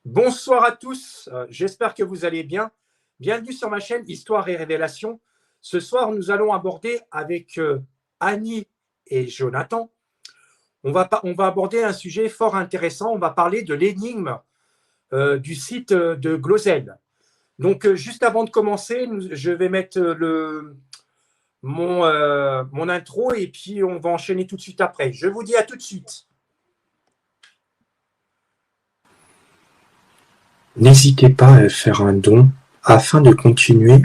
Bonsoir à tous, j'espère que vous allez bien. Bienvenue sur ma chaîne Histoire et Révélation. Ce soir, nous allons aborder avec Annie et Jonathan, on va aborder un sujet fort intéressant. On va parler de l'énigme du site de Glozell. Donc, juste avant de commencer, je vais mettre mon intro et puis on va enchaîner tout de suite après. Je vous dis à tout de suite. N'hésitez pas à faire un don afin de continuer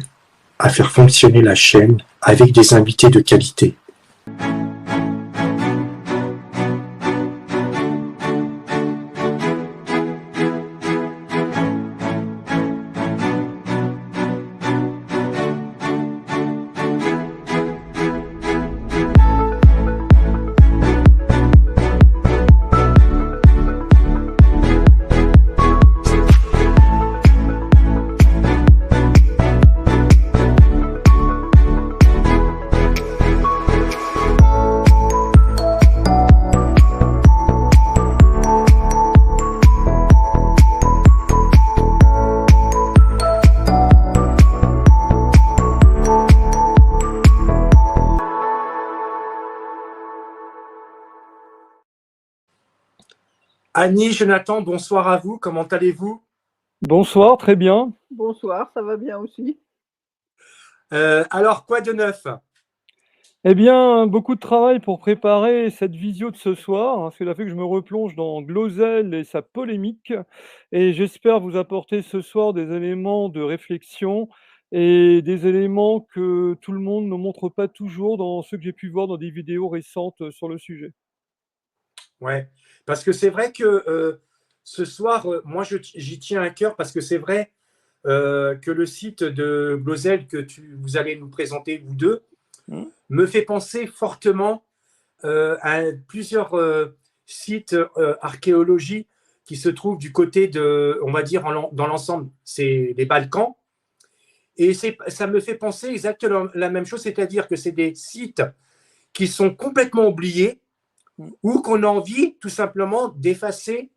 à faire fonctionner la chaîne avec des invités de qualité. Annie, Jonathan, bonsoir à vous. Comment allez-vous? Bonsoir, très bien. Bonsoir, ça va bien aussi. Alors, quoi de neuf? Eh bien, beaucoup de travail pour préparer cette visio de ce soir, hein. Cela fait que je me replonge dans Glozell et sa polémique, et j'espère vous apporter ce soir des éléments de réflexion et des éléments que tout le monde ne montre pas toujours dans ce que j'ai pu voir dans des vidéos récentes sur le sujet. Ouais, parce que c'est vrai que ce soir, moi, j'y tiens à cœur parce que c'est vrai que le site de Glozell que vous allez nous présenter, vous deux, Mmh. me fait penser fortement à plusieurs sites archéologie qui se trouvent du côté de, on va dire, dans l'ensemble, c'est les Balkans. Et ça me fait penser exactement la même chose, c'est-à-dire que c'est des sites qui sont complètement oubliés ou qu'on a envie tout simplement d'effacer,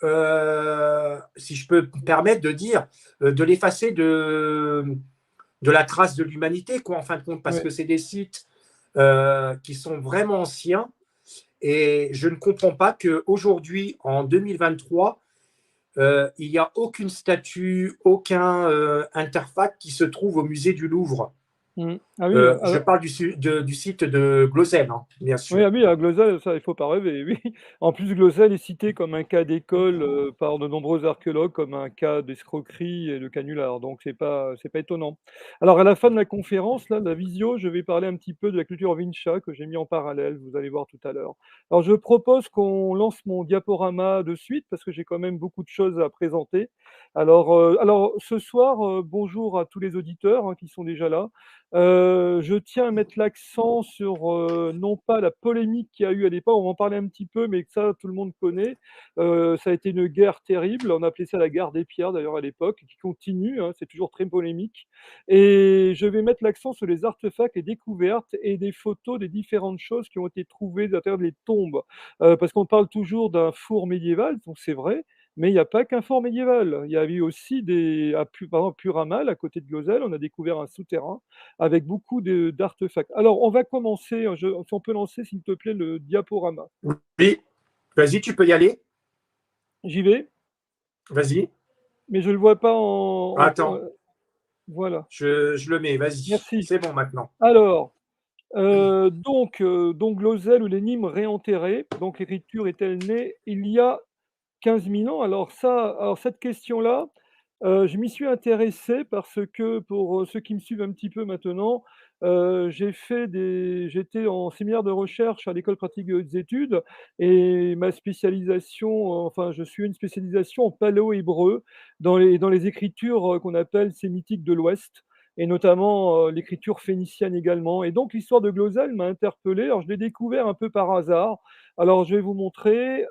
si je peux me permettre de dire, de l'effacer de la trace de l'humanité, quoi, en fin de compte, parce Ouais. que c'est des sites qui sont vraiment anciens. Et je ne comprends pas qu'aujourd'hui, en 2023, il n'y a aucune statue, aucun interface qui se trouve au musée du Louvre. Ah oui, Je alors, parle du site de Glozell, hein, bien oui, sûr. ah oui, à Glozell, ça, il faut pas rêver, oui. En plus, Glozell est cité comme un cas d'école par de nombreux archéologues, comme un cas d'escroquerie et de canular, donc c'est pas étonnant. Alors, à la fin de la conférence, là, de la visio, je vais parler un petit peu de la culture Vincha que j'ai mis en parallèle, vous allez voir tout à l'heure. Alors, je propose qu'on lance mon diaporama de suite, parce que j'ai quand même beaucoup de choses à présenter. Alors ce soir, bonjour à tous les auditeurs hein, qui sont déjà là. Je tiens à mettre l'accent sur, non pas la polémique qu'il y a eu à l'époque, on va en parler un petit peu, mais que ça, tout le monde connaît. Ça a été une guerre terrible, on appelait ça la guerre des pierres d'ailleurs à l'époque, qui continue, hein, c'est toujours très polémique. Et je vais mettre l'accent sur les artefacts, les découvertes et des photos des différentes choses qui ont été trouvées à l'intérieur des tombes. Parce qu'on parle toujours d'un four médiéval, donc c'est vrai, mais il n'y a pas qu'un fort médiéval. Il y a eu aussi par exemple, Puramal, à côté de Glozell, on a découvert un souterrain avec beaucoup d'artefacts. Alors, on va commencer, si on peut lancer, s'il te plaît, le diaporama. Oui, vas-y, tu peux y aller. J'y vais, Vas-y. mais je ne le vois pas Attends, voilà, je le mets, vas-y. merci. C'est bon maintenant. Alors, donc Glozell ou l'énigme réenterrée, donc l'écriture est-elle née il y a 15 000 ans? Alors cette question-là, je m'y suis intéressé parce que pour, ceux qui me suivent un petit peu maintenant, j'étais en séminaire de recherche à l'École pratique des hautes études et ma spécialisation, enfin je suis une spécialisation en paléo-hébreu dans les écritures, qu'on appelle sémitiques de l'Ouest et notamment, l'écriture phénicienne également et donc l'histoire de Glozell m'a interpellé. Alors je l'ai découvert un peu par hasard. Alors je vais vous montrer,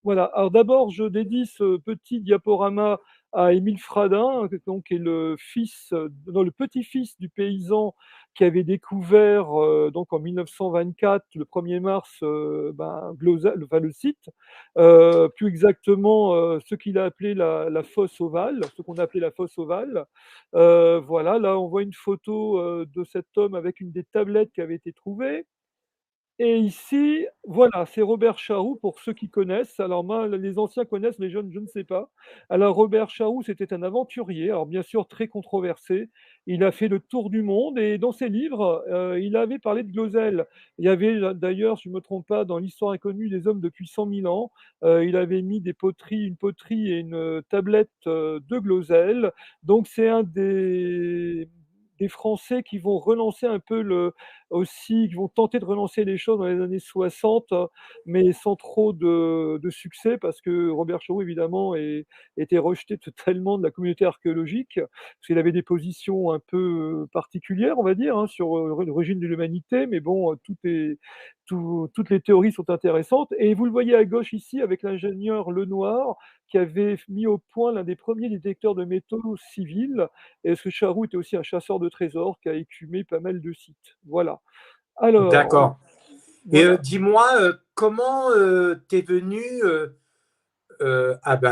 voilà. Alors d'abord, je dédie ce petit diaporama à Émile Fradin, donc, qui est le non, le petit-fils du paysan qui avait découvert donc en 1924, le 1er mars, enfin, le site, plus exactement ce qu'il a appelé la fosse ovale, ce qu'on appelait la fosse ovale. Voilà, là on voit une photo de cet homme avec une des tablettes qui avait été trouvée. Et ici, voilà, c'est Robert Charroux pour ceux qui connaissent. Alors moi, les anciens connaissent, les jeunes, je ne sais pas. Alors Robert Charroux, c'était un aventurier, alors bien sûr très controversé. Il a fait le tour du monde et dans ses livres, il avait parlé de Glosel. Il y avait d'ailleurs, si je ne me trompe pas, dans l'histoire inconnue des hommes depuis 100 000 ans, il avait mis une poterie et une tablette de Glosel. Donc c'est un des Français qui vont relancer un peu aussi, qui vont tenter de relancer les choses dans les années 60, mais sans trop de succès, parce que Robert Charroux, évidemment, était rejeté totalement de la communauté archéologique, parce qu'il avait des positions un peu particulières, on va dire, hein, sur l'origine de l'humanité, mais bon, toutes les théories sont intéressantes. Et vous le voyez à gauche ici, avec l'ingénieur Lenoir, qui avait mis au point l'un des premiers détecteurs de métaux civils. Et ce Charroux était aussi un chasseur de trésors qui a écumé pas mal de sites. Voilà. Alors, D'accord. Et voilà. dis-moi, comment t'es venu,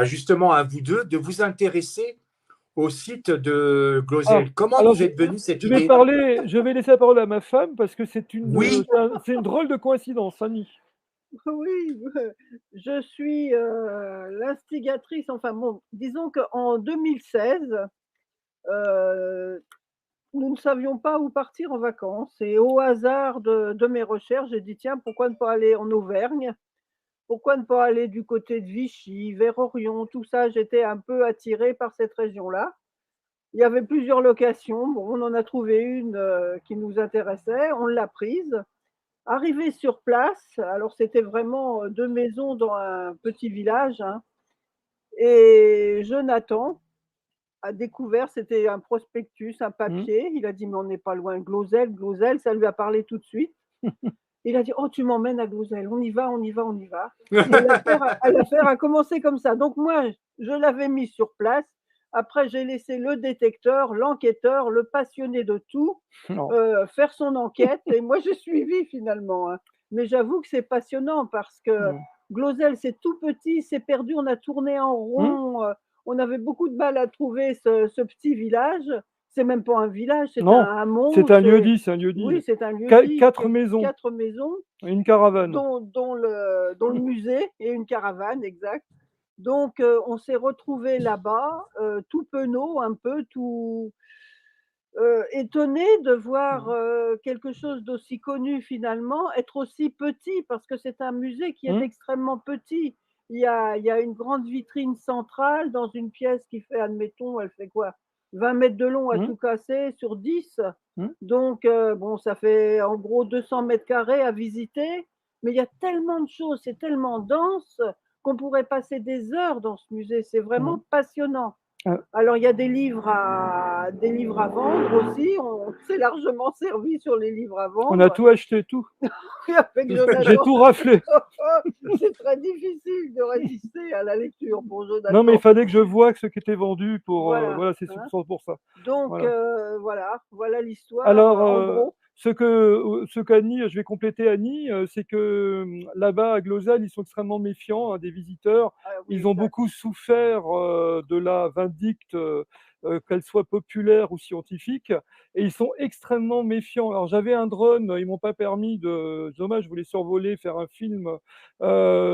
justement à vous deux, de vous intéresser au site de Ah, Glosel? Comment alors vous êtes venu cette je vais idée? je vais laisser la parole à ma femme parce que Oui, c'est une drôle de coïncidence, Annie. Oui, je suis l'instigatrice, enfin bon, disons qu'en 2016, nous ne savions pas où partir en vacances et au hasard de mes recherches, j'ai dit: «Tiens, pourquoi ne pas aller en Auvergne? Pourquoi ne pas aller du côté de Vichy, vers Orion?» Tout ça, j'étais un peu attirée par cette région-là. Il y avait plusieurs locations. Bon, on en a trouvé une, qui nous intéressait, on l'a prise. Arrivé sur place, alors c'était vraiment, 2 maisons dans un petit village, hein, et Jonathan a découvert, c'était un prospectus, un Mmh. papier. Il a dit: «Mais on n'est pas loin, Glosel, Glosel», ça lui a parlé tout de suite. Il a dit: «Oh, tu m'emmènes à Glosel, on y va, on y va, on y va». Et l'affaire a commencé comme ça. Donc moi, je l'avais mis sur place. Après, j'ai laissé le détecteur, l'enquêteur, le passionné de tout, Non. faire son enquête et moi j'ai suivi finalement, hein. Mais j'avoue que c'est passionnant parce que Mmh. Glosel, c'est tout petit, c'est perdu, on a tourné en Mmh. rond, on avait beaucoup de mal à trouver ce petit village. C'est même pas un village, c'est un Non, hameau, c'est un c'est lieu-dit, c'est un lieu-dit. oui, c'est un lieu-dit, 4 maisons, 4 maisons, une caravane. dont le musée et une caravane, exact. Donc on s'est retrouvés là-bas, tout penauds un peu, tout étonnés de voir, Mmh. quelque chose d'aussi connu finalement être aussi petit parce que c'est un musée qui est Mmh. extrêmement petit. Il y a une grande vitrine centrale dans une pièce qui fait, admettons, elle fait quoi? 20 mètres de long à Mmh. tout casser sur 10. Mmh. Donc bon, ça fait en gros 200 mètres carrés à visiter, mais il y a tellement de choses, c'est tellement dense qu'on pourrait passer des heures dans ce musée. C'est Mmh. vraiment passionnant. Heu, Alors, il y a des livres à vendre aussi. On s'est largement servi sur les livres à on a vendre. tout acheté, tout. Avec J'ai Jonathan, tout raflé. c'est très difficile de résister à la lecture pour Non, mais il Jonathan. fallait que je voie ce qui était vendu pour, Voilà, voilà, c'est hein. pour ça. Donc, Voilà. voilà l'histoire Alors, en gros. ce qu'Annie, je vais compléter Annie, c'est que là-bas à Glosal, ils sont extrêmement méfiants, hein, des visiteurs. Ah oui, Ils ont exact. beaucoup souffert de la vindicte, qu'elle soit populaire ou scientifique, et ils sont extrêmement méfiants. Alors j'avais un drone, ils m'ont pas permis de, dommage, je voulais survoler, faire un film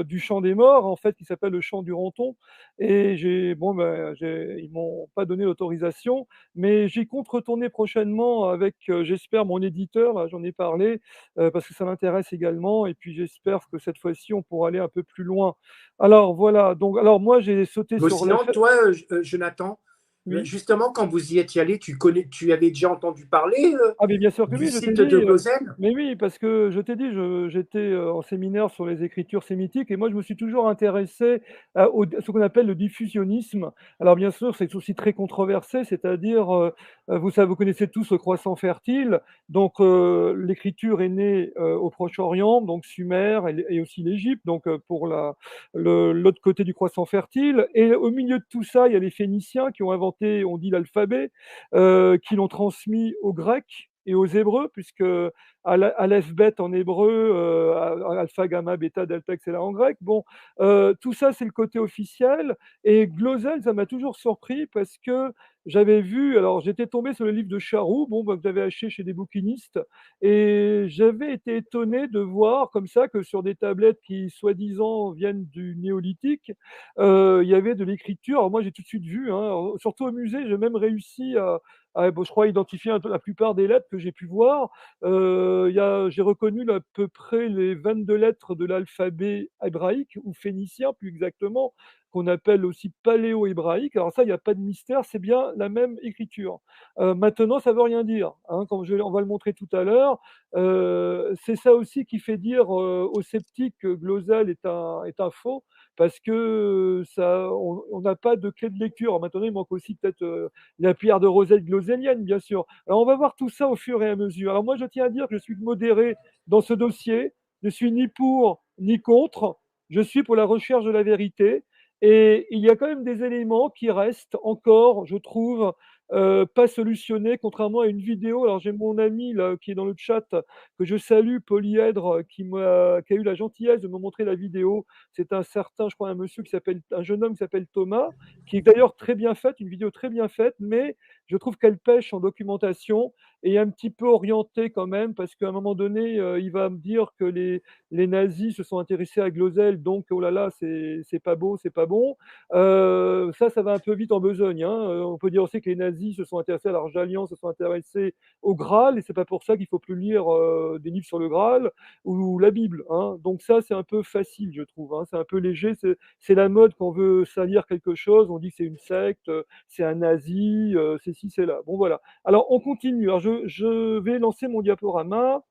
du Chant des Morts, en fait, qui s'appelle Le Chant du Ranton, et ils m'ont pas donné l'autorisation. Mais j'y compte retourner prochainement avec, j'espère, mon éditeur, là, j'en ai parlé, parce que ça m'intéresse également, et puis j'espère que cette fois-ci, on pourra aller un peu plus loin. Alors voilà, donc alors moi j'ai sauté mais sur sinon, l'affaire. toi, Jonathan, Oui. Justement, quand vous y êtes allé, tu avais déjà entendu parler Ah mais bien sûr que du oui, je t'ai site dit, de Glosel? mais oui, parce que je t'ai dit, j'étais, en séminaire sur les écritures sémitiques et moi je me suis toujours intéressé à ce qu'on appelle le diffusionnisme. Alors bien sûr, c'est aussi très controversé, c'est-à-dire, vous connaissez tous le croissant fertile, donc l'écriture est née, au Proche-Orient, donc Sumer et aussi l'Égypte, donc pour l'autre côté du croissant fertile et au milieu de tout ça, il y a les Phéniciens qui ont inventé, on dit l'alphabet, qui l'ont transmis aux Grecs et aux Hébreux, puisque Aleph, Bet en hébreu, alpha, gamma, bêta, delta, etc. en grec. Bon, tout ça, c'est le côté officiel. Et Glosel, ça m'a toujours surpris parce que j'avais vu, alors j'étais tombé sur le livre de Charroux, bon, bah, que j'avais acheté chez des bouquinistes, et j'avais été étonné de voir comme ça que sur des tablettes qui, soi-disant, viennent du néolithique, il y avait de l'écriture. Alors moi, j'ai tout de suite vu, hein, surtout au musée, j'ai même réussi bon, je crois identifier la plupart des lettres que j'ai pu voir. J'ai reconnu à peu près les 22 lettres de l'alphabet hébraïque, ou phénicien plus exactement, qu'on appelle aussi paléo-hébraïque. Alors ça, il n'y a pas de mystère, c'est bien la même écriture. Maintenant, ça ne veut rien dire, hein, on va le montrer tout à l'heure. C'est ça aussi qui fait dire aux sceptiques que Glosel est un faux, parce que on n'a pas de clé de lecture. Alors maintenant, il manque aussi peut-être la pierre de Rosette gloselienne, bien sûr. Alors, on va voir tout ça au fur et à mesure. Alors, moi, je tiens à dire que je suis modéré dans ce dossier. Je suis ni pour ni contre. Je suis pour la recherche de la vérité. Et il y a quand même des éléments qui restent encore, je trouve, pas solutionnés, contrairement à une vidéo. Alors, j'ai mon ami là, qui est dans le chat, que je salue, Polyèdre, qui a eu la gentillesse de me montrer la vidéo. C'est un certain, je crois, un jeune homme qui s'appelle Thomas, qui est d'ailleurs très bien faite, une vidéo très bien faite, mais je trouve qu'elle pêche en documentation et un petit peu orientée quand même, parce qu'à un moment donné, il va me dire que les nazis se sont intéressés à Glosel, donc oh là là, c'est pas beau, c'est pas bon. Ça va un peu vite en besogne, hein. On peut dire aussi que les nazis se sont intéressés à l'Arche d'Alliance, se sont intéressés au Graal, et c'est pas pour ça qu'il faut plus lire des livres sur le Graal ou la Bible, hein. Donc ça, c'est un peu facile, je trouve, hein. C'est un peu léger, c'est la mode quand on veut salir quelque chose, on dit que c'est une secte, c'est un nazi, c'est ci, c'est là. Bon voilà. Alors on continue. Alors je vais lancer mon diaporama.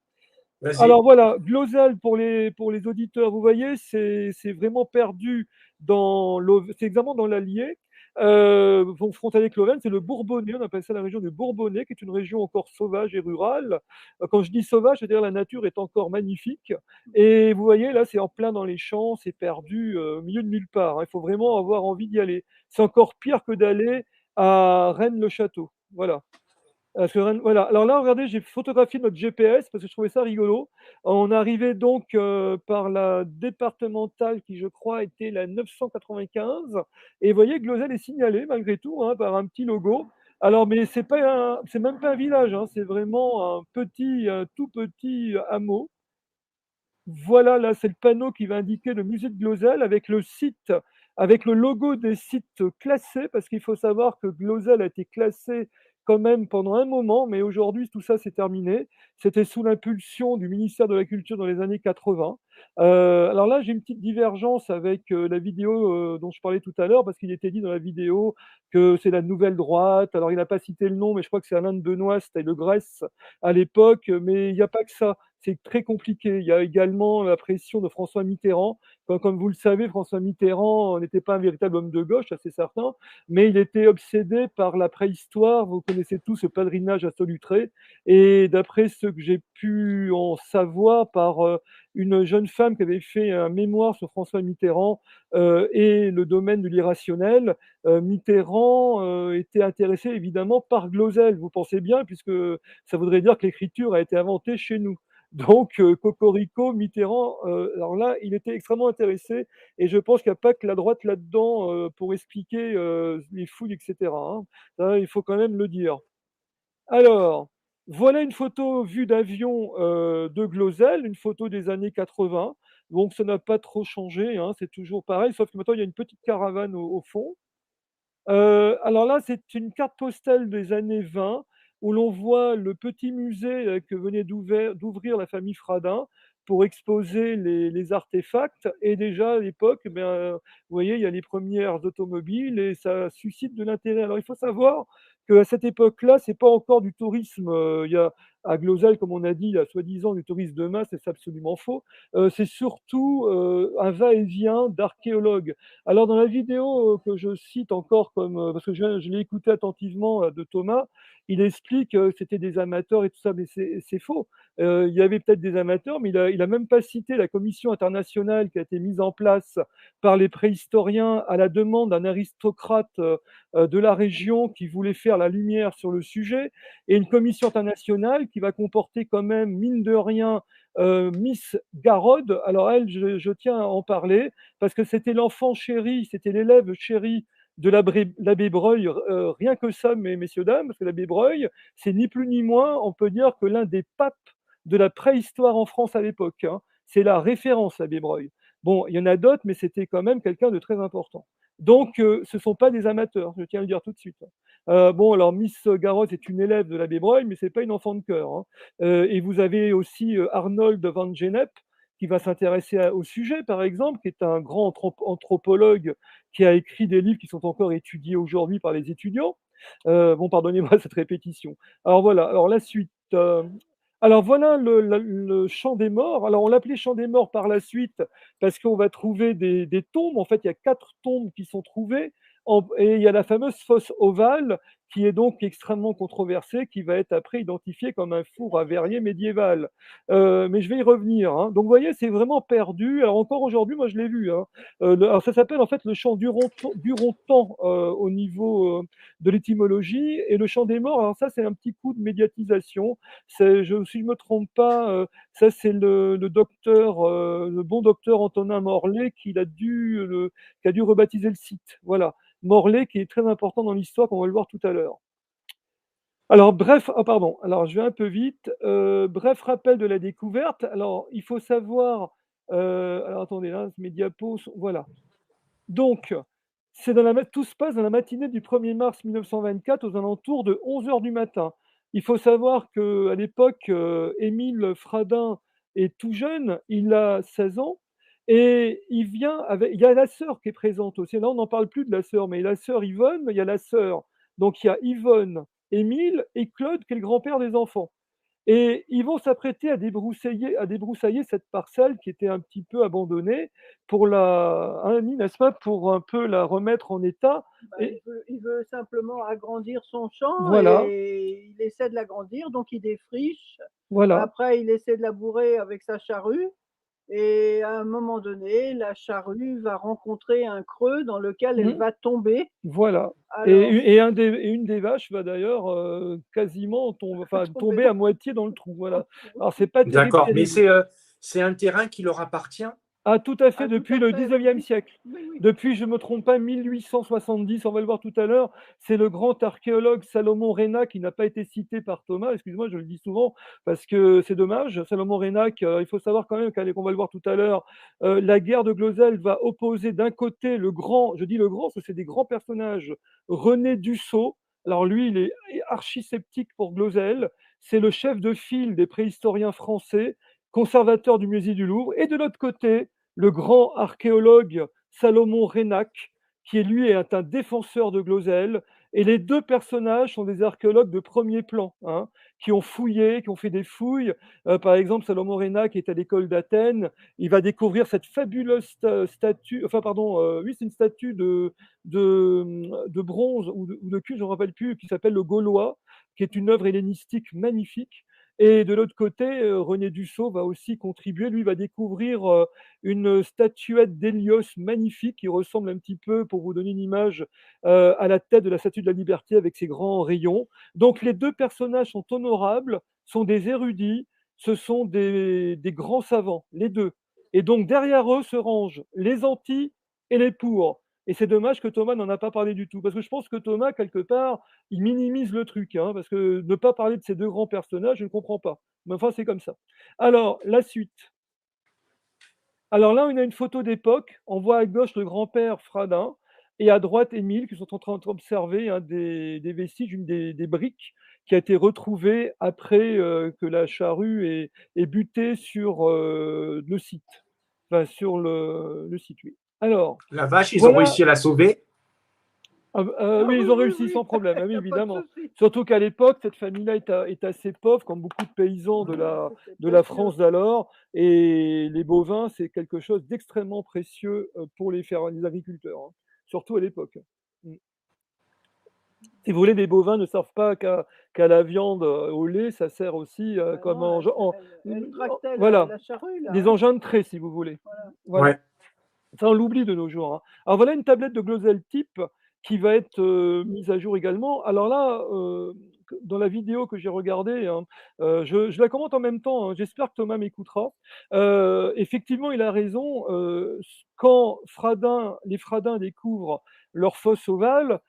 Vas-y. Alors voilà, Glosel pour les auditeurs, vous voyez, c'est vraiment perdu c'est exactement dans l'Allier. Frontalier avec l'Auvergne, c'est le Bourbonnais, on appelle ça la région du Bourbonnais, qui est une région encore sauvage et rurale. Quand je dis sauvage, c'est-à-dire la nature est encore magnifique. Et vous voyez, là, c'est en plein dans les champs, c'est perdu au milieu de nulle part, hein. Il faut vraiment avoir envie d'y aller. C'est encore pire que d'aller à Rennes-le-Château. Voilà. Voilà. Alors là, regardez, j'ai photographié notre GPS parce que je trouvais ça rigolo. On arrivait donc par la départementale qui, je crois, était la 995. Et vous voyez, Glosel est signalé malgré tout, hein, par un petit logo. Alors, mais c'est même pas un village, hein, c'est vraiment un tout petit hameau. Voilà, là, c'est le panneau qui va indiquer le musée de Glosel avec le site, avec le logo des sites classés, parce qu'il faut savoir que Glosel a été classé quand même pendant un moment, mais aujourd'hui, tout ça, c'est terminé. C'était sous l'impulsion du ministère de la Culture dans les années 80. Alors là, j'ai une petite divergence avec la vidéo dont je parlais tout à l'heure, parce qu'il était dit dans la vidéo que c'est la nouvelle droite. Alors, il n'a pas cité le nom, mais je crois que c'est Alain de Benoît, c'était le Grèce à l'époque, mais il n'y a pas que ça, c'est très compliqué. Il y a également la pression de François Mitterrand. Comme vous le savez, François Mitterrand n'était pas un véritable homme de gauche, ça c'est certain, mais il était obsédé par la préhistoire. Vous connaissez tous ce pèlerinage à Solutré. Et d'après ce que j'ai pu en savoir par une jeune femme qui avait fait un mémoire sur François Mitterrand et le domaine de l'irrationnel, Mitterrand était intéressé évidemment par Glosel. Vous pensez bien, puisque ça voudrait dire que l'écriture a été inventée chez nous. Donc, Cocorico, Mitterrand, alors là, il était extrêmement intéressé et je pense qu'il n'y a pas que la droite là-dedans pour expliquer les fouilles, etc., hein. Ça, il faut quand même le dire. Alors, voilà une photo vue d'avion de Glosel, une photo des années 80. Donc, ça n'a pas trop changé, hein, c'est toujours pareil, sauf que maintenant, il y a une petite caravane au fond. Alors là, c'est une carte postale des années 20 où l'on voit le petit musée que venait d'ouvrir la famille Fradin, pour exposer les artefacts. Et déjà à l'époque, vous voyez, il y a les premières automobiles et ça suscite de l'intérêt. Alors il faut savoir qu'à cette époque-là, c'est pas encore du tourisme. Il y a à Glozal, comme on a dit, il y a soi-disant du tourisme de masse, et c'est absolument faux. C'est surtout un va-et-vient d'archéologues. Alors dans la vidéo que je cite encore, parce que je l'ai écouté attentivement de Thomas, il explique que c'était des amateurs et tout ça, mais c'est faux. Il y avait peut-être des amateurs, mais il a même pas cité la commission internationale qui a été mise en place par les préhistoriens à la demande d'un aristocrate de la région qui voulait faire la lumière sur le sujet, et une commission internationale qui va comporter quand même, mine de rien, Miss Garrod. Alors elle, je tiens à en parler, parce que c'était l'enfant chéri, c'était l'élève chéri de l'abbé Breuil, rien que ça, messieurs, dames, parce que l'abbé Breuil, c'est ni plus ni moins, on peut dire, que l'un des papes de la préhistoire en France à l'époque, hein. C'est la référence, l'abbé Breuil. Bon, il y en a d'autres, mais c'était quand même quelqu'un de très important. Donc, ce ne sont pas des amateurs, je tiens à le dire tout de suite. Bon, alors Miss Garros est une élève de l'abbé Breuil, mais ce n'est pas une enfant de cœur, hein. Et vous avez aussi Arnold van Gennep, qui va s'intéresser au sujet, par exemple, qui est un grand anthropologue qui a écrit des livres qui sont encore étudiés aujourd'hui par les étudiants. Bon, pardonnez-moi cette répétition. Alors voilà, alors la suite. Alors voilà le champ des morts. Alors on l'appelait champ des morts par la suite parce qu'on va trouver des tombes. En fait, il y a 4 tombes qui sont trouvées. Et il y a la fameuse fosse ovale qui est donc extrêmement controversée, qui va être après identifiée comme un four à verrier médiéval. Mais je vais y revenir, hein. Donc vous voyez, c'est vraiment perdu. Alors encore aujourd'hui, moi je l'ai vu, hein. Alors ça s'appelle en fait le champ Durontan au niveau de l'étymologie, et le champ des morts. Alors ça, c'est un petit coup de médiatisation. Si je ne me trompe pas, ça c'est le bon docteur Antonin Morlet qui a dû rebaptiser le site. Voilà. Morlaix, qui est très important dans l'histoire, qu'on va le voir tout à l'heure. Alors, bref, pardon, alors je vais un peu vite. Bref rappel de la découverte. Alors, il faut savoir. Alors, attendez, là, mes diapos, voilà. Donc, tout se passe dans la matinée du 1er mars 1924, aux alentours de 11 h du matin. Il faut savoir qu'à l'époque, Émile Fradin est tout jeune, il a 16 ans, et il y a la sœur qui est présente aussi. Là, on n'en parle plus de la sœur, mais la sœur Yvonne, il y a la sœur. Donc, il y a Yvonne, Émile et Claude, qui est le grand-père des enfants. Et ils vont s'apprêter à débroussailler cette parcelle qui était un petit peu abandonnée pour n'est-ce pas, pour un peu la remettre en état. Et Il veut simplement agrandir son champ voilà, et il essaie de l'agrandir, donc il défriche. voilà. Après, il essaie de labourer avec sa charrue. Et à un moment donné, la charrue va rencontrer un creux dans lequel elle va tomber. Voilà. Alors, Et une des vaches va d'ailleurs quasiment tomber à moitié dans le trou. Voilà. Alors, c'est pas terrible, D'accord, mais terrible. c'est un terrain qui leur appartient. Ah, tout à fait, tout depuis à le fait, 19e siècle. oui, oui. Depuis, je ne me trompe pas, 1870, on va le voir tout à l'heure, c'est le grand archéologue Salomon Reynac, qui n'a pas été cité par Thomas, excuse-moi, je le dis souvent, parce que c'est dommage. Salomon Reynac, il faut savoir quand même qu'on va le voir tout à l'heure, la guerre de Glozel va opposer d'un côté le grand, je dis le grand, parce que c'est des grands personnages, René Dussault. Alors lui, il est archi sceptique pour Glozel, c'est le chef de file des préhistoriens français, conservateur du musée du Louvre, et de l'autre côté, le grand archéologue Salomon Reynac, qui lui est un défenseur de Glozel. Et les deux personnages sont des archéologues de premier plan, hein, qui ont fouillé, qui ont fait des fouilles. Par exemple, Salomon Reynac est à l'école d'Athènes. Il va découvrir cette fabuleuse statue, oui, c'est une statue de bronze ou de cuve, je ne me rappelle plus, qui s'appelle le Gaulois, qui est une œuvre hellénistique magnifique. Et de l'autre côté, René Dussault va aussi contribuer. Lui va découvrir une statuette d'Hélios magnifique qui ressemble un petit peu, pour vous donner une image, à la tête de la Statue de la Liberté avec ses grands rayons. Donc les deux personnages sont honorables, sont des érudits, ce sont des grands savants, les deux. Et donc derrière eux se rangent les anti et les pour. Et c'est dommage que Thomas n'en a pas parlé du tout, parce que je pense que Thomas, quelque part, il minimise le truc, hein, parce que ne pas parler de ces deux grands personnages, je ne comprends pas. Mais enfin, c'est comme ça. Alors, la suite. Alors là, on a une photo d'époque. On voit à gauche le grand-père Fradin et à droite Émile, qui sont en train d'observer des vestiges, des briques qui a été retrouvée après que la charrue ait buté sur le site. Enfin, sur le site, oui. Alors, La vache, ils ont voilà. réussi à la sauver. Oui, ils ont réussi sans problème, ah oui, y a pas de évidemment. souci. Surtout qu'à l'époque, cette famille-là est assez pauvre, comme beaucoup de paysans de C'était la précieux. France d'alors. Et les bovins, c'est quelque chose d'extrêmement précieux pour les agriculteurs, hein, surtout à l'époque. Mm. Si vous voulez, les bovins ne servent pas qu'à la viande, au lait, ça sert aussi Bah comme non, elle tractait voilà, la charrue, là. des Hein. engins de trait, si vous voulez. Voilà. Voilà. Ouais. Ça, on l'oublie de nos jours. Hein. Alors voilà une tablette de Glosel type qui va être mise à jour également. Alors là, dans la vidéo que j'ai regardée, hein, je la commente en même temps. Hein, j'espère que Thomas m'écoutera. Effectivement, il a raison. Quand les Fradins découvrent leur fosse ovale,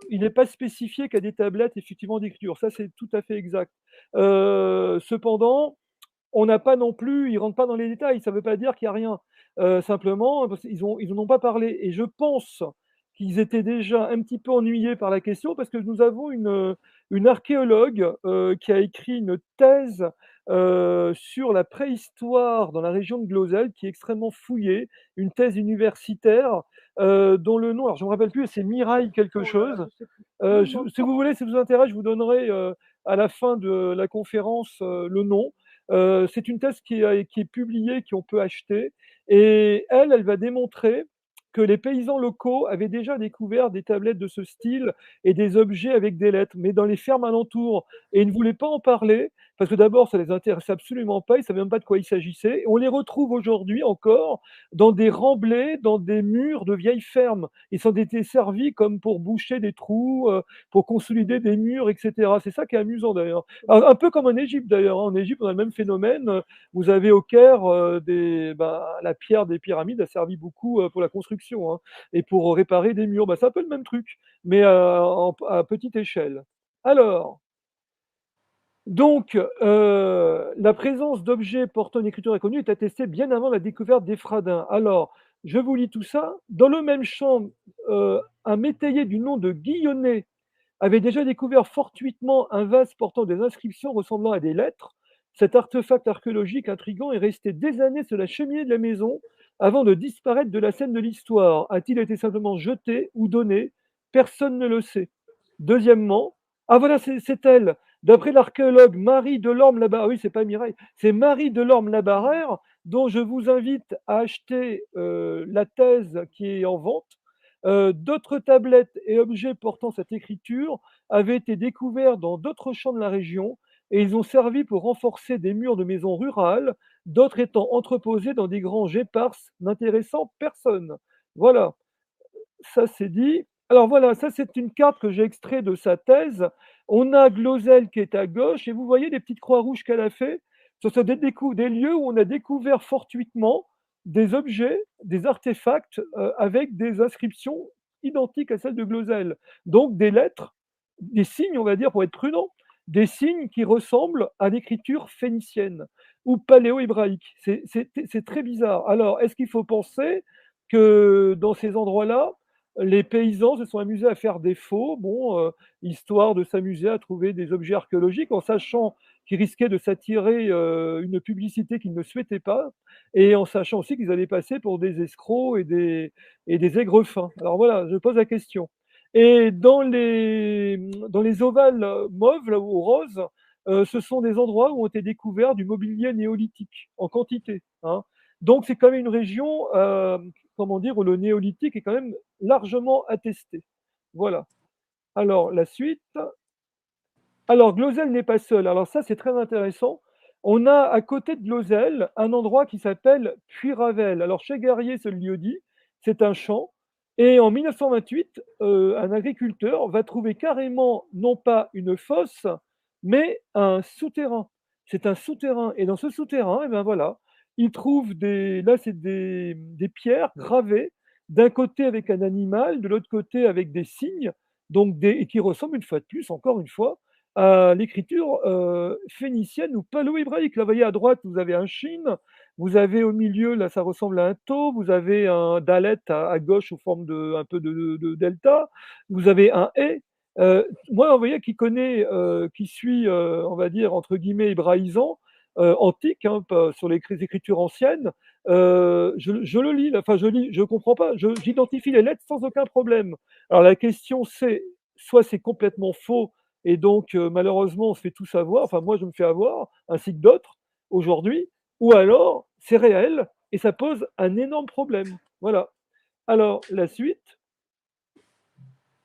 il n'est pas spécifié qu'il y a des tablettes effectivement d'écriture. Ça, c'est tout à fait exact. Cependant, on n'a pas non plus, ils rentrent pas dans les détails, ça ne veut pas dire qu'il y a rien. Simplement, parce qu'ils en ont pas parlé et je pense qu'ils étaient déjà un petit peu ennuyés par la question parce que nous avons une archéologue, qui a écrit une thèse, sur la préhistoire dans la région de Glosel qui est extrêmement fouillée, une thèse universitaire, dont le nom, alors je ne me rappelle plus, c'est Mirail quelque Oh là là, chose. je sais plus. Non, Si vous voulez, si ça vous intéresse, je vous donnerai, à la fin de la conférence, le nom. C'est une thèse qui est publiée, qu'on peut acheter, et elle va démontrer que les paysans locaux avaient déjà découvert des tablettes de ce style et des objets avec des lettres, mais dans les fermes alentours, et ils ne voulaient pas en parler, parce que d'abord, ça les intéressait absolument pas, ils ne savaient même pas de quoi il s'agissait, et on les retrouve aujourd'hui encore dans des remblais, dans des murs de vieilles fermes. Ils s'en étaient servis comme pour boucher des trous, pour consolider des murs, etc. C'est ça qui est amusant d'ailleurs. Un peu comme en Égypte d'ailleurs. Hein. En Égypte, on a le même phénomène. Vous avez au Caire la pierre des pyramides a servi beaucoup pour la construction, hein, et pour réparer des murs. C'est un peu le même truc, mais à petite échelle. Alors, donc, la présence d'objets portant une écriture inconnue est attestée bien avant la découverte des Fradins. Alors, je vous lis tout ça. Dans le même champ, un métayer du nom de Guillonnet avait déjà découvert fortuitement un vase portant des inscriptions ressemblant à des lettres. Cet artefact archéologique intrigant est resté des années sur la cheminée de la maison avant de disparaître de la scène de l'histoire. A-t-il été simplement jeté ou donné? Personne ne le sait. Deuxièmement, ah voilà, c'est elle. D'après l'archéologue Marie Delorme-Labarrère, oui, c'est pas Mireille, c'est Marie Delorme-Labarrère, dont je vous invite à acheter la thèse qui est en vente. D'autres tablettes et objets portant cette écriture avaient été découverts dans d'autres champs de la région et ils ont servi pour renforcer des murs de maisons rurales, d'autres étant entreposés dans des granges éparses n'intéressant personne. Voilà, ça c'est dit. Alors voilà, ça c'est une carte que j'ai extraite de sa thèse. On a Glosel qui est à gauche et vous voyez les petites croix rouges qu'elle a fait. Ce sont des lieux où on a découvert fortuitement des objets, des artefacts avec des inscriptions identiques à celles de Glosel. Donc des lettres, des signes, on va dire, pour être prudent, des signes qui ressemblent à l'écriture phénicienne ou paléo-hébraïque. C'est très bizarre. Alors, est-ce qu'il faut penser que dans ces endroits-là, les paysans se sont amusés à faire des faux, histoire de s'amuser à trouver des objets archéologiques en sachant qu'ils risquaient de s'attirer une publicité qu'ils ne souhaitaient pas et en sachant aussi qu'ils allaient passer pour des escrocs et des aigrefins. Alors voilà, je pose la question. Et dans les ovales mauves là, ou roses, ce sont des endroits où ont été découverts du mobilier néolithique en quantité. Hein. Donc c'est quand même une région, comment dire, où le néolithique est quand même largement attesté. Voilà. Alors la suite. Alors Glosel n'est pas seul. Alors ça c'est très intéressant. On a à côté de Glosel un endroit qui s'appelle Puyravel. Alors chez Guerrier, c'est le lieu-dit, c'est un champ. Et en 1928, un agriculteur va trouver carrément non pas une fosse, mais un souterrain. C'est un souterrain. Et dans ce souterrain, eh ben voilà, il trouve là c'est des pierres gravées, d'un côté avec un animal, de l'autre côté avec des signes, donc et qui ressemblent une fois de plus, encore une fois, à l'écriture phénicienne ou paléo-hébraïque. Là, vous voyez, à droite, vous avez un shin, vous avez au milieu, là, ça ressemble à un tau, vous avez un dalet à gauche sous forme un peu de delta, vous avez un et, Moi, vous voyez, qui suis, on va dire, entre guillemets, hébraïsant, antique, hein, pas sur les écritures anciennes, je le lis, là, enfin, je lis, je comprends pas, j'identifie les lettres sans aucun problème. Alors la question, c'est, soit c'est complètement faux, et donc, malheureusement, on se fait tous avoir, enfin, moi, je me fais avoir, ainsi que d'autres, aujourd'hui, ou alors, c'est réel, et ça pose un énorme problème. Voilà. Alors, la suite.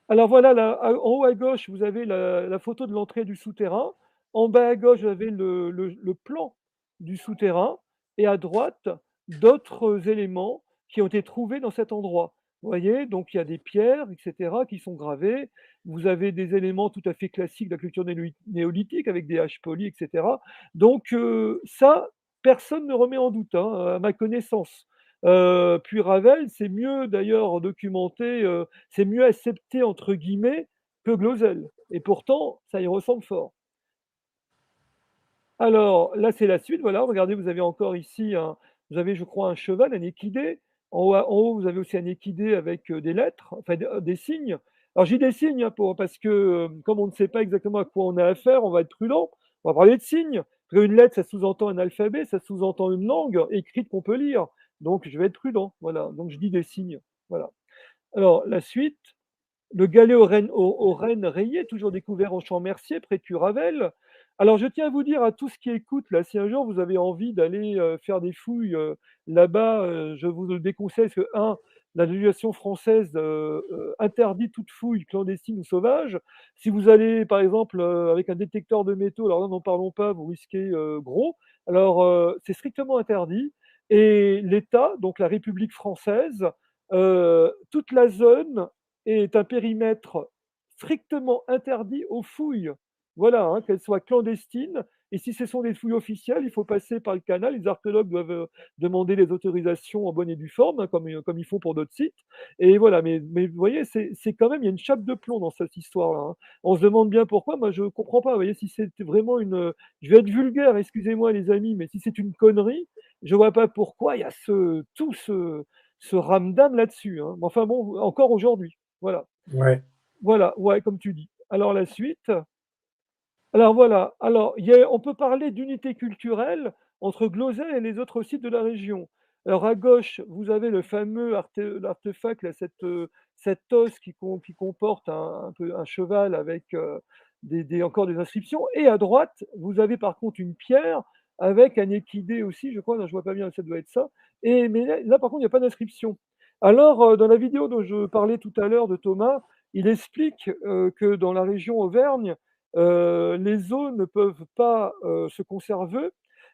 Alors voilà, là, en haut à gauche, vous avez la photo de l'entrée du souterrain. En bas à gauche, vous avez le plan du souterrain. Et à droite, d'autres éléments qui ont été trouvés dans cet endroit. Vous voyez, donc il y a des pierres, etc., qui sont gravées. Vous avez des éléments tout à fait classiques de la culture néolithique, avec des haches polies, etc. Donc ça, personne ne remet en doute, hein, à ma connaissance. Puis Ravel, c'est mieux d'ailleurs documenté, c'est mieux accepté entre guillemets que Glosel. Et pourtant, ça y ressemble fort. Alors là, c'est la suite. Voilà, regardez, vous avez encore ici vous avez, je crois, un cheval, un équidé. En haut, vous avez aussi un équidé avec des lettres, enfin des signes. Alors j'ai des signes hein, parce que comme on ne sait pas exactement à quoi on a affaire, on va être prudent. On va parler de signes. Parce qu'une lettre, ça sous-entend un alphabet, ça sous-entend une langue écrite qu'on peut lire. Donc je vais être prudent. Voilà. Donc je dis des signes. Voilà. Alors la suite. Le galet aux rennes rayées, toujours découvert au Champ Mercier, près de Curavel. Alors, je tiens à vous dire à tous qui écoutent, là, si un jour vous avez envie d'aller faire des fouilles là-bas, je vous le déconseille, parce que, la législation française interdit toute fouille clandestine ou sauvage. Si vous allez, par exemple, avec un détecteur de métaux, alors là, n'en parlons pas, vous risquez gros. Alors, c'est strictement interdit. Et l'État, donc la République française, toute la zone est un périmètre strictement interdit aux fouilles. Voilà, hein, qu'elles soient clandestines. Et si ce sont des fouilles officielles, il faut passer par le canal. Les archéologues doivent demander les autorisations en bonne et due forme, hein, comme ils font pour d'autres sites. Et voilà, mais vous voyez, c'est quand même, il y a une chape de plomb dans cette histoire-là. Hein. On se demande bien pourquoi. Moi, je ne comprends pas. Vous voyez, si c'est vraiment une. Je vais être vulgaire, excusez-moi les amis, mais si c'est une connerie, je ne vois pas pourquoi il y a ce ramdam là-dessus. Hein. Enfin bon, encore aujourd'hui. Voilà. Ouais. Voilà, ouais, comme tu dis. Alors la suite. Alors voilà, alors on peut parler d'unité culturelle entre Glosel et les autres sites de la région. Alors à gauche, vous avez le fameux l'artefact, là, cet os qui comporte un cheval avec encore des inscriptions. Et à droite, vous avez par contre une pierre avec un équidé aussi, je crois, non, je vois pas bien, ça doit être ça. Mais là, par contre, il n'y a pas d'inscription. Alors, dans la vidéo dont je parlais tout à l'heure de Thomas, il explique que dans la région Auvergne, les eaux ne peuvent pas se conserver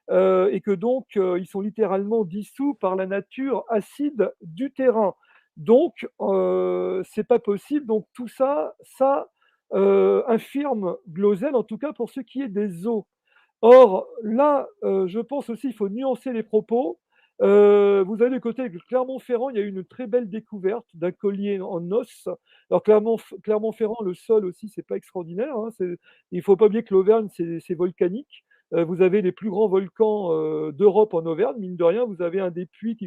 et que donc ils sont littéralement dissous par la nature acide du terrain. Donc, c'est pas possible. Donc tout ça infirme Glosel, en tout cas pour ce qui est des eaux. Or, là, je pense aussi qu'il faut nuancer les propos. Vous avez du côté de Clermont-Ferrand, il y a eu une très belle découverte d'un collier en os. Alors Clermont-Ferrand, le sol aussi, c'est pas extraordinaire. Hein, il ne faut pas oublier que l'Auvergne, c'est volcanique. Vous avez les plus grands volcans d'Europe en Auvergne, mine de rien. Vous avez un des puits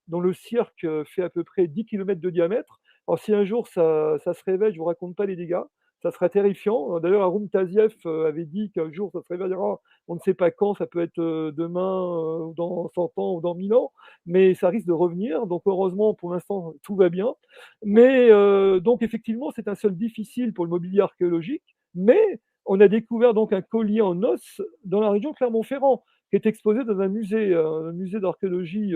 dont le cirque fait à peu près 10 km de diamètre. Alors si un jour ça se réveille, je ne vous raconte pas les dégâts. Ça serait terrifiant. D'ailleurs, Arum Taziev avait dit qu'un jour, ça se réveillera. On ne sait pas quand, ça peut être demain, ou dans 100 ans, ou dans 1000 ans, mais ça risque de revenir. Donc, heureusement, pour l'instant, tout va bien. Mais donc, effectivement, c'est un sol difficile pour le mobilier archéologique, mais on a découvert donc un collier en os dans la région de Clermont-Ferrand, qui est exposé dans un musée d'archéologie.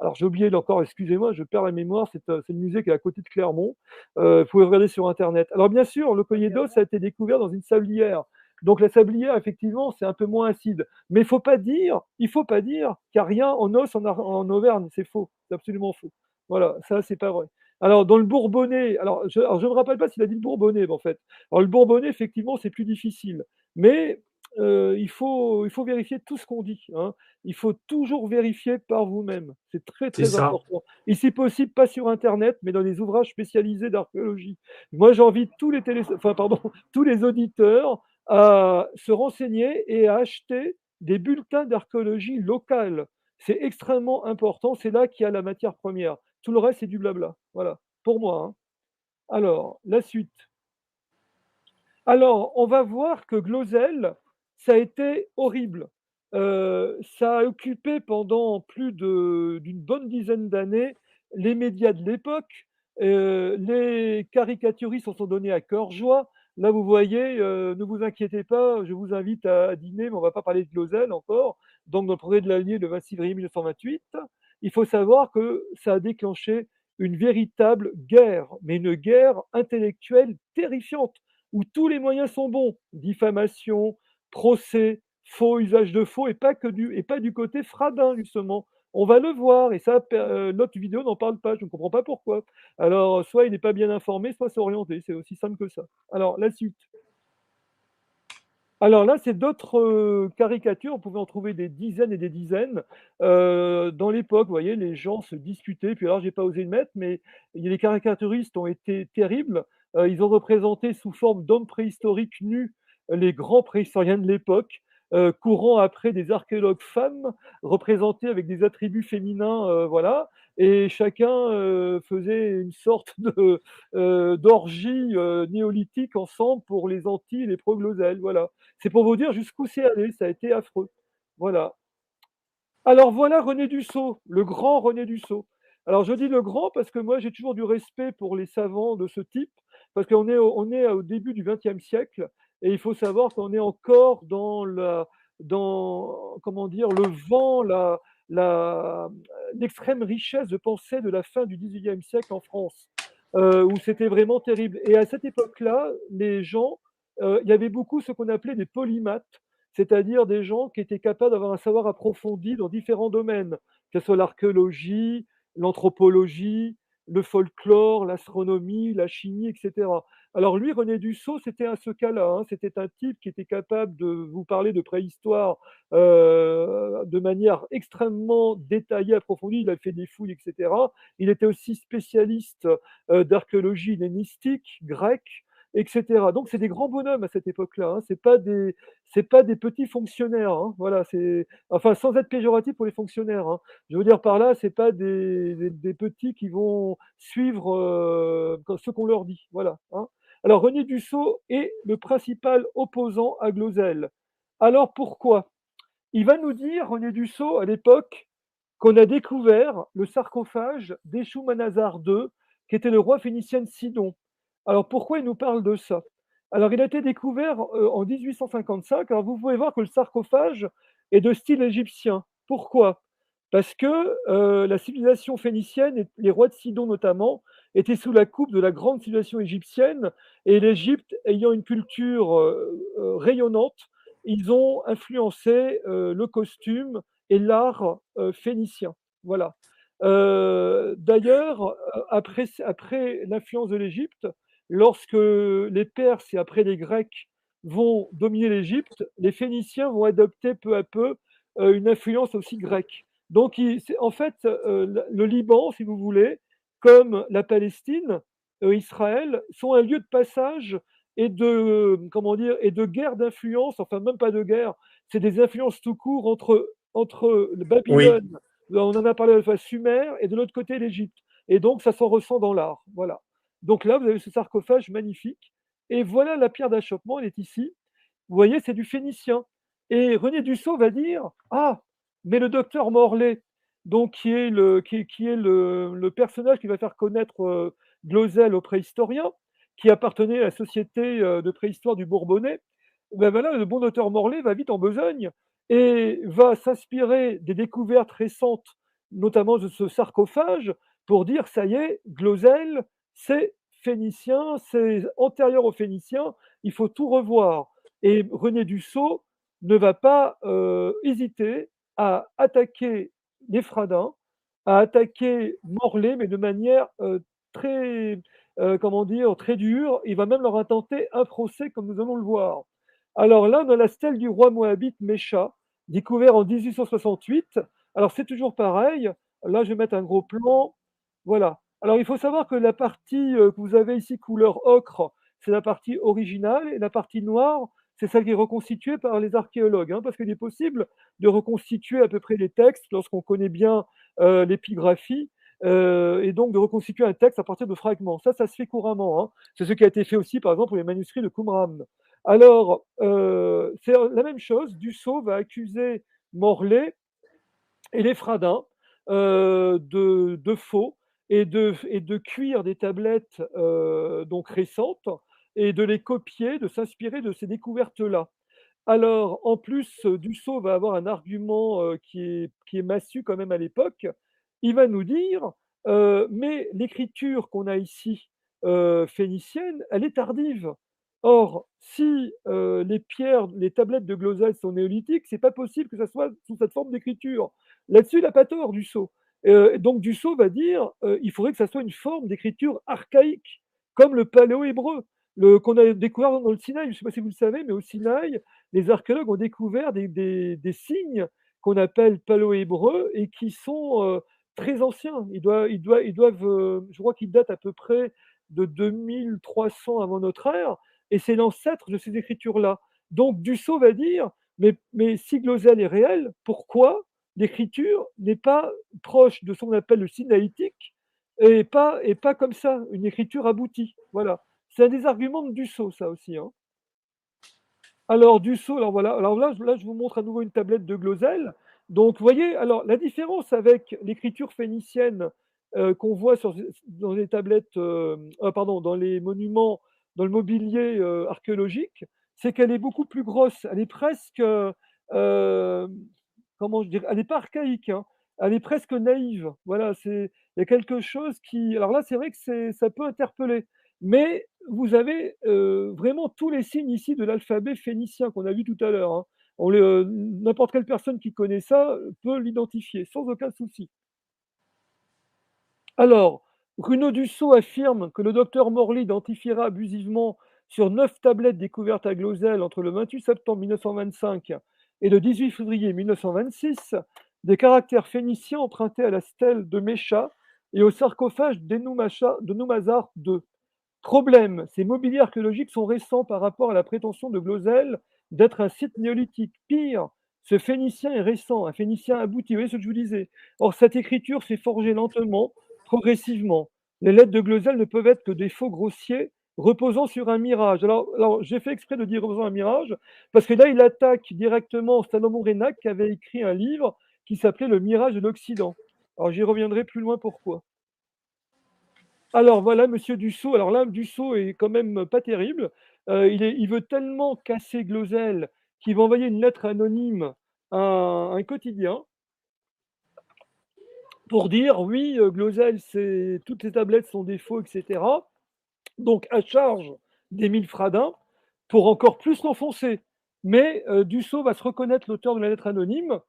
Alors, j'ai oublié encore, excusez-moi, je perds la mémoire, c'est le musée qui est à côté de Clermont. Vous pouvez regarder sur Internet. Alors, bien sûr, le collier d'os a été découvert dans une sablière. Donc, la sablière, effectivement, c'est un peu moins acide. Mais il faut pas dire qu'il n'y a rien en os en Auvergne. C'est faux. C'est absolument faux. Voilà, ça, c'est pas vrai. Alors, dans le Bourbonnais, alors je ne me rappelle pas s'il a dit le Bourbonnais, en fait. Alors, le Bourbonnais, effectivement, c'est plus difficile. Mais il faut vérifier tout ce qu'on dit. Hein. Il faut toujours vérifier par vous-même. C'est très, C'est très ça. important. Et si possible, pas sur Internet, mais dans des ouvrages spécialisés d'archéologie. Moi, j'invite tous les auditeurs à se renseigner et à acheter des bulletins d'archéologie locale. C'est extrêmement important. C'est là qu'il y a la matière première. Tout le reste, c'est du blabla. Voilà, pour moi. Hein. Alors, la suite. Alors, on va voir que Glozell, ça a été horrible. Ça a occupé pendant d'une bonne dizaine d'années les médias de l'époque. Les caricaturistes en sont donnés à cœur joie. Là, vous voyez, ne vous inquiétez pas, je vous invite à dîner, mais on ne va pas parler de Glozell encore. Donc, dans le progrès de l'année, le 26 février 1928, il faut savoir que ça a déclenché une véritable guerre, mais une guerre intellectuelle terrifiante où tous les moyens sont bons, diffamation, procès, faux, usage de faux, et pas du côté fradin, justement. On va le voir, et ça, notre vidéo n'en parle pas, je ne comprends pas pourquoi. Alors, soit il n'est pas bien informé, soit c'est orienté, c'est aussi simple que ça. Alors, la suite. Alors là, c'est d'autres caricatures, on pouvait en trouver des dizaines et des dizaines. Dans l'époque, vous voyez, les gens se disputaient, puis alors j'ai pas osé le mettre, mais les caricaturistes ont été terribles. Ils ont représenté sous forme d'hommes préhistoriques nus les grands préhistoriens de l'époque, courant après des archéologues femmes, représentés avec des attributs féminins, voilà. Et chacun faisait une sorte d'orgie néolithique ensemble pour les Antilles et les proglossels, voilà. C'est pour vous dire jusqu'où c'est allé, ça a été affreux. Voilà. Alors voilà René Dussault, le grand René Dussault. Alors je dis le grand parce que moi j'ai toujours du respect pour les savants de ce type, parce on est au début du XXe siècle et il faut savoir qu'on est encore dans comment dire, le vent, la, l'extrême richesse de pensée de la fin du XVIIIe siècle en France, où c'était vraiment terrible. Et à cette époque-là, les gens, il y avait beaucoup ce qu'on appelait des polymathes, c'est-à-dire des gens qui étaient capables d'avoir un savoir approfondi dans différents domaines, que ce soit l'archéologie, l'anthropologie, le folklore, l'astronomie, la chimie, etc. Alors lui, René Dussault, c'était à ce cas-là, hein. C'était un type qui était capable de vous parler de préhistoire de manière extrêmement détaillée, approfondie. Il a fait des fouilles, etc. Il était aussi spécialiste d'archéologie hellénistique, grecque, etc. Donc c'est des grands bonhommes à cette époque-là, hein. C'est pas des petits fonctionnaires, hein. Voilà, c'est enfin sans être péjoratif pour les fonctionnaires, hein. Je veux dire par là, c'est pas des petits qui vont suivre ce qu'on leur dit. Voilà, hein. Alors René Dussault est le principal opposant à Glozell. Alors pourquoi? Il va nous dire, René Dussault, à l'époque, qu'on a découvert le sarcophage d'Eshoumanazar II, qui était le roi phénicien de Sidon. Alors pourquoi il nous parle de ça? Alors il a été découvert en 1855. Alors vous pouvez voir que le sarcophage est de style égyptien. Pourquoi? Parce que la civilisation phénicienne, et les rois de Sidon notamment, étaient sous la coupe de la grande civilisation égyptienne, et l'Égypte ayant une culture rayonnante, ils ont influencé le costume et l'art phénicien. Voilà. D'ailleurs, après l'influence de l'Égypte, lorsque les Perses et après les Grecs vont dominer l'Égypte, les Phéniciens vont adopter peu à peu une influence aussi grecque. Donc, en fait, le Liban, si vous voulez, comme la Palestine, Israël, sont un lieu de passage et comment dire, et de guerre d'influence, enfin même pas de guerre, c'est des influences tout court entre le Oui, Babylone, on en a parlé à la fois Sumer, et de l'autre côté l'Égypte. Et donc ça s'en ressent dans l'art. Voilà. Donc là, vous avez ce sarcophage magnifique. Et voilà la pierre d'achoppement, elle est ici. Vous voyez, c'est du phénicien. Et René Dussault va dire, ah, mais le docteur Morlaix, donc qui est le personnage qui va faire connaître Glozell aux préhistoriens, qui appartenait à la société de préhistoire du Bourbonnais, ben voilà, le bon docteur Morlaix va vite en besogne et va s'inspirer des découvertes récentes, notamment de ce sarcophage, pour dire ça y est, Glozell, c'est phénicien, c'est antérieur aux Phéniciens, il faut tout revoir. Et René Dussault ne va pas hésiter à attaquer les Fradins, à attaquer Morlaix, mais de manière très, comment dire, très dure. Il va même leur intenter un procès, comme nous allons le voir. Alors là, on a la stèle du roi moabite Mécha, découvert en 1868. Alors c'est toujours pareil. Là, je vais mettre un gros plan. Voilà. Alors il faut savoir que la partie que vous avez ici, couleur ocre, c'est la partie originale, et la partie noire, c'est celle qui est reconstituée par les archéologues, hein, parce qu'il est possible de reconstituer à peu près les textes lorsqu'on connaît bien l'épigraphie, et donc de reconstituer un texte à partir de fragments. Ça se fait couramment, hein. C'est ce qui a été fait aussi, par exemple, pour les manuscrits de Qumran. Alors, c'est la même chose. Dussault va accuser Morlet et les Fradins de faux et de cuire des tablettes donc récentes et de les copier, de s'inspirer de ces découvertes-là. Alors, en plus, Dussault va avoir un argument qui est massu quand même à l'époque. Il va nous dire mais l'écriture qu'on a ici, phénicienne, elle est tardive. Or, si les pierres, les tablettes de Glosel sont néolithiques, c'est pas possible que ça soit sous cette forme d'écriture. Là-dessus, il n'a pas tort, Dussault. Donc, Dussault va dire il faudrait que ça soit une forme d'écriture archaïque, comme le paléo-hébreu, qu'on a découvert dans le Sinaï. Je ne sais pas si vous le savez, mais au Sinaï, les archéologues ont découvert des signes qu'on appelle paléo-hébreux et qui sont très anciens. Ils doivent, je crois qu'ils datent à peu près de 2300 avant notre ère, et c'est l'ancêtre de ces écritures-là. Donc Dussault va dire, mais si Glosel est réel, pourquoi l'écriture n'est pas proche de ce qu'on appelle le sinaïtique et pas comme ça, une écriture aboutie. Voilà. C'est un des arguments de Dussault, ça aussi, hein. Alors, Dussault, alors voilà, alors là, je vous montre à nouveau une tablette de Glosel. Donc, vous voyez, alors la différence avec l'écriture phénicienne qu'on voit dans les tablettes, pardon, dans les monuments, dans le mobilier archéologique, c'est qu'elle est beaucoup plus grosse. Elle est presque, comment je dirais, elle n'est pas archaïque, hein. Elle est presque naïve. Voilà, il y a quelque chose qui. Alors là, c'est vrai que ça peut interpeller. Mais vous avez vraiment tous les signes ici de l'alphabet phénicien qu'on a vu tout à l'heure, hein. N'importe quelle personne qui connaît ça peut l'identifier sans aucun souci. Alors, Bruno Dussault affirme que le docteur Morley identifiera abusivement sur 9 tablettes découvertes à Glosel entre le 28 septembre 1925 et le 18 février 1926 des caractères phéniciens empruntés à la stèle de Mécha et au sarcophage d'Enoumasar II. Problème, ces mobiliers archéologiques sont récents par rapport à la prétention de Glosel d'être un site néolithique. Pire, ce phénicien est récent, un phénicien abouti. Vous voyez ce que je vous disais. Or, cette écriture s'est forgée lentement, progressivement. Les lettres de Glosel ne peuvent être que des faux grossiers reposant sur un mirage. Alors j'ai fait exprès de dire reposant sur un mirage, parce que là, il attaque directement Salomon Reynac, qui avait écrit un livre qui s'appelait Le mirage de l'Occident. Alors j'y reviendrai plus loin pourquoi. Alors voilà, monsieur Dussault. Alors là, Dussault est quand même pas terrible. Il veut tellement casser Glosel qu'il va envoyer une lettre anonyme à un quotidien pour dire oui, Glosel, toutes les tablettes sont des faux, etc. Donc à charge d'Émile Fradin pour encore plus l'enfoncer. Mais Dussault va se reconnaître l'auteur de la lettre anonyme.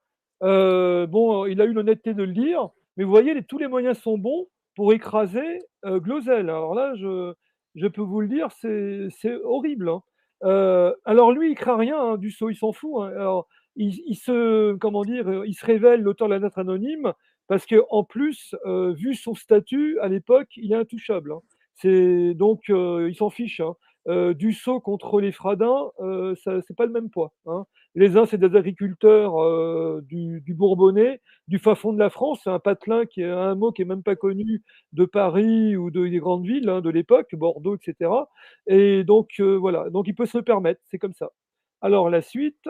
Bon, il a eu l'honnêteté de le dire, mais vous voyez, tous les moyens sont bons pour écraser Glosel. Alors là, je peux vous le dire, c'est horrible, hein. Alors lui, il craint rien, hein, Dussault, il s'en fout, hein. Alors, comment dire, il se révèle l'auteur de la lettre anonyme parce que en plus, vu son statut à l'époque, il est intouchable, hein. Donc, il s'en fiche, hein. Dussault contre les Fradins, c'est pas le même poids, hein. Les uns, c'est des agriculteurs du Bourbonnais, du fin fond de la France. C'est un patelin qui a un mot qui est même pas connu de Paris ou des grandes villes, hein, de l'époque, Bordeaux, etc. Et donc, voilà. Donc, il peut se le permettre. C'est comme ça. Alors, la suite.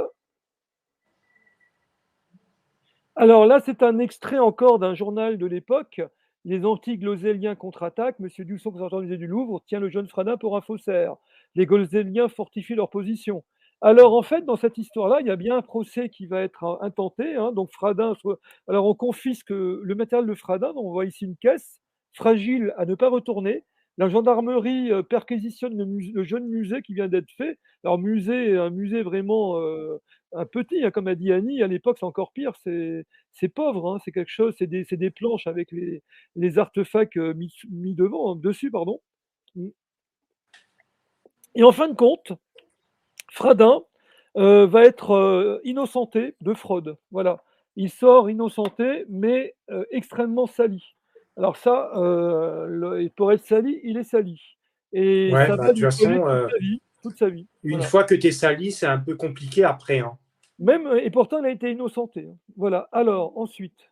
Alors là, c'est un extrait encore d'un journal de l'époque. Les anti-gloséliens contre-attaquent. Monsieur Dussault, conservateur du musée du Louvre, tient le jeune Fradin pour un faussaire. Les gloséliens fortifient leur position. Alors en fait, dans cette histoire-là, il y a bien un procès qui va être intenté, hein. Donc Fradin, alors on confisque le matériel de Fradin. Donc on voit ici une caisse fragile à ne pas retourner. La gendarmerie perquisitionne le jeune musée qui vient d'être fait. Alors un musée vraiment un petit, hein, comme a dit Annie, à l'époque c'est encore pire, c'est pauvre, hein, c'est quelque chose, c'est des planches avec les artefacts mis devant, dessus, pardon. Et en fin de compte, Fradin va être innocenté de fraude. Voilà. Il sort innocenté, mais extrêmement sali. Alors ça, pour être sali, il est sali. Et Ouais, ça bah, va de toute lui coller façon, toute sa vie. une Voilà. fois que tu es sali, c'est un peu compliqué après, hein. Et pourtant, il a été innocenté, hein. Voilà. Alors, ensuite.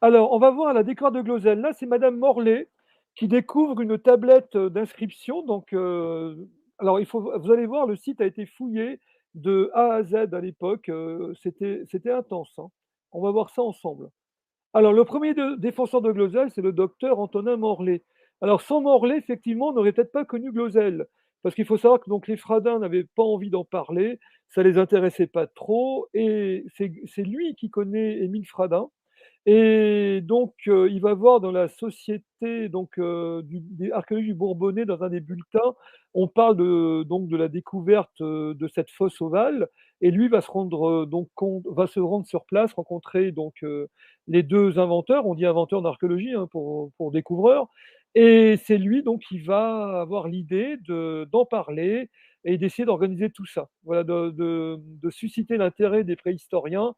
Alors, on va voir la découverte de Glosel. Là, c'est Madame Morlaix qui découvre une tablette d'inscription. Donc, alors, vous allez voir, le site a été fouillé de A à Z à l'époque. C'était intense, hein. On va voir ça ensemble. Alors, le premier défenseur de Glosel, c'est le docteur Antonin Morlaix. Alors, sans Morlaix, effectivement, on n'aurait peut-être pas connu Glosel. Parce qu'il faut savoir que donc, les Fradins n'avaient pas envie d'en parler, ça les intéressait pas trop. Et c'est lui qui connaît Émile Fradin. Et donc, il va voir dans la société donc, des archéologie du Bourbonnais, dans un des bulletins, on parle donc, de la découverte de cette fosse ovale. Et lui va se rendre, va se rendre sur place, rencontrer donc, les deux inventeurs. On dit inventeurs en archéologie, hein, pour découvreur. Et c'est lui donc qui va avoir l'idée d'en parler et d'essayer d'organiser tout ça. Voilà, de susciter l'intérêt des préhistoriens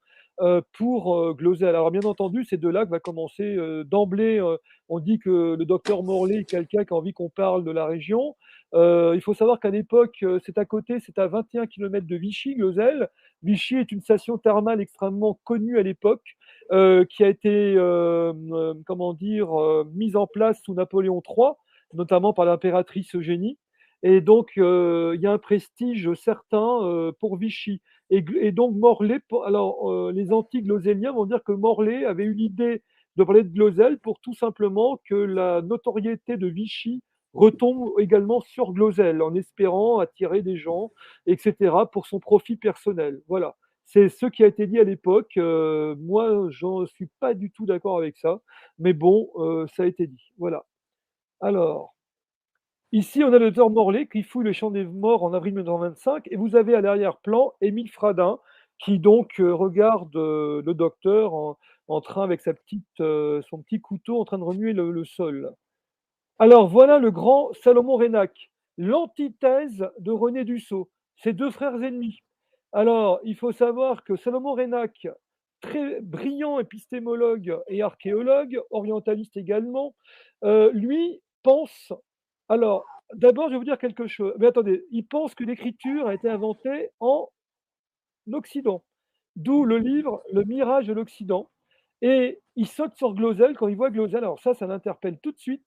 pour Glosel. Alors bien entendu, c'est de là que va commencer d'emblée. On dit que le docteur Morlaix est quelqu'un qui a envie qu'on parle de la région. Il faut savoir qu'à l'époque, c'est à côté, c'est à 21 km de Vichy, Glosel. Vichy est une station thermale extrêmement connue à l'époque, qui a été, comment dire, mise en place sous Napoléon III, notamment par l'impératrice Eugénie. Et donc, il y a un prestige certain pour Vichy. Et donc Morlaix, alors les anti-gloseliens vont dire que Morlaix avait eu l'idée de parler de Glosel pour tout simplement que la notoriété de Vichy retombe également sur Glosel, en espérant attirer des gens, etc., pour son profit personnel. Voilà. C'est ce qui a été dit à l'époque. Moi, j'en suis pas du tout d'accord avec ça, mais bon, ça a été dit. Voilà. Alors, ici, on a le docteur Morlaix qui fouille le champ des morts en avril 1925, et vous avez à l'arrière-plan Émile Fradin qui donc regarde le docteur en train, avec son petit couteau, en train de remuer le sol. Alors voilà le grand Salomon Reynac, l'antithèse de René Dussault, ces deux frères ennemis. Alors, il faut savoir que Salomon Reynac, très brillant épistémologue et archéologue, orientaliste également, lui pense. Alors, d'abord, je vais vous dire quelque chose. Mais attendez, il pense que l'écriture a été inventée en Occident. D'où le livre Le Mirage de l'Occident. Et il saute sur Glosel quand il voit Glosel. Alors ça l'interpelle tout de suite.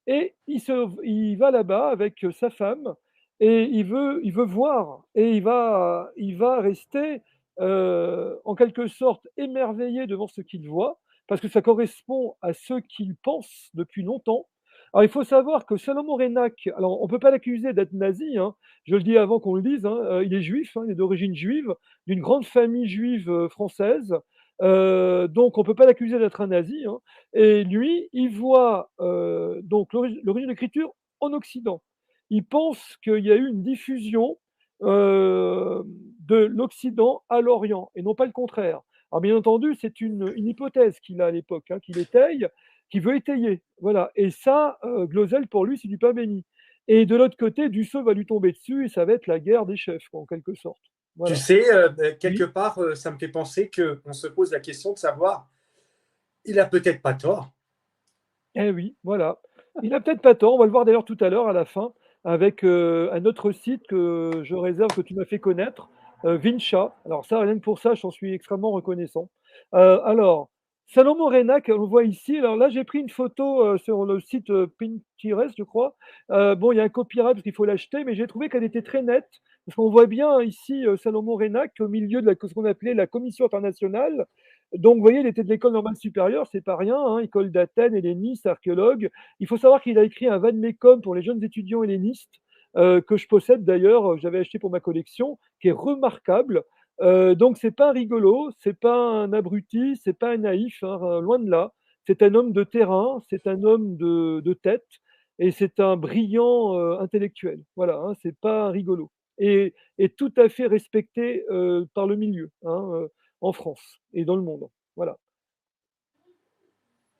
Et il va là-bas avec sa femme et il veut voir. Et il va rester en quelque sorte émerveillé devant ce qu'il voit, parce que ça correspond à ce qu'il pense depuis longtemps. Alors il faut savoir que Salomon Reynac, alors on ne peut pas l'accuser d'être nazi, hein, je le dis avant qu'on le dise, hein, il est juif, hein, il est d'origine juive, d'une grande famille juive française. Donc on ne peut pas l'accuser d'être un nazi, hein. Et lui, il voit donc l'origine de l'écriture en Occident. Il pense qu'il y a eu une diffusion de l'Occident à l'Orient, et non pas le contraire. Alors bien entendu, c'est une hypothèse qu'il a à l'époque, hein, qu'il étaye, qu'il veut étayer. Voilà. Et ça, Glosel, pour lui, c'est du pain béni. Et de l'autre côté, Dussault va lui tomber dessus, et ça va être la guerre des chefs, en quelque sorte. Tu Voilà. sais, quelque Oui. part, ça me fait penser qu'on se pose la question de savoir, il a peut-être pas tort. Eh oui, voilà. Il n'a peut-être pas tort. On va le voir d'ailleurs tout à l'heure à la fin avec un autre site que je réserve, que tu m'as fait connaître, Vincha. Alors ça, rien que pour ça, j'en suis extrêmement reconnaissant. Alors, Salomon Reynac, on le voit ici. Alors là, j'ai pris une photo sur le site Pinterest, je crois. Bon, il y a un copyright parce qu'il faut l'acheter, mais j'ai trouvé qu'elle était très nette. Parce qu'on voit bien ici Salomon Reynac au milieu de ce qu'on appelait la Commission internationale. Donc, vous voyez, il était de l'école normale supérieure, c'est pas rien, hein, école d'Athènes, helléniste, archéologue. Il faut savoir qu'il a écrit un vade-mecum pour les jeunes étudiants hellénistes, que je possède d'ailleurs, j'avais acheté pour ma collection, qui est remarquable. Donc, c'est pas un rigolo, c'est pas un abruti, c'est pas un naïf, hein, loin de là. C'est un homme de terrain, c'est un homme de tête, et c'est un brillant intellectuel. Voilà, hein, c'est pas un rigolo. Et tout à fait respecté par le milieu, hein, en France et dans le monde. Voilà.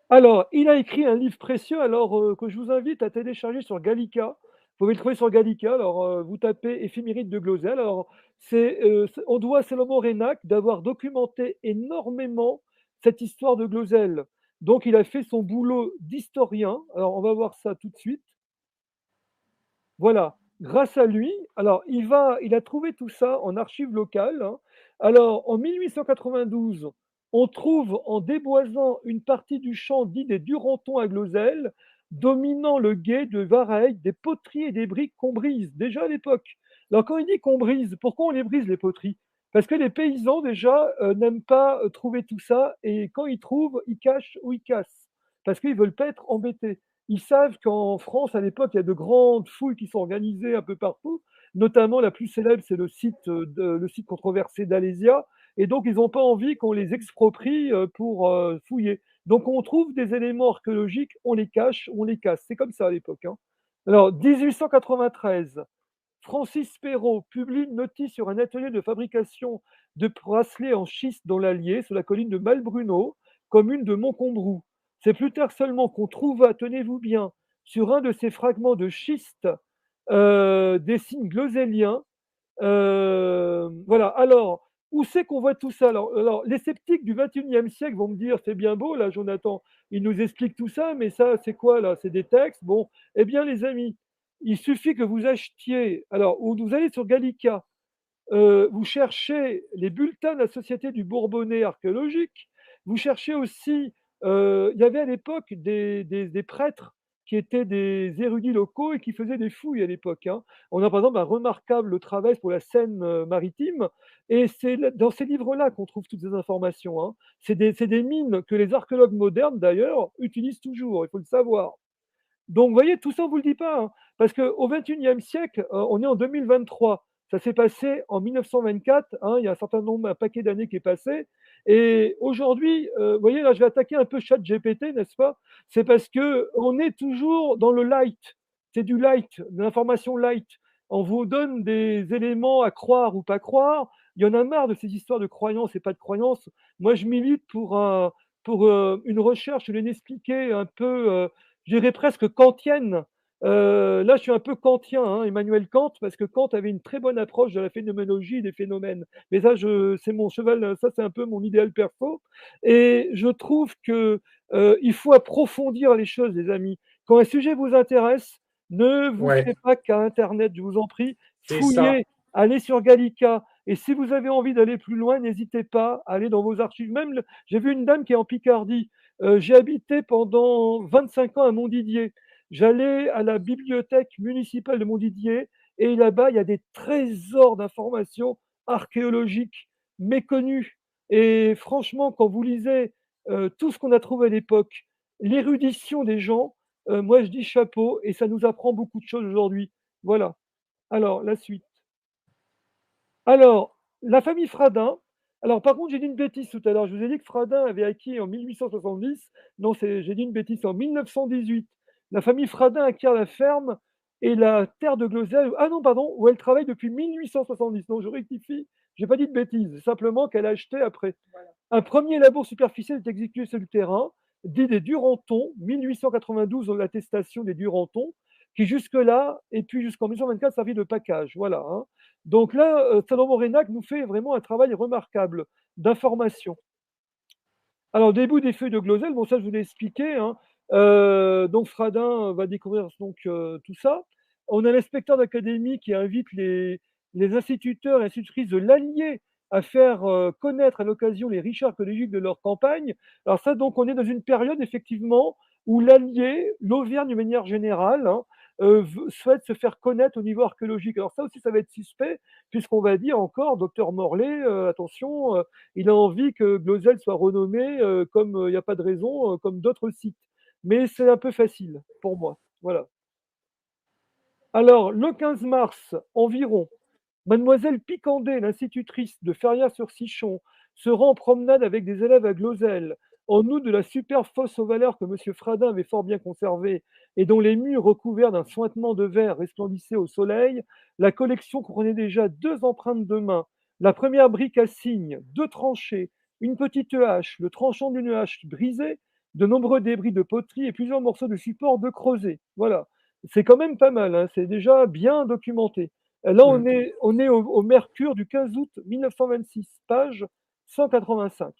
Alors, il a écrit un livre précieux, alors que je vous invite à télécharger sur Gallica. Vous pouvez le trouver sur Gallica. Alors, vous tapez Éphéméride de Glosel. Alors, on doit à Salomon Reynac d'avoir documenté énormément cette histoire de Glosel. Donc, il a fait son boulot d'historien. Alors, on va voir ça tout de suite. Voilà. Grâce à lui, alors il a trouvé tout ça en archives locales, hein. Alors, en 1892, on trouve en déboisant une partie du champ dit des Durantons à Glozelle, dominant le gué de Vareille, des poteries et des briques qu'on brise, déjà à l'époque. Alors quand il dit qu'on brise, pourquoi on les brise les poteries? Parce que les paysans déjà n'aiment pas trouver tout ça, et quand ils trouvent, ils cachent ou ils cassent, parce qu'ils ne veulent pas être embêtés. Ils savent qu'en France, à l'époque, il y a de grandes fouilles qui sont organisées un peu partout, notamment la plus célèbre, c'est le site controversé d'Alésia, et donc ils n'ont pas envie qu'on les exproprie pour fouiller. Donc on trouve des éléments archéologiques, on les cache, on les casse. C'est comme ça à l'époque, hein. Alors, 1893, Francis Perrault publie une notice sur un atelier de fabrication de bracelets en schiste dans l'Allier, sur la colline de Malbruno, commune de Montcombrou. C'est plus tard seulement qu'on trouva, tenez-vous bien, sur un de ces fragments de schiste des signes gloséliens. Voilà. Alors, où c'est qu'on voit tout ça? Alors, les sceptiques du 21e siècle vont me dire, c'est bien beau, là, Jonathan, il nous explique tout ça, mais ça, c'est quoi, là? C'est des textes? Bon, eh bien, les amis, il suffit que vous achetiez, alors, ou vous allez sur Gallica, vous cherchez les bulletins de la Société du Bourbonnais archéologique, vous cherchez aussi, il y avait à l'époque des prêtres qui étaient des érudits locaux et qui faisaient des fouilles à l'époque, hein. On a par exemple un remarquable travail pour la Seine-Maritime, et c'est dans ces livres-là qu'on trouve toutes ces informations, hein. C'est des mines que les archéologues modernes, d'ailleurs, utilisent toujours, il faut le savoir. Donc, vous voyez, tout ça, on ne vous le dit pas, hein, parce qu'au XXIe siècle, on est en 2023. Ça s'est passé en 1924, hein, il y a un certain nombre, un paquet d'années qui est passé. Et aujourd'hui, vous voyez, là, je vais attaquer un peu ChatGPT, n'est-ce pas? C'est parce qu'on est toujours dans le light. C'est du light, de l'information light. On vous donne des éléments à croire ou pas croire. Il y en a marre de ces histoires de croyances et pas de croyances. Moi, je milite pour une recherche, je l'ai expliqué un peu. Je dirais presque kantienne. Là, je suis un peu kantien, hein, Emmanuel Kant, parce que Kant avait une très bonne approche de la phénoménologie et des phénomènes. Mais ça, c'est mon cheval, ça, c'est un peu mon idéal perso. Et je trouve que il faut approfondir les choses, les amis. Quand un sujet vous intéresse, ne vous Ouais, fiez pas qu'à Internet, je vous en prie. c'est ça. Fouillez, allez sur Gallica. Et si vous avez envie d'aller plus loin, n'hésitez pas à aller dans vos archives. Même, j'ai vu une dame qui est en Picardie. J'ai habité pendant 25 ans à Montdidier. J'allais à la bibliothèque municipale de Montdidier, et là-bas, il y a des trésors d'informations archéologiques méconnues. Et franchement, quand vous lisez tout ce qu'on a trouvé à l'époque, l'érudition des gens, moi je dis chapeau, et ça nous apprend beaucoup de choses aujourd'hui. Voilà. Alors, la suite. Alors, la famille Fradin. Alors, par contre, j'ai dit une bêtise tout à l'heure. Je vous ai dit que Fradin avait acquis en 1870. Non, j'ai dit une bêtise, c'est en 1918. La famille Fradin acquiert la ferme et la terre de Glozelle. Ah non, pardon, où elle travaille depuis 1870. Non, je rectifie, j'ai pas dit de bêtises. Simplement qu'elle a acheté après. Un premier labour superficiel est exécuté sur le terrain, dit des Durantons, 1892, l'attestation des Durantons, qui jusque-là, et puis jusqu'en 1924, servi de package. Voilà, hein. Donc là, Salomon-Reynac nous fait vraiment un travail remarquable d'information. Alors, début des feuilles de Glozelle, bon, ça, je vous l'ai expliqué, hein. Donc, Fradin va découvrir donc, tout ça. On a l'inspecteur d'académie qui invite les instituteurs et institutrices de l'Allier à faire connaître à l'occasion les richesses archéologiques de leur campagne. Alors, ça, donc, on est dans une période, effectivement, où l'Allier, l'Auvergne de manière générale, hein, souhaite se faire connaître au niveau archéologique. Alors, ça aussi, ça va être suspect, puisqu'on va dire encore, docteur Morlaix, attention, il a envie que Glozelle soit renommé comme il n'y a pas de raison, comme d'autres sites. Mais c'est un peu facile pour moi. Voilà. Alors, le 15 mars environ, mademoiselle Picandet, l'institutrice de Ferrières-sur-Sichon, se rend en promenade avec des élèves à Glozelle. En août, de la superbe fosse aux valeurs que M. Fradin avait fort bien conservée et dont les murs recouverts d'un sointement de verre resplendissaient au soleil, la collection comprenait déjà 2 empreintes de main. La première brique à cygne, 2 tranchées, une petite hache, le tranchant d'une hache brisée, de nombreux débris de poterie et plusieurs morceaux de support de creuset. Voilà. C'est quand même pas mal, hein, c'est déjà bien documenté. Là, Mm. on est au Mercure du 15 août 1926, page 185.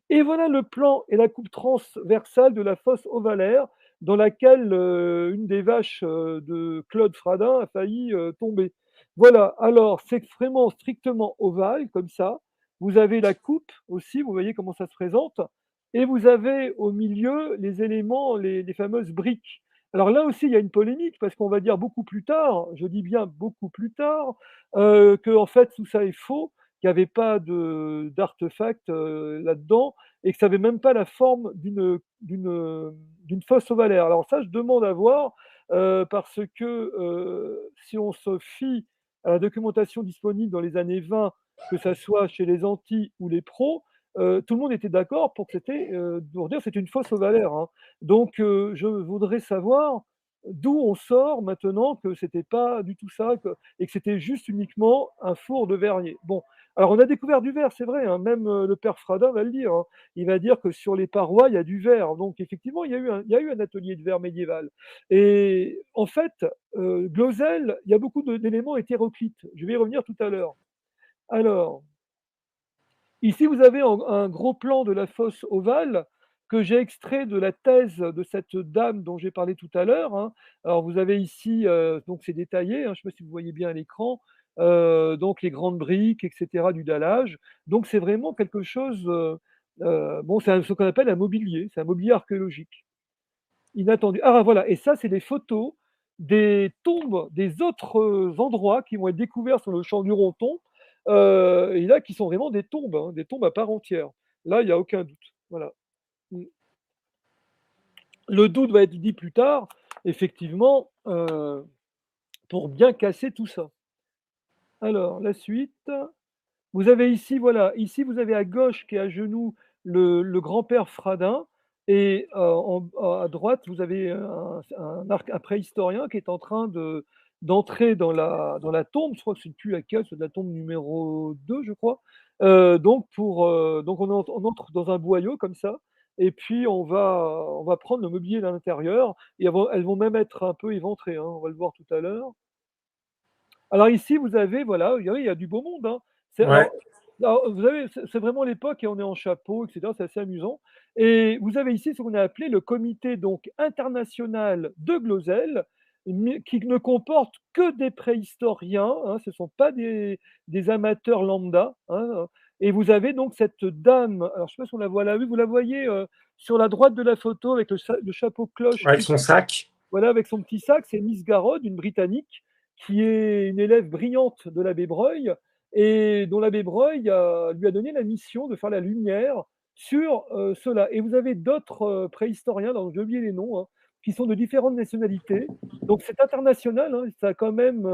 Et voilà le plan et la coupe transversale de la fosse ovalaire dans laquelle une des vaches de Claude Fradin a failli tomber. Voilà, alors c'est vraiment strictement ovale, comme ça. Vous avez la coupe aussi, vous voyez comment ça se présente, et vous avez au milieu les éléments, les fameuses briques. Alors là aussi, il y a une polémique parce qu'on va dire beaucoup plus tard, je dis bien beaucoup plus tard, que en fait tout ça est faux, qu'il n'y avait pas d'artefact là-dedans et que ça n'avait même pas la forme d'une fosse ovalaire. Alors ça, je demande à voir parce que si on se fie à la documentation disponible dans les années 20, que ça soit chez les anti ou les pros, tout le monde était d'accord pour dire que c'était une fosse ovalaire, hein. Donc, je voudrais savoir d'où on sort maintenant que c'était pas du tout ça, et que c'était juste uniquement un four de verrier. Bon, alors on a découvert du verre, c'est vrai, hein, même le père Fradin va le dire, hein. Il va dire que sur les parois, il y a du verre. Donc effectivement, il y a eu un atelier de verre médiéval. Et en fait, Glosel, il y a beaucoup d'éléments hétéroclites. Je vais y revenir tout à l'heure. Alors, ici, vous avez un gros plan de la fosse ovale que j'ai extrait de la thèse de cette dame dont j'ai parlé tout à l'heure, hein. Alors, vous avez ici, donc c'est détaillé, hein, je ne sais pas si vous voyez bien à l'écran, donc les grandes briques, etc., du dallage. Donc, c'est vraiment quelque chose, bon, c'est ce qu'on appelle un mobilier, c'est un mobilier archéologique inattendu. Ah, voilà, et ça, c'est des photos des tombes des autres endroits qui vont être découverts sur le champ du Ronton, et là, qui sont vraiment des tombes, hein, des tombes à part entière. Là, il n'y a aucun doute. Voilà. Mm. Le doute va être dit plus tard, effectivement, pour bien casser tout ça. Alors, la suite. Vous avez ici, voilà, ici vous avez à gauche qui est à genoux le grand-père Fradin, et à droite vous avez un préhistorien qui est en train d'entrer dans la tombe. Je crois que c'est plus laquelle, c'est la tombe numéro 2, je crois. Donc on entre dans un boyau comme ça, et puis on va prendre le mobilier à l'intérieur, et elles vont même être un peu éventrées, hein, on va le voir tout à l'heure. Alors ici, vous avez, voilà, il y a du beau monde, hein. C'est, Ouais. alors, vous avez, c'est vraiment l'époque et on est en chapeau, etc. C'est assez amusant. Et vous avez ici ce qu'on a appelé le comité donc international de Glosel, qui ne comporte que des préhistoriens, hein, ce ne sont pas des amateurs lambda, hein. Et vous avez donc cette dame, alors je ne sais pas si on la voit là, oui, vous la voyez sur la droite de la photo avec le chapeau cloche Avec qui son sac. voilà, avec son petit sac, c'est Miss Garrod, une Britannique, qui est une élève brillante de l'abbé Breuil, et dont l'abbé Breuil lui a donné la mission de faire la lumière sur cela. Et vous avez d'autres préhistoriens, dont j'ai oublié les noms, hein, qui sont de différentes nationalités. Donc c'est international, hein, ça a quand même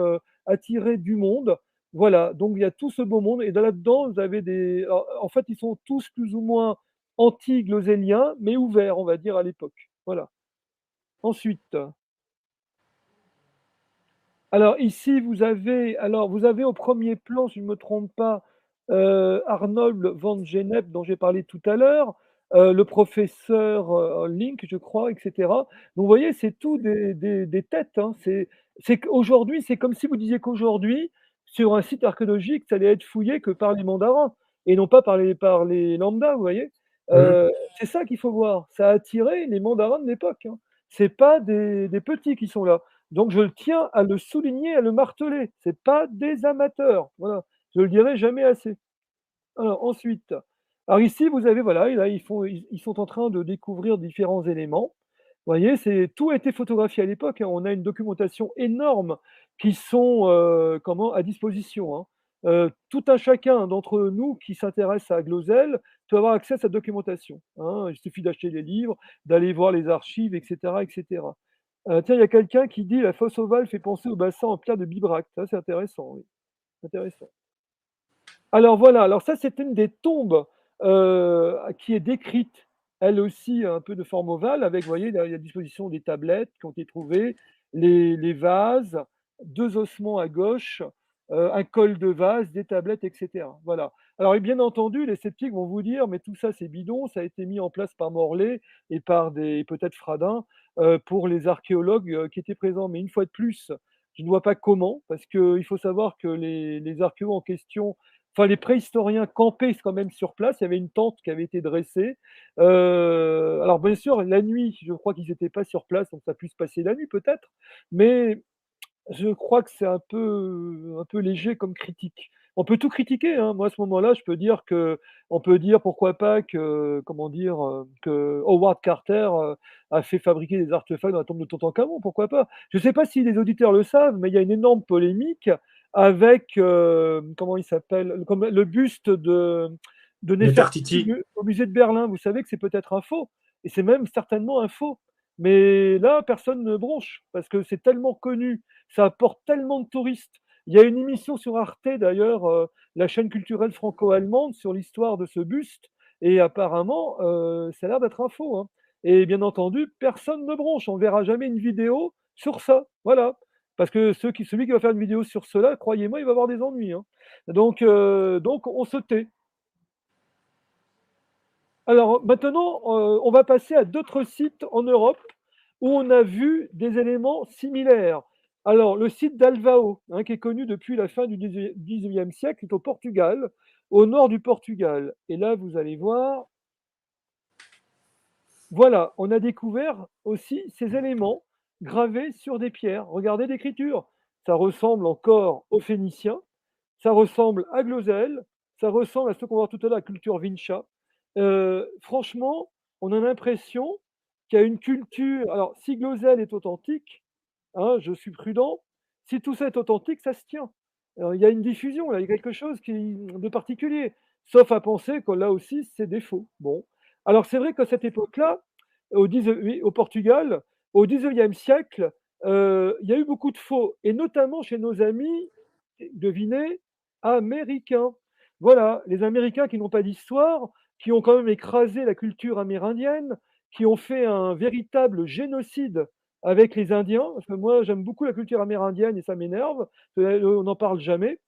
attiré du monde. Voilà, donc il y a tout ce beau monde. Et là-dedans, vous avez des. Alors, en fait, ils sont tous plus ou moins anti-gloséliens, mais ouverts, on va dire, à l'époque. Voilà. Ensuite. Alors ici, vous avez au premier plan, si je ne me trompe pas, Arnold van Gennep, dont j'ai parlé tout à l'heure, le professeur Link, je crois, etc. Donc vous voyez, c'est tout des têtes, hein. Qu'aujourd'hui, c'est comme si vous disiez qu'aujourd'hui, sur un site archéologique, ça allait être fouillé que par les mandarins et non pas par les lambda, vous voyez. Mhm. C'est ça qu'il faut voir. Ça a attiré les mandarins de l'époque, hein. C'est pas des petits qui sont là. Donc je tiens à le souligner, à le marteler. C'est pas des amateurs. Voilà. Je le dirai jamais assez. Alors ensuite, alors ici vous avez voilà, et là ils sont en train de découvrir différents éléments. Vous voyez, tout a été photographié à l'époque, hein. On a une documentation énorme qui sont à disposition, hein. Tout un chacun d'entre nous qui s'intéresse à Glosel peut avoir accès à cette documentation, hein. Il suffit d'acheter les livres, d'aller voir les archives, etc., etc. Tiens, il y a quelqu'un qui dit: «La fosse ovale fait penser au bassin en pierre de Bibracte». Ça, c'est intéressant, oui, intéressant. Alors voilà, alors ça, c'est une des tombes, qui est décrite, elle aussi, un peu de forme ovale avec, vous voyez, il y a à disposition des tablettes qui ont été trouvées, les vases, 2 ossements à gauche, un col de vase, des tablettes, et cetera. Voilà. Alors et bien entendu, les sceptiques vont vous dire: «Mais tout ça, c'est bidon, ça a été mis en place par Morlet et par peut-être Fradin, pour les archéologues, qui étaient présents». Mais une fois de plus, je ne vois pas comment, parce qu'il faut savoir que les archéos en question, enfin, les préhistoriens campaient quand même sur place. Il y avait une tente qui avait été dressée. Alors, bien sûr, la nuit, je crois qu'ils n'étaient pas sur place, donc ça a pu se passer la nuit peut-être. Mais je crois que c'est un peu léger comme critique. On peut tout critiquer, hein. Moi, à ce moment-là, je peux dire que on peut dire pourquoi pas que, comment dire, que Howard Carter, a fait fabriquer des artefacts dans la tombe de Toutankhamon, pourquoi pas? Je ne sais pas si les auditeurs le savent, mais il y a une énorme polémique avec, comment il s'appelle? Comme le buste de Nefertiti. Néfertiti au musée de Berlin. Vous savez que c'est peut-être un faux et c'est même certainement un faux. Mais là, personne ne bronche parce que c'est tellement connu, ça apporte tellement de touristes. Il y a une émission sur Arte d'ailleurs, la chaîne culturelle franco-allemande, sur l'histoire de ce buste et apparemment, ça a l'air d'être un faux, hein. Et bien entendu, personne ne bronche. On ne verra jamais une vidéo sur ça. Voilà. Parce que celui qui va faire une vidéo sur cela, croyez-moi, il va avoir des ennuis, hein. Donc on se tait. Alors maintenant, on va passer à d'autres sites en Europe où on a vu des éléments similaires. Alors, le site d'Alvao, hein, qui est connu depuis la fin du XIXe siècle, est au Portugal, au nord du Portugal. Et là, vous allez voir, voilà, on a découvert aussi ces éléments gravés sur des pierres. Regardez l'écriture. Ça ressemble encore aux Phéniciens, ça ressemble à Glosel, ça ressemble à ce qu'on va voir tout à l'heure, la culture Vincha. Franchement, on a l'impression qu'il y a une culture. Alors, si Glosel est authentique, hein, je suis prudent, si tout ça est authentique, ça se tient. Alors, il y a une diffusion, là, il y a quelque chose de particulier. Sauf à penser que là aussi, c'est des faux. Bon. Alors, c'est vrai qu'à cette époque-là, oui, au Portugal, au XIXe siècle, il y a eu beaucoup de faux, et notamment chez nos amis, devinez, américains. Voilà, les Américains qui n'ont pas d'histoire, qui ont quand même écrasé la culture amérindienne, qui ont fait un véritable génocide avec les Indiens, parce que moi j'aime beaucoup la culture amérindienne et ça m'énerve, on n'en parle jamais,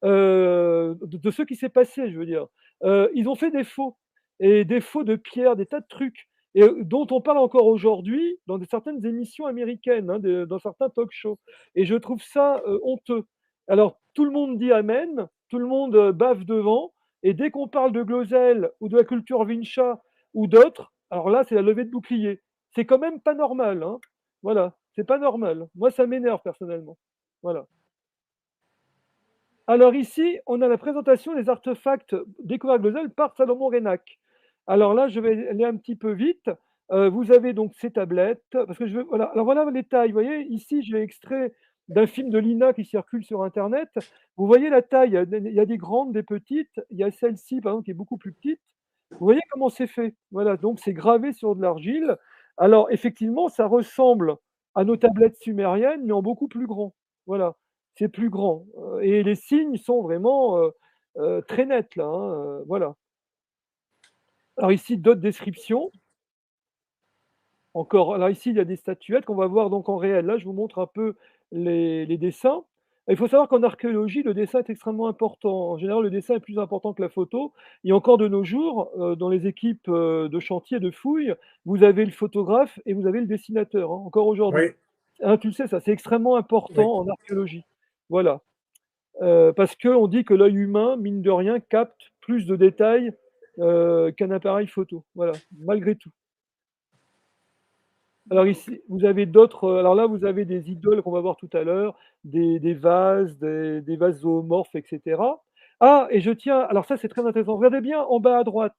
de ce qui s'est passé, je veux dire. Ils ont fait des faux, et des faux de pierre, des tas de trucs, et dont on parle encore aujourd'hui dans certaines émissions américaines, hein, dans certains talk shows. Et je trouve ça honteux. Alors, tout le monde dit Amen, tout le monde bave devant, et dès qu'on parle de Glosel ou de la culture Vincha ou d'autres, alors là, c'est la levée de bouclier. C'est quand même pas normal, hein. Voilà, c'est pas normal. Moi, ça m'énerve personnellement. Voilà. Alors ici, on a la présentation des artefacts découverts à Glosel par Salomon Reynac. Alors là, je vais aller un petit peu vite. Vous avez donc ces tablettes, parce que voilà. Alors voilà les tailles. Vous voyez, ici, j'ai extrait d'un film de Lina qui circule sur Internet. Vous voyez la taille, il y a des grandes, des petites. Il y a celle-ci, par exemple, qui est beaucoup plus petite. Vous voyez comment c'est fait. Voilà, donc c'est gravé sur de l'argile. Alors effectivement, ça ressemble à nos tablettes sumériennes, mais en beaucoup plus grand. Voilà, c'est plus grand. Et les signes sont vraiment très nets là, hein, voilà. Alors ici, d'autres descriptions. Encore, alors ici, il y a des statuettes qu'on va voir donc en réel. Là, je vous montre un peu les dessins. Il faut savoir qu'en archéologie, le dessin est extrêmement important. En général, le dessin est plus important que la photo. Et encore de nos jours, dans les équipes de chantier, de fouilles, vous avez le photographe et vous avez le dessinateur, hein, encore aujourd'hui. Oui, Hein, tu le sais, ça, c'est extrêmement oui. important en archéologie. Voilà. Parce qu'on dit que l'œil humain, mine de rien, capte plus de détails qu'un appareil photo. Voilà, malgré tout. Alors ici, vous avez d'autres. Alors là, vous avez des idoles qu'on va voir tout à l'heure, des vases, des vases zoomorphes, etc. Ah, et je tiens. Alors ça, c'est très intéressant. Regardez bien en bas à droite,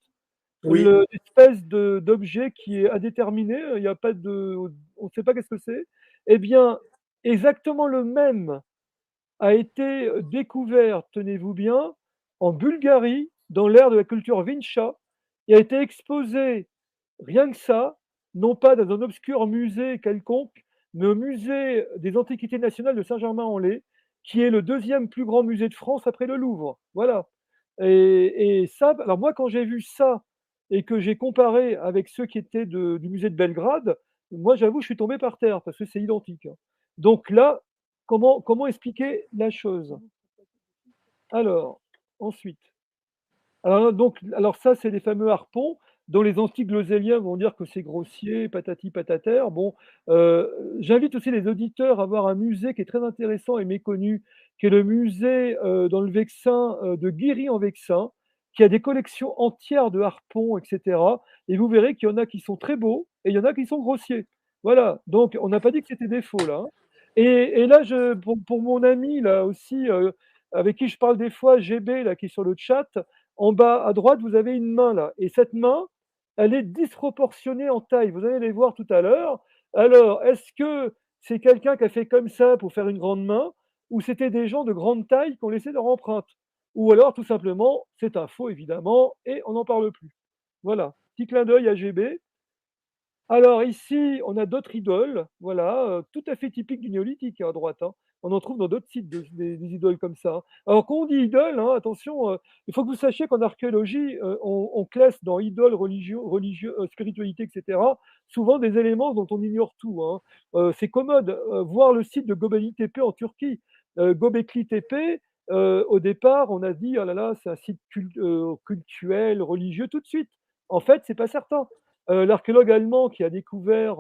Oui, l'espèce d'objet qui est indéterminé. Il n'y a pas de. On ne sait pas qu'est-ce que c'est. Eh bien, exactement le même a été découvert, tenez-vous bien, en Bulgarie, dans l'ère de la culture Vincha, et a été exposé, rien que ça, non pas dans un obscur musée quelconque, mais au musée des Antiquités nationales de Saint-Germain-en-Laye, qui est le deuxième plus grand musée de France après le Louvre. Voilà. Et ça, alors moi, quand j'ai vu ça et que j'ai comparé avec ceux qui étaient du musée de Belgrade, moi, j'avoue, je suis tombé par terre parce que c'est identique, hein. Donc là, comment expliquer la chose? Alors, ensuite, alors ça, c'est les fameux harpons dont les anti-gloséliens vont dire que c'est grossier, patati patataire. Bon, j'invite aussi les auditeurs à voir un musée qui est très intéressant et méconnu, qui est le musée dans le Vexin de Guéry-en-Vexin, qui a des collections entières de harpons, etc. Et vous verrez qu'il y en a qui sont très beaux et il y en a qui sont grossiers. Voilà, donc on n'a pas dit que c'était des faux là, hein. Et là, pour mon ami là aussi, avec qui je parle des fois, GB, là, qui est sur le chat, en bas à droite, vous avez une main là. Et cette main, elle est disproportionnée en taille. Vous allez les voir tout à l'heure. Alors, est-ce que c'est quelqu'un qui a fait comme ça pour faire une grande main, ou c'était des gens de grande taille qui ont laissé leur empreinte? Ou alors, tout simplement, c'est un faux, évidemment, et on n'en parle plus. Voilà, petit clin d'œil à GB. Alors ici, on a d'autres idoles, voilà, tout à fait typiques du néolithique, hein, à droite, hein. On en trouve dans d'autres sites des idoles comme ça, hein. Alors quand on dit idole, hein, attention, il faut que vous sachiez qu'en archéologie, on classe dans idoles, religieux, spiritualité, et cetera, souvent des éléments dont on ignore tout, hein. C'est commode, voir le site de Göbekli Tepe en Turquie. Göbekli Tepe, au départ, on a dit: «Oh là là, c'est un site cultuel, religieux», tout de suite. En fait, c'est pas certain. L'archéologue allemand qui a découvert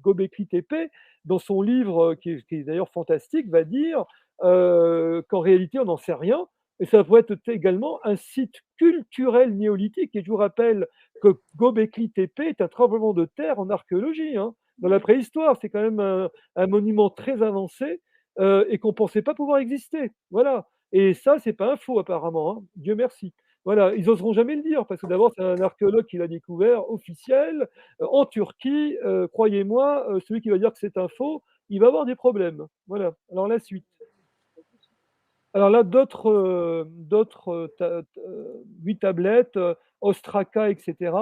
Göbekli Tepe, dans son livre, qui est d'ailleurs fantastique, va dire qu'en réalité, on n'en sait rien. Et ça pourrait être également un site culturel néolithique. Et je vous rappelle que Göbekli Tepe est un tremblement de terre en archéologie, hein. Dans la préhistoire, c'est quand même un monument très avancé et qu'on ne pensait pas pouvoir exister. Voilà. Et ça, c'est pas un faux apparemment, hein. Dieu merci. Voilà, ils oseront jamais le dire parce que d'abord, c'est un archéologue qui l'a découvert officiel en Turquie. Croyez-moi, celui qui va dire que c'est un faux, il va avoir des problèmes. Voilà. Alors la suite. Alors là, d'autres 8 tablettes, Ostraka, etc.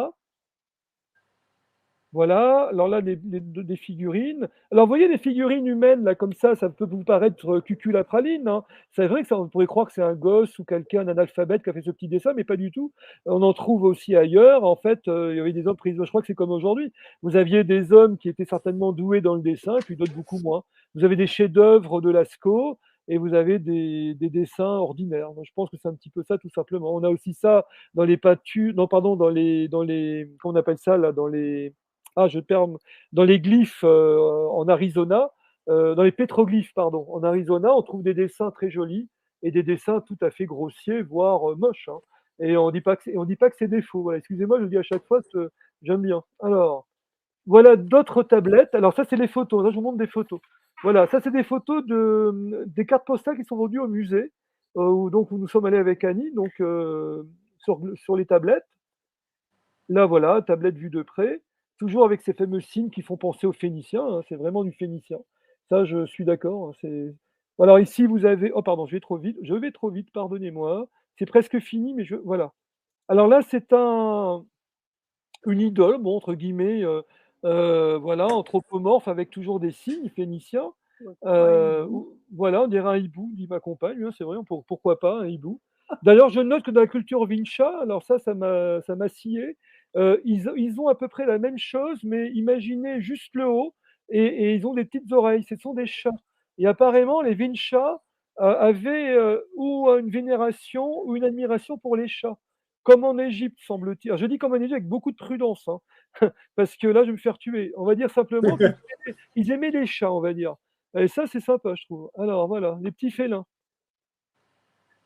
Voilà, alors là, des figurines. Alors, vous voyez les figurines humaines, là, comme ça peut vous paraître cuculapraline, hein. C'est vrai que ça, on pourrait croire que c'est un gosse ou quelqu'un, un analphabète qui a fait ce petit dessin, mais pas du tout. On en trouve aussi ailleurs. En fait, il y avait des hommes pris, je crois que c'est comme aujourd'hui. Vous aviez des hommes qui étaient certainement doués dans le dessin, et puis d'autres beaucoup moins. Vous avez des chefs-d'œuvre de Lascaux, et vous avez des dessins ordinaires. Moi, je pense que c'est un petit peu ça, tout simplement. On a aussi ça dans les peintures, non, pardon, comment on appelle ça, là, je perds dans les glyphes en Arizona, dans les pétroglyphes, pardon, en Arizona, on trouve des dessins très jolis et des dessins tout à fait grossiers, voire moches, hein. Et on dit pas que c'est des faux. Voilà, excusez-moi, je le dis à chaque fois, j'aime bien. Alors, voilà d'autres tablettes. Alors ça, c'est les photos. Là, je vous montre des photos. Voilà, ça, c'est des photos des cartes postales qui sont vendues au musée, où nous sommes allés avec Annie, donc sur les tablettes. Là, voilà, tablette vue de près, toujours avec ces fameux signes qui font penser aux Phéniciens, hein, c'est vraiment du phénicien. Ça, je suis d'accord, hein, alors ici, vous avez oh pardon, je vais trop vite, pardonnez-moi. C'est presque fini, mais voilà. Alors là, c'est une idole, bon, entre guillemets, voilà, anthropomorphe avec toujours des signes phéniciens. Voilà, on dirait un hibou, dit ma compagne, hein, c'est vrai, pourquoi pas un hibou. D'ailleurs, je note que dans la culture Vincha, alors ça m'a scié, ils ont à peu près la même chose, mais imaginez juste le haut et ils ont des petites oreilles, ce sont des chats. Et apparemment, les Vincha avaient ou une vénération ou une admiration pour les chats, comme en Égypte, semble-t-il. Alors, je dis comme en Égypte avec beaucoup de prudence, hein, parce que là, je vais me faire tuer. On va dire simplement qu'ils aimaient les chats, on va dire. Et ça, c'est sympa, je trouve. Alors voilà, les petits félins.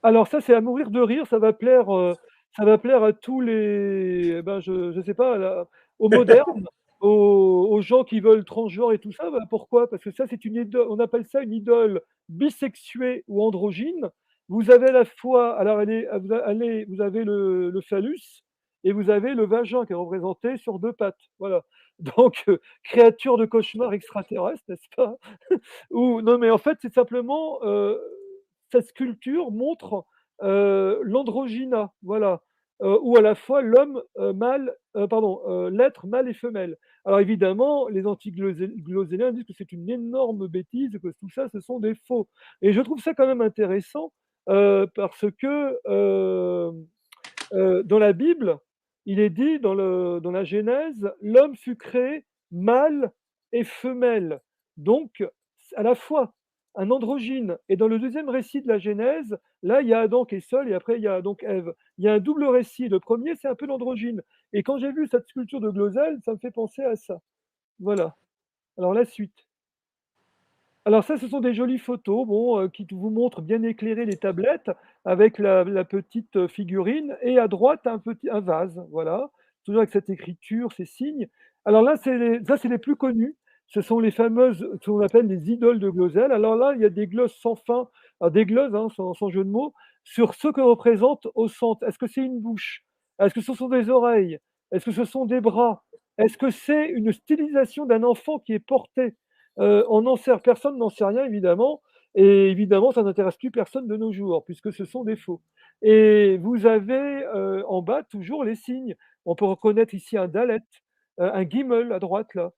Alors ça, c'est à mourir de rire, ça va plaire à tous les, ben, je sais pas, aux modernes, aux gens qui veulent transgenre et tout ça. Ben, pourquoi? Parce que ça, c'est une idole, on appelle ça une idole bisexuée ou androgyne. Vous avez à la fois, alors vous avez le phallus et vous avez le vagin qui est représenté sur 2 pattes. Voilà. Donc, créature de cauchemar extraterrestre, n'est-ce pas? Ou non, mais en fait, c'est simplement, cette sculpture montre l'androgyna, voilà, ou à la fois l'homme mâle, pardon, l'être mâle et femelle. Alors évidemment, les anti-glosséliens disent que c'est une énorme bêtise, que tout ça, ce sont des faux. Et je trouve ça quand même intéressant parce que dans la Bible, il est dit dans la Genèse, l'homme fut créé mâle et femelle. Donc, à la fois un androgyne. Et dans le deuxième récit de la Genèse, là, il y a Adam qui est seul et après, il y a donc Ève. Il y a un double récit. Le premier, c'est un peu l'androgyne. Et quand j'ai vu cette sculpture de Glosel, ça me fait penser à ça. Voilà. Alors, la suite. Alors ça, ce sont des jolies photos, bon, qui vous montrent bien éclairées les tablettes avec la petite figurine et à droite un vase, voilà, toujours avec cette écriture, ces signes. Alors là, ça c'est les plus connus. Ce sont les fameuses, ce qu'on appelle les idoles de Glosel. Alors là, il y a des glosses sans fin, des glosses, hein, sans jeu de mots, sur ce que représente au centre. Est-ce que c'est une bouche? Est-ce que ce sont des oreilles? Est-ce que ce sont des bras? Est-ce que c'est une stylisation d'un enfant qui est porté? Personne n'en sait rien, évidemment. Et évidemment, ça n'intéresse plus personne de nos jours, puisque ce sont des faux. Et vous avez en bas toujours les signes. On peut reconnaître ici un dalet, un guimel à droite, là,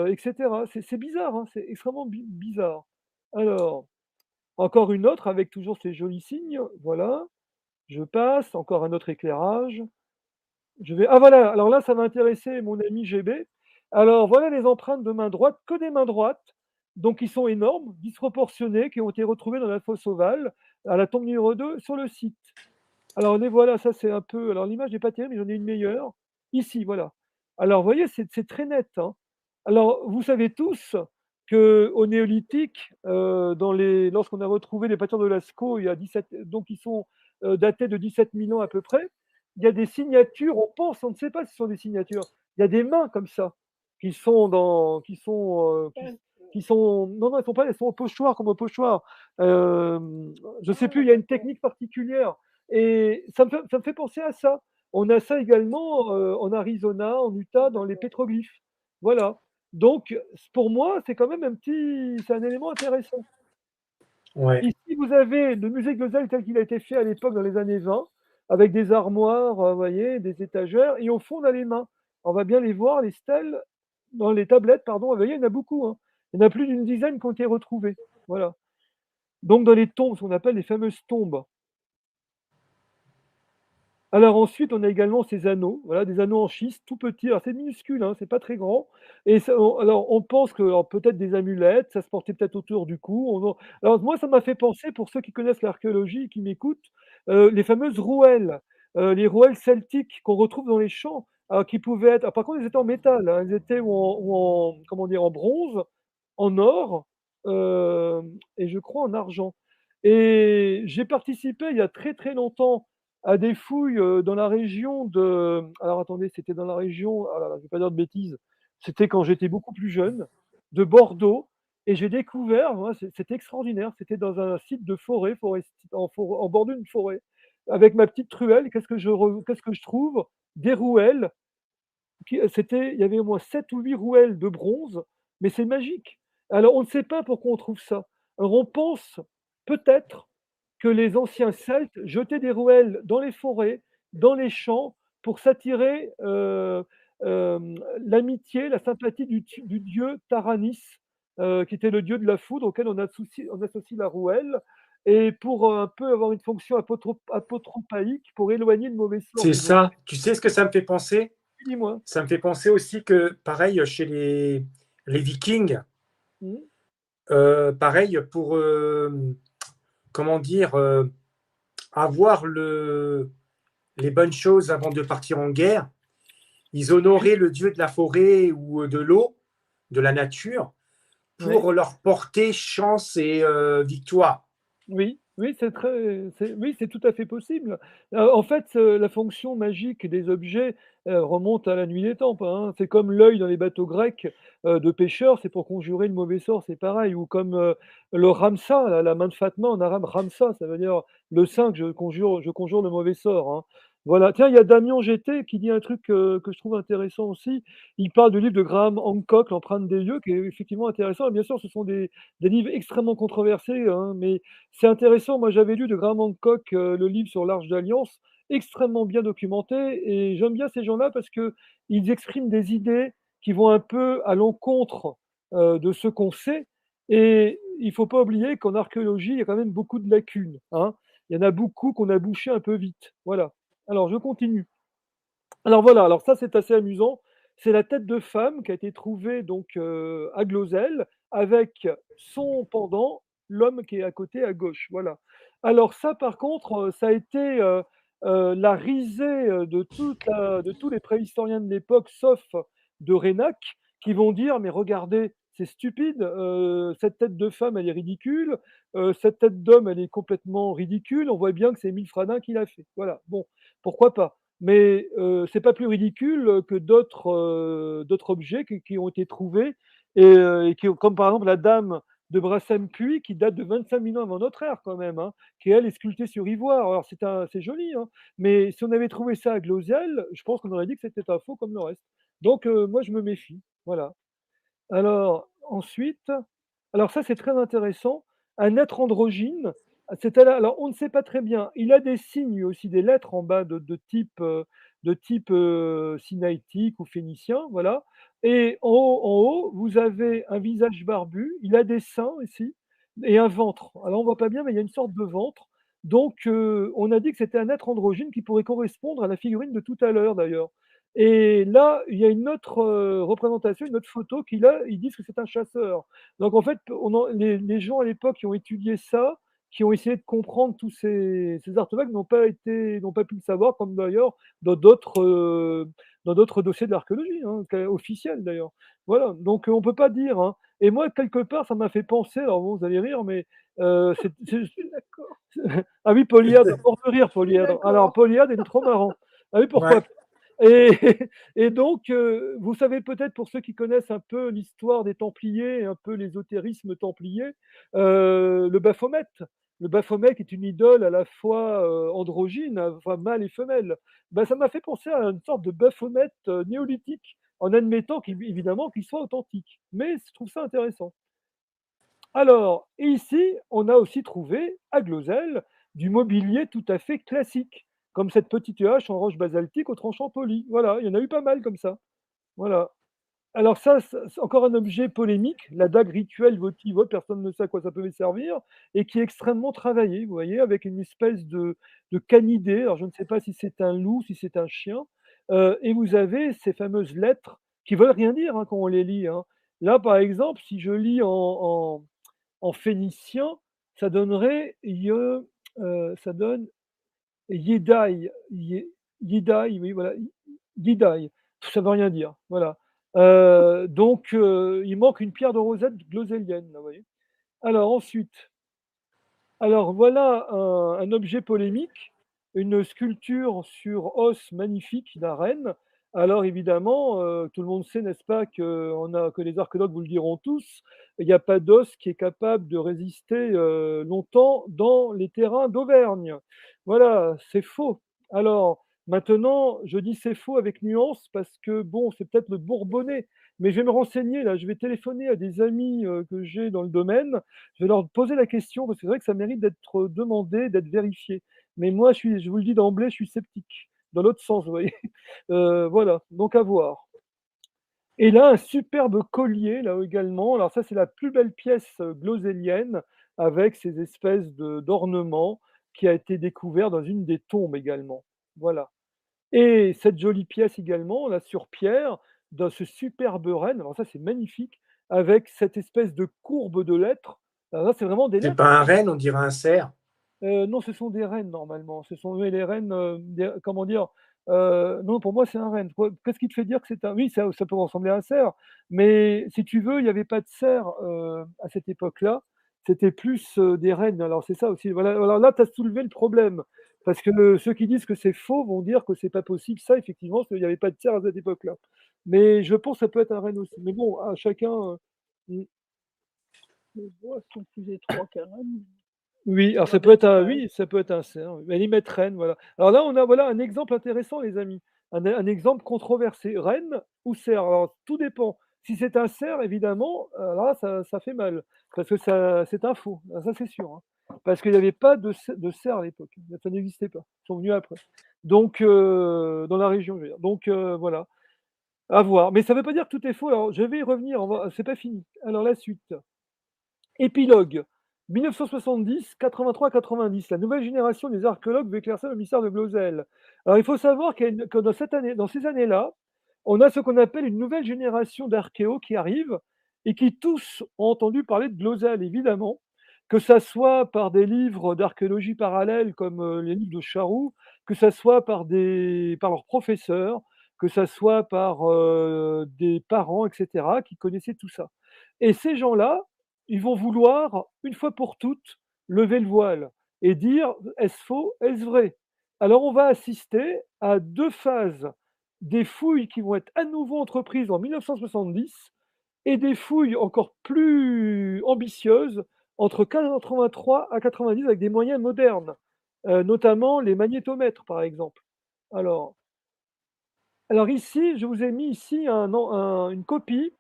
etc. C'est bizarre, hein, c'est extrêmement bizarre. Alors, encore une autre avec toujours ces jolis signes. Voilà, je passe, encore un autre éclairage. Ah voilà, alors là, ça va intéresser mon ami GB. Alors voilà les empreintes de main droite, que des mains droites, donc qui sont énormes, disproportionnées, qui ont été retrouvées dans la fosse ovale, à la tombe numéro 2, sur le site. Alors les voilà, ça c'est un peu. Alors l'image n'est pas terrible, mais j'en ai une meilleure. Ici, voilà. Alors vous voyez, c'est très net, hein. Alors vous savez tous qu'au néolithique, lorsqu'on a retrouvé les peintures de Lascaux, il y a 17, donc ils sont datés de 17 000 ans à peu près, il y a des signatures, on ne sait pas si ce sont des signatures, il y a des mains comme ça, qui sont dans, qui sont, non, elles sont pas, elles sont au pochoir, comme au pochoir. Je ne sais plus, il y a une technique particulière. Et ça me fait penser à ça. On a ça également en Arizona, en Utah, dans les pétroglyphes. Voilà. Donc, pour moi, c'est quand même c'est un élément intéressant. Ouais. Ici, vous avez le musée Glosel tel qu'il a été fait à l'époque dans les années 20, avec des armoires, vous voyez, des étagères, et au fond, on a les mains. On va bien les voir, les stèles, dans les tablettes, pardon. Vous voyez, il y en a beaucoup, hein. Il y en a plus d'une dizaine qui ont été retrouvées. Voilà. Donc, dans les tombes, ce qu'on appelle les fameuses tombes. Alors ensuite, on a également ces anneaux, voilà, des anneaux en schiste, tout petits. Alors c'est minuscule, hein, c'est pas très grand. Et alors on pense que alors, peut-être des amulettes, ça se portait peut-être autour du cou. Alors moi, ça m'a fait penser, pour ceux qui connaissent l'archéologie et qui m'écoutent, les fameuses rouelles, les rouelles celtiques qu'on retrouve dans les champs, alors, qui pouvaient être. Par contre, elles étaient en métal, hein, elles étaient comment dire, en bronze, en or, et je crois en argent. Et j'ai participé il y a très très longtemps à des fouilles dans la région de. Alors attendez, c'était dans la région. Ah là là, je ne vais pas dire de bêtises. C'était quand j'étais beaucoup plus jeune, de Bordeaux. Et j'ai découvert, moi, c'était extraordinaire. C'était dans un site de en bordure d'une forêt, avec ma petite truelle. Qu'est-ce que je trouve? Des rouelles. Il y avait au moins 7 ou 8 rouelles de bronze, mais c'est magique. Alors on ne sait pas pourquoi on trouve ça. Alors on pense peut-être que les anciens Celtes jetaient des rouelles dans les forêts, dans les champs, pour s'attirer l'amitié, la sympathie du dieu Taranis, qui était le dieu de la foudre, auquel on associe la rouelle, et pour un peu avoir une fonction apotropaïque, pour éloigner le mauvais sort C'est des autres. ça. Tu sais ce que ça me fait penser? Dis-moi. Ça me fait penser aussi que, pareil, chez les Vikings, Mhm. pareil, pour, comment dire, avoir les bonnes choses avant de partir en guerre, ils honoraient le dieu de la forêt ou de l'eau, de la nature, pour Ouais. leur porter chance et victoire. Oui, oui, oui, c'est tout à fait possible. En fait, la fonction magique des objets remonte à la nuit des temps, hein. C'est comme l'œil dans les bateaux grecs de pêcheurs, c'est pour conjurer le mauvais sort, c'est pareil. Ou comme le ramsa, la main de Fatma en arabe, ramsa, ça veut dire le saint que je conjure le mauvais sort, hein. Voilà. Tiens, il y a Damien GT qui dit un truc que je trouve intéressant aussi. Il parle du livre de Graham Hancock, L'empreinte des lieux, qui est effectivement intéressant. Et bien sûr, ce sont des livres extrêmement controversés, hein, mais c'est intéressant. Moi, j'avais lu de Graham Hancock le livre sur l'Arche d'Alliance, extrêmement bien documenté. Et j'aime bien ces gens-là parce qu'ils expriment des idées qui vont un peu à l'encontre de ce qu'on sait. Et il ne faut pas oublier qu'en archéologie, il y a quand même beaucoup de lacunes, hein. Il y en a beaucoup qu'on a bouché un peu vite. Voilà. Alors, je continue. Alors voilà, alors ça c'est assez amusant. C'est la tête de femme qui a été trouvée donc à Glosel avec son pendant, l'homme qui est à côté à gauche. Voilà. Alors ça par contre, ça a été la risée de tous les préhistoriens de l'époque, sauf de Reinach, qui vont dire mais regardez, c'est stupide, cette tête de femme elle est ridicule, cette tête d'homme elle est complètement ridicule. On voit bien que c'est Milfradin qui l'a fait. Voilà. Bon, pourquoi pas? Mais c'est pas plus ridicule que d'autres objets qui ont été trouvés et qui, comme par exemple la dame de Brassem-Puy, qui date de 25 000 ans avant notre ère quand même, hein, qui elle est sculptée sur ivoire. Alors c'est joli, hein, mais si on avait trouvé ça à Glozel, je pense qu'on aurait dit que c'était un faux comme le reste. Donc moi je me méfie, voilà. Alors ensuite, alors ça c'est très intéressant, un être androgyne, alors on ne sait pas très bien, il a des signes lui aussi, des lettres en bas de type sinaïtique ou phénicien, voilà. Et en haut, vous avez un visage barbu, il a des seins ici et un ventre. Alors on voit pas bien, mais il y a une sorte de ventre. Donc on a dit que c'était un être androgyne qui pourrait correspondre à la figurine de tout à l'heure d'ailleurs. Et là, il y a une autre représentation, une autre photo ils disent que c'est un chasseur. Donc en fait, les gens à l'époque qui ont étudié ça, qui ont essayé de comprendre tous ces artefacts n'ont pas pu le savoir, comme d'ailleurs dans d'autres dossiers de l'archéologie, hein, officiels d'ailleurs. Voilà, donc on ne peut pas dire, hein. Et moi, quelque part, ça m'a fait penser, alors bon, vous allez rire, mais D'accord. ah oui, Polyade, à force de rire, Je suis Polyade. Alors, d'accord. Polyade, il est trop marrant. Ah oui, pourquoi Ouais. pas. Et, et donc, vous savez peut-être, pour ceux qui connaissent un peu l'histoire des Templiers, un peu l'ésotérisme templier, le Baphomet. Le Baphomet qui est une idole à la fois androgyne, enfin mâle et femelle. Ben, ça m'a fait penser à une sorte de Baphomet néolithique, en admettant évidemment qu'il soit authentique. Mais je trouve ça intéressant. Alors, et ici, on a aussi trouvé, à Glozel, du mobilier tout à fait classique, comme cette petite hache en roche basaltique au tranchant poli. Voilà, il y en a eu pas mal comme ça. Voilà. Alors ça, c'est encore un objet polémique, la dague rituelle votive, personne ne sait à quoi ça peut servir, et qui est extrêmement travaillée, vous voyez, avec une espèce de canidé. Alors je ne sais pas si c'est un loup, si c'est un chien. Et vous avez ces fameuses lettres qui veulent rien dire, hein, quand on les lit, hein. Là, par exemple, si je lis en phénicien, ça donnerait ça donne Yedai, Yedai, oui, voilà, Yedai. Ça veut rien dire, voilà. Donc, il manque une pierre de rosette gloselienne, là, vous voyez. Alors ensuite, alors voilà un objet polémique, une sculpture sur os magnifique d'un renne. Alors évidemment, tout le monde sait, n'est-ce pas, que les archéologues vous le diront tous, il n'y a pas d'os qui est capable de résister longtemps dans les terrains d'Auvergne. Voilà, c'est faux. Alors maintenant, je dis c'est faux avec nuance parce que bon, c'est peut-être le Bourbonnais, mais je vais me renseigner là, je vais téléphoner à des amis que j'ai dans le domaine, je vais leur poser la question parce que c'est vrai que ça mérite d'être demandé, d'être vérifié. Mais moi, je vous le dis d'emblée, je suis sceptique. Dans l'autre sens, vous voyez. Voilà, donc à voir. Et là, un superbe collier, là également. Alors ça, c'est la plus belle pièce gloselienne avec ces espèces d'ornements qui a été découvert dans une des tombes également. Voilà. Et cette jolie pièce également, là, sur pierre, dans ce superbe renne. Alors ça, c'est magnifique, avec cette espèce de courbe de lettres. Alors là, c'est vraiment des C'est lettres. pas un renne, on dirait un cerf. Non, ce sont des rennes normalement. Ce sont les rennes, comment dire? Non, pour moi, c'est un renne. Qu'est-ce qui te fait dire que c'est un oui, ça peut ressembler à un cerf, mais si tu veux, il n'y avait pas de cerf, à cette époque-là. C'était plus, des rennes. Alors c'est ça aussi. Voilà, alors là, tu as soulevé le problème, parce que ceux qui disent que c'est faux vont dire que c'est pas possible ça, effectivement, parce qu'il n'y avait pas de cerf à cette époque-là. Mais je pense que ça peut être un renne aussi. Mais bon, à chacun, mmh. Les bois sont plus étroits qu'un renne. Oui, alors Sur ça la peut être bête un image. oui, ça peut être un cerf, oui. Mais ils mettent Rennes, voilà. Alors là, on a voilà un exemple intéressant, les amis. Un exemple controversé. Rennes ou cerf? Alors tout dépend. Si c'est un cerf, évidemment, là, ça fait mal. Parce que ça c'est un faux, ça c'est sûr, hein. Parce qu'il n'y avait pas de cerf à l'époque. Ça n'existait pas. Ils sont venus après. Donc, dans la région, je veux dire. Donc, voilà, à voir. Mais ça ne veut pas dire que tout est faux. Alors, je vais y revenir, c'est pas fini. Alors la suite. Épilogue. 1970, 83-90, la nouvelle génération des archéologues veut éclaircir le mystère de Glosel. Alors il faut savoir que dans ces années-là, on a ce qu'on appelle une nouvelle génération d'archéos qui arrive et qui tous ont entendu parler de Glosel, évidemment, que ça soit par des livres d'archéologie parallèle comme les livres de Charroux, que ça soit par leurs professeurs, que ça soit par des parents, etc., qui connaissaient tout ça. Et ces gens-là, ils vont vouloir, une fois pour toutes, lever le voile et dire est-ce faux, est-ce vrai? Alors on va assister à deux phases des fouilles qui vont être à nouveau entreprises en 1970 et des fouilles encore plus ambitieuses entre 83 à 90 avec des moyens modernes, notamment les magnétomètres, par exemple. Alors alors ici, je vous ai mis ici une copie,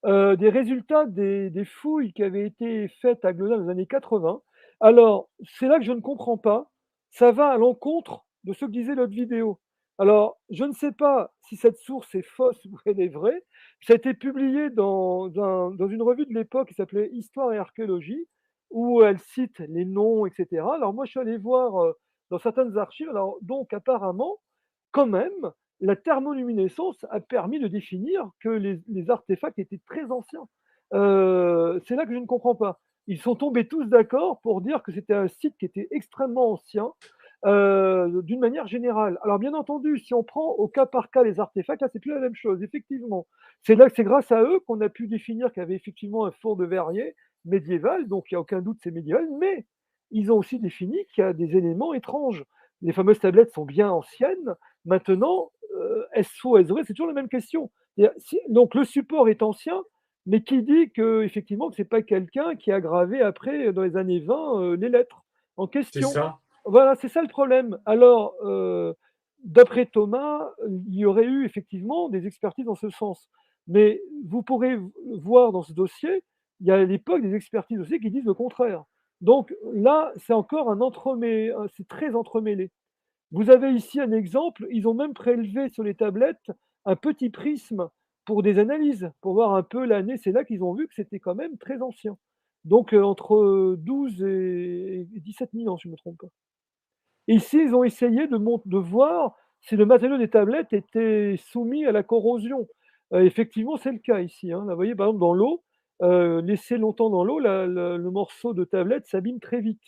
des résultats des fouilles qui avaient été faites à Glenat dans les années 80. Alors, c'est là que je ne comprends pas. Ça va à l'encontre de ce que disait l'autre vidéo. Alors, je ne sais pas si cette source est fausse ou elle est vraie. Ça a été publié dans une revue de l'époque qui s'appelait Histoire et archéologie, où elle cite les noms, etc. Alors moi, je suis allé voir dans certaines archives. Alors, donc, apparemment, quand même, la thermoluminescence a permis de définir que les artefacts étaient très anciens. C'est là que je ne comprends pas. Ils sont tombés tous d'accord pour dire que c'était un site qui était extrêmement ancien, d'une manière générale. Alors bien entendu, si on prend au cas par cas les artefacts, là c'est plus la même chose, effectivement. C'est là que c'est grâce à eux qu'on a pu définir qu'il y avait effectivement un four de verrier médiéval, donc il n'y a aucun doute c'est médiéval, mais ils ont aussi défini qu'il y a des éléments étranges. Les fameuses tablettes sont bien anciennes. Maintenant, est-ce faux, est-ce vrai? C'est toujours la même question. Donc le support est ancien, mais qui dit que effectivement que c'est pas quelqu'un qui a gravé après, dans les années 20, les lettres en C'est question? ça. Voilà, c'est ça le problème. Alors, d'après Thomas, il y aurait eu effectivement des expertises dans ce sens. Mais vous pourrez voir dans ce dossier, il y a à l'époque des expertises aussi qui disent le contraire. Donc là, c'est encore c'est très entremêlé. Vous avez ici un exemple, ils ont même prélevé sur les tablettes un petit prisme pour des analyses, pour voir un peu l'année. C'est là qu'ils ont vu que c'était quand même très ancien. Donc entre 12 et 17 000 ans, si je ne me trompe pas. Et ici, ils ont essayé de voir si le matériau des tablettes était soumis à la corrosion. Effectivement, c'est le cas ici, hein. Là, vous voyez, par exemple, dans l'eau, laissé longtemps dans l'eau, le morceau de tablette s'abîme très vite.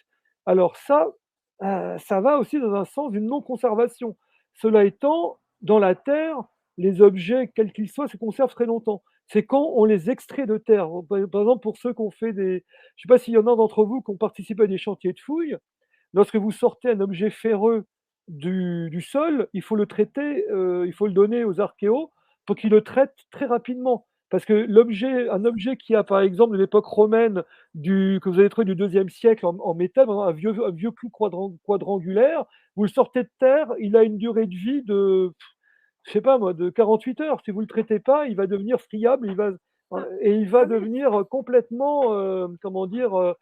Alors ça va aussi dans un sens d'une non-conservation. Cela étant, dans la terre, les objets, quels qu'ils soient, se conservent très longtemps. C'est quand on les extrait de terre. Par exemple, pour ceux qui ont fait des... Je ne sais pas s'il y en a d'entre vous qui ont participé à des chantiers de fouilles. Lorsque vous sortez un objet ferreux du sol, il faut le traiter, il faut le donner aux archéos pour qu'ils le traitent très rapidement. Parce que un objet qui a, par exemple, de l'époque romaine, que vous avez trouvé du IIe siècle en métal, un vieux clou quadrangulaire, vous le sortez de terre, il a une durée de vie de, je sais pas moi, de 48 heures. Si vous ne le traitez pas, il va devenir friable, et il va devenir complètement, comment dire,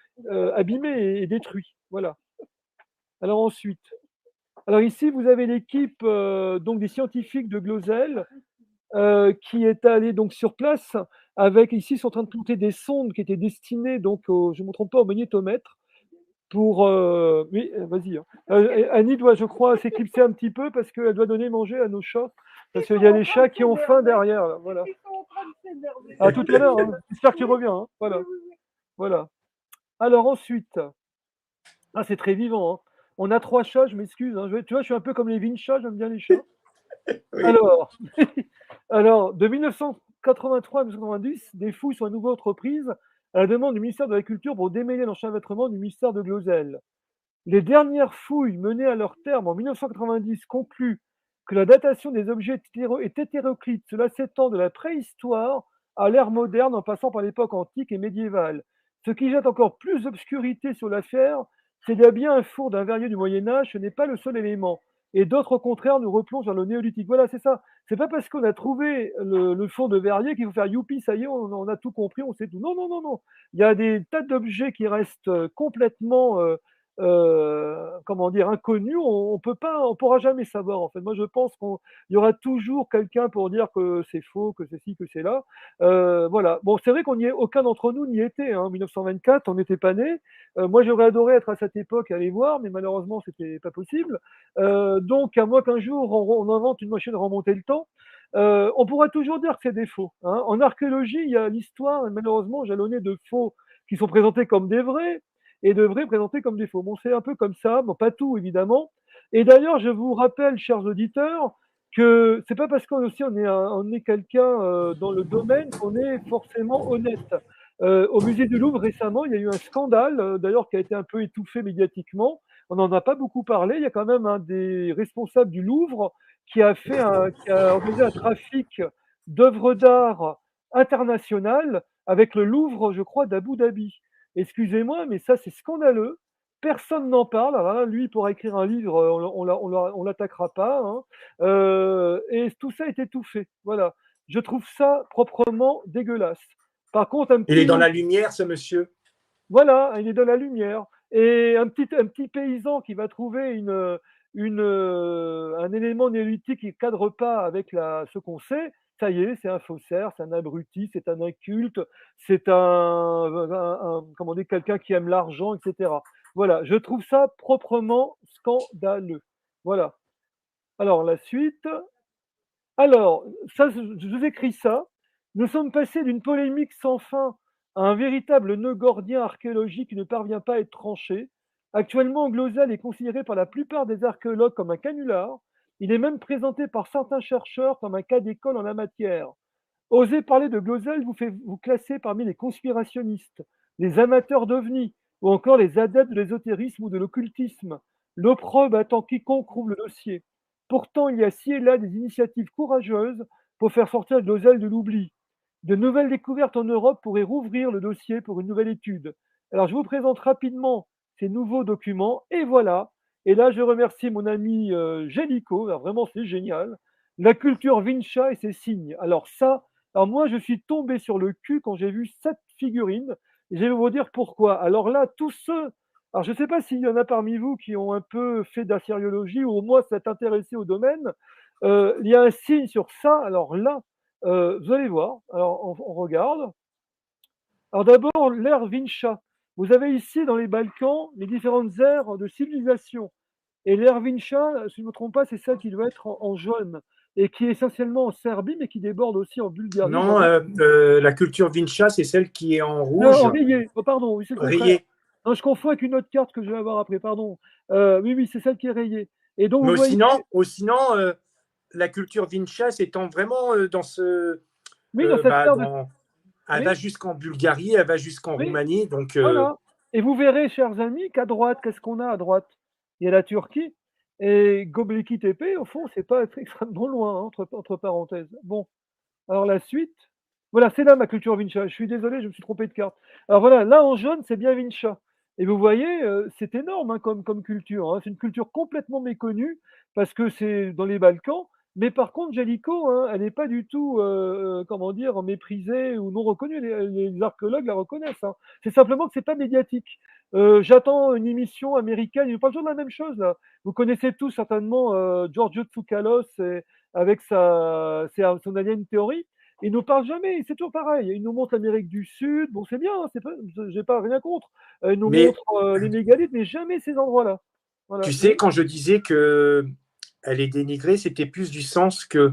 abîmé et détruit. Voilà. Alors ensuite, alors ici vous avez l'équipe donc des scientifiques de Glosel qui est allée donc sur place avec ici ils sont en train de planter des sondes qui étaient destinées donc je ne me trompe pas au magnétomètre pour oui vas-y hein. Annie doit je crois s'éclipser un petit peu parce qu'elle doit donner manger à nos chats parce qu'il y a les chats qui ont faim derrière là, voilà. À tout à l'heure, hein. J'espère qu'il revient hein. Voilà. Voilà. Alors ensuite, c'est très vivant, hein. On a 3 chats, je m'excuse, hein. Tu vois, je suis un peu comme les Vinchas, j'aime bien les chats. Oui. Alors, de 1983 à 1990, des fouilles sont à nouveau entreprises à la demande du ministère de l'Agriculture pour démêler l'enchevêtrement du mystère de Glosel. Les dernières fouilles menées à leur terme en 1990 concluent que la datation des objets est hétéroclite. Cela s'étend de la préhistoire à l'ère moderne en passant par l'époque antique et médiévale. Ce qui jette encore plus d'obscurité sur l'affaire, c'est qu'il y a bien un four d'un verrier du Moyen-Âge, ce n'est pas le seul élément. Et d'autres, au contraire, nous replongent dans le néolithique. Voilà, c'est ça. C'est pas parce qu'on a trouvé le four de verrier qu'il faut faire youpi, ça y est, on a tout compris, on sait tout. Non, non, non, non. Il y a des tas d'objets qui restent complètement comment dire, inconnus, on pourra jamais savoir. En fait, moi, je pense qu'il y aura toujours quelqu'un pour dire que c'est faux, que c'est ci, que c'est là. Voilà. Bon, c'est vrai aucun d'entre nous n'y était. Hein. En 1924, on n'était pas nés. Moi, j'aurais adoré être à cette époque, aller voir, mais malheureusement, c'était pas possible. Donc, à moins qu'un jour on invente une machine à remonter le temps. On pourra toujours dire que c'est des faux. Hein. En archéologie, il y a l'histoire, malheureusement, jalonnée de faux qui sont présentés comme des vrais et de vrais présentés comme des faux. Bon, c'est un peu comme ça, bon, pas tout évidemment. Et d'ailleurs, je vous rappelle, chers auditeurs, que c'est pas parce qu'on est quelqu'un dans le domaine qu'on est forcément honnête. Au musée du Louvre récemment, il y a eu un scandale, d'ailleurs qui a été un peu étouffé médiatiquement. On n'en a pas beaucoup parlé. Il y a quand même un des responsables du Louvre qui a organisé un trafic d'œuvres d'art international avec le Louvre, je crois, d'Abu Dhabi. Excusez-moi, mais ça, c'est scandaleux. Personne n'en parle. Alors là, lui, il pourra écrire un livre, on l'attaquera pas, hein. Et tout ça est étouffé. Voilà. Je trouve ça proprement dégueulasse. Par contre, Il est dans la lumière, ce monsieur. voilà, il est dans la lumière. Et un petit paysan qui va trouver un élément néolithique qui ne cadre pas avec ce qu'on sait, ça y est, c'est un faussaire, c'est un abruti, c'est un inculte, c'est comment dire, quelqu'un qui aime l'argent, etc. Voilà, je trouve ça proprement scandaleux. Voilà. Alors, la suite. Alors, ça, je vous écris ça. Nous sommes passés d'une polémique sans fin à un véritable nœud gordien archéologique qui ne parvient pas à être tranché. Actuellement, Glosel est considéré par la plupart des archéologues comme un canular. Il est même présenté par certains chercheurs comme un cas d'école en la matière. Oser parler de Glosel vous fait vous classer parmi les conspirationnistes, les amateurs d'ovnis ou encore les adeptes de l'ésotérisme ou de l'occultisme. L'opprobre attend quiconque rouvre le dossier. Pourtant, il y a ci et là des initiatives courageuses pour faire sortir Glosel de l'oubli. De nouvelles découvertes en Europe pourraient rouvrir le dossier pour une nouvelle étude. Alors, je vous présente rapidement ces nouveaux documents et voilà. Et là, je remercie mon ami Gélico. Alors, vraiment, c'est génial. La culture Vincha et ses signes. Alors moi, je suis tombé sur le cul quand j'ai vu cette figurine. Et je vais vous dire pourquoi. Alors là, tous ceux, alors je ne sais pas s'il y en a parmi vous qui ont un peu fait d'assyriologie ou au moins s'être intéressé au domaine. Il y a un signe sur ça. Alors là, vous allez voir. Alors on regarde. Alors d'abord, l'ère Vincha. Vous avez ici dans les Balkans les différentes ères de civilisation. Et l'ère Vincha, si je ne me trompe pas, c'est celle qui doit être en jaune et qui est essentiellement en Serbie, mais qui déborde aussi en Bulgarie. Non, la culture Vincha, c'est celle qui est en Non, rouge, en rayé. Oh, pardon, oui, c'est le contraire. rayée. Non, je confonds avec une autre carte que je vais avoir après, pardon. Oui, oui, c'est celle qui est rayée. Et donc, Mais vous voyez. sinon, la culture Vincha s'étend vraiment dans ce. Oui, dans cette ère de. Elle Oui, va jusqu'en Bulgarie, elle va jusqu'en oui, Roumanie. Donc, voilà. Et vous verrez, chers amis, qu'à droite, qu'est-ce qu'on a à droite? Il y a la Turquie. Et Göbekli Tepe, au fond, c'est pas extrêmement loin, hein, entre parenthèses. Bon, alors la suite. Voilà, c'est là ma culture Vincha. Je suis désolé, je me suis trompé de carte. Alors voilà, là en jaune, c'est bien Vincha. Et vous voyez, c'est énorme hein, comme culture, hein. C'est une culture complètement méconnue parce que c'est dans les Balkans. Mais par contre, Jellico, hein, elle n'est pas du tout, comment dire, méprisée ou non reconnue. Les archéologues la reconnaissent, hein. C'est simplement que c'est pas médiatique. J'attends une émission américaine. Il nous parle toujours de la même chose là. Vous connaissez tous certainement Giorgio Tsoukalos avec son Alien Theory. Il nous parle jamais, c'est toujours pareil. Il nous montre l'Amérique du Sud, bon c'est bien, j'ai pas rien contre. Il nous mais montre les mégalithes, mais jamais ces endroits-là. Voilà. tu sais, quand je disais que elle est dénigrée, c'était plus du sens que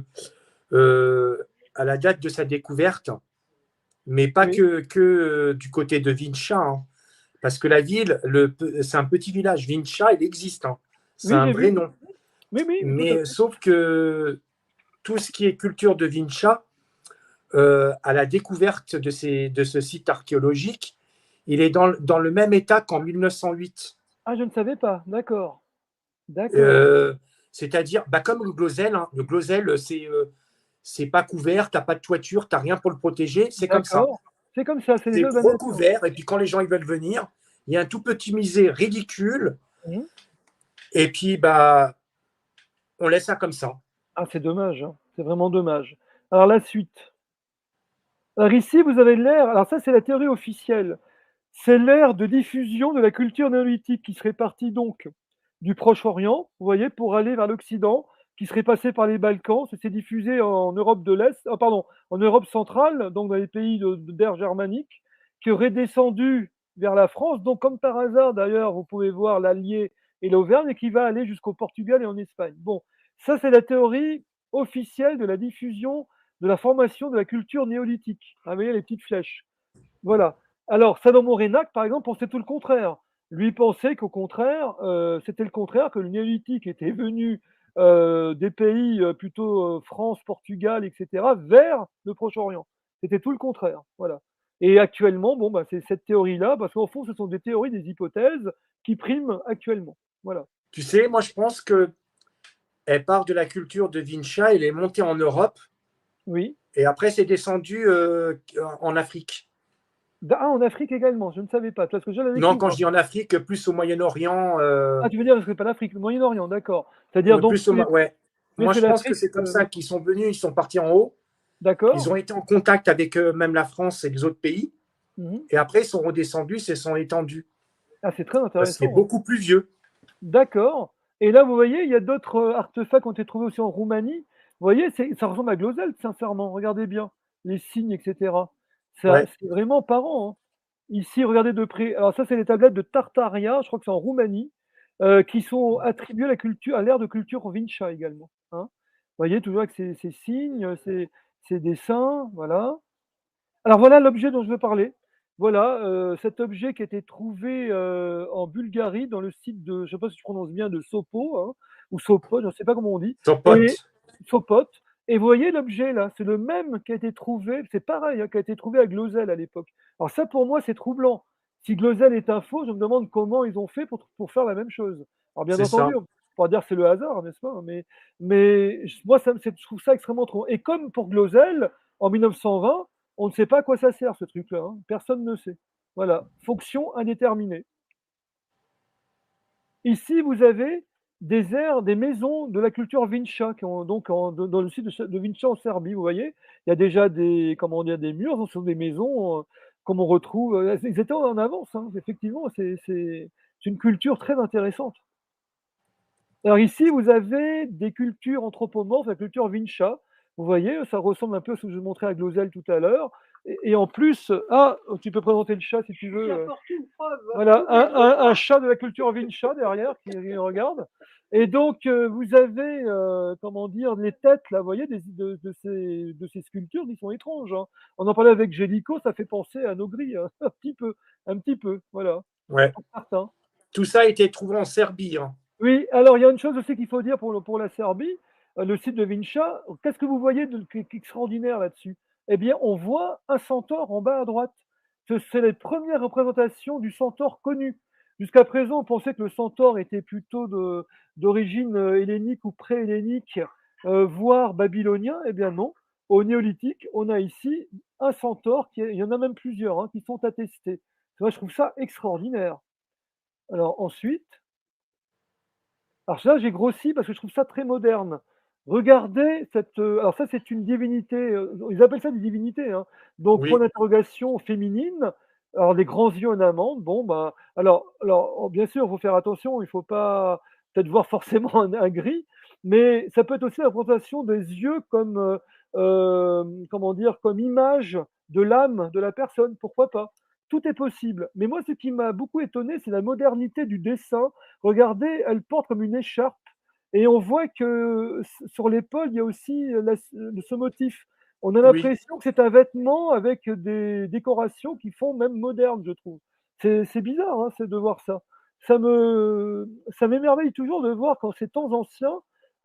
à la date de sa découverte, mais pas Oui, que du côté de Vincha, hein. Parce que la ville, c'est un petit village. Vincha, il existe, hein. C'est oui, un j'ai vrai vu. nom. Oui, oui, tout à Mais fait. sauf que tout ce qui est culture de Vincha, à la découverte de ce site archéologique, il est dans le même état qu'en 1908. Ah, je ne savais pas. D'accord. D'accord. Euh, C'est-à-dire, bah, comme le Glosel, hein. Le Glosel, c'est pas couvert, tu n'as pas de toiture, tu n'as rien pour le protéger, c'est comme ça. D'accord. C'est comme ça, c'est les C'est lois de la nature. recouvert, et puis quand les gens ils veulent venir, il y a un tout petit musée ridicule, Mhm. et puis bah, on laisse ça comme ça. Ah, c'est dommage, hein. C'est vraiment dommage. Alors la suite. Alors ici, vous avez l'ère. Alors ça, c'est la théorie officielle. C'est l'ère de diffusion de la culture néolithique qui serait partie donc du Proche-Orient, vous voyez, pour aller vers l'Occident, qui serait passé par les Balkans, ça s'est diffusé en Europe de l'Est, pardon, en Europe centrale, donc dans les pays d'ère germanique, qui aurait descendu vers la France, donc comme par hasard d'ailleurs, vous pouvez voir l'Allier et l'Auvergne, et qui va aller jusqu'au Portugal et en Espagne. Bon, ça c'est la théorie officielle de la diffusion de la formation de la culture néolithique. Vous voyez les petites flèches. Voilà. Alors, Salomon Reynac, par exemple, pensait tout le contraire. Lui pensait qu'au contraire, c'était le contraire, que le néolithique était venu des pays plutôt France, Portugal, etc., vers le Proche-Orient. C'était tout le contraire. Voilà. Et actuellement, bon, bah, c'est cette théorie-là, parce qu'au fond, ce sont des théories, des hypothèses qui priment actuellement. Voilà. Tu sais, moi je pense que elle part de la culture de Vincha, elle est montée en Europe, Oui. Et après, c'est descendu en Afrique. Ah, en Afrique également, je ne savais pas. Parce que je l'avais Non, cru, quand moi. je dis en Afrique, plus au Moyen-Orient. Ah, tu veux dire, c'est pas l'Afrique, le Moyen-Orient, d'accord. C'est-à-dire donc, Plus ouais. mais Moi, c'est je pense que l'Afrique, c'est comme ça qu'ils sont venus, ils sont partis en haut. Ils d'accord. ont été en contact avec même la France et les autres pays. Mhm. Et après, ils sont redescendus, ils se sont étendus. Ah, c'est très Parce que c'est intéressant, hein. beaucoup plus vieux. D'accord. Et là, vous voyez, il y a d'autres artefacts qui ont été trouvés aussi en Roumanie. Vous voyez, ça ressemble à Glozelt, sincèrement. Regardez bien les signes, etc. Ça, Ouais, c'est vraiment parent, hein. Ici, regardez de près. Alors ça, c'est les tablettes de Tartaria, je crois que c'est en Roumanie, qui sont attribuées à l'ère de culture Vinça également, hein. Vous voyez, toujours avec ces signes, ces dessins, voilà. Alors voilà l'objet dont je veux parler. Voilà, cet objet qui a été trouvé, en Bulgarie dans le site de, je ne sais pas si je prononce bien, de Sopo, hein, ou Sopot, je ne sais pas comment on dit, et Sopot. Sopot. Et vous voyez l'objet là, c'est le même qui a été trouvé, c'est pareil, hein, qui a été trouvé à Glozell à l'époque. Alors ça pour moi c'est troublant. Si Glozell est un faux, je me demande comment ils ont fait pour faire la même chose. Alors bien C'est entendu, ça. on pourra dire que c'est le hasard, n'est-ce pas? Mais moi je trouve ça extrêmement troublant. Et comme pour Glozell, en 1920, on ne sait pas à quoi ça sert ce truc-là, hein. Personne ne sait. Voilà, fonction indéterminée. Ici, vous avez des aires, des maisons de la culture Vinça, qui ont, donc dans le site de Vinça en Serbie, vous voyez. Il y a déjà des, comment dire, des murs, ce sont des maisons, comme on retrouve. Ils étaient en avance, hein. Effectivement, c'est une culture très intéressante. Alors ici, vous avez des cultures anthropomorphes, la culture Vinça. Vous voyez, ça ressemble un peu à ce que je vous montrais à Glozell tout à l'heure. Et en plus, tu peux présenter le chat si tu veux. J'apporte une preuve. Voilà, un chat de la culture Vinça derrière qui regarde. Et donc, vous avez, comment dire, les têtes, là, vous voyez, de ces sculptures qui sont étranges, hein. On en parlait avec Gélico, ça fait penser à nos grilles, hein, un petit peu, voilà, Ouais. pour certains. Tout ça a été trouvé en Serbie. Hein. Oui, alors il y a une chose aussi qu'il faut dire pour la Serbie, le site de Vinça. Qu'est-ce que vous voyez qui est extraordinaire là-dessus? Eh bien, on voit un centaure en bas à droite. C'est les premières représentations du centaure connu. Jusqu'à présent, on pensait que le centaure était plutôt d'origine hellénique ou pré-hellénique, voire babylonien. Eh bien non. Au néolithique, on a ici un centaure, il y en a même plusieurs, hein, qui sont attestés. Moi, je trouve ça extraordinaire. Alors ensuite, alors là, j'ai grossi parce que je trouve ça très moderne. Regardez cette. Alors ça, c'est une divinité. Ils appellent ça des divinités, hein. Donc point Oui. d'interrogation féminine. Alors des grands yeux en amande. Bon, ben, alors bien sûr, il faut faire attention. Il ne faut pas peut-être voir forcément un gris, mais ça peut être aussi la représentation des yeux comme comment dire, comme image de l'âme de la personne. Pourquoi pas? Tout est possible. Mais moi, ce qui m'a beaucoup étonné, c'est la modernité du dessin. Regardez, elle porte comme une écharpe et on voit que sur l'épaule, il y a aussi ce motif. On a Oui. l'impression que c'est un vêtement avec des décorations qui font même moderne, je trouve. C'est bizarre, hein, c'est de voir ça. Ça m'émerveille toujours de voir qu'en ces temps anciens,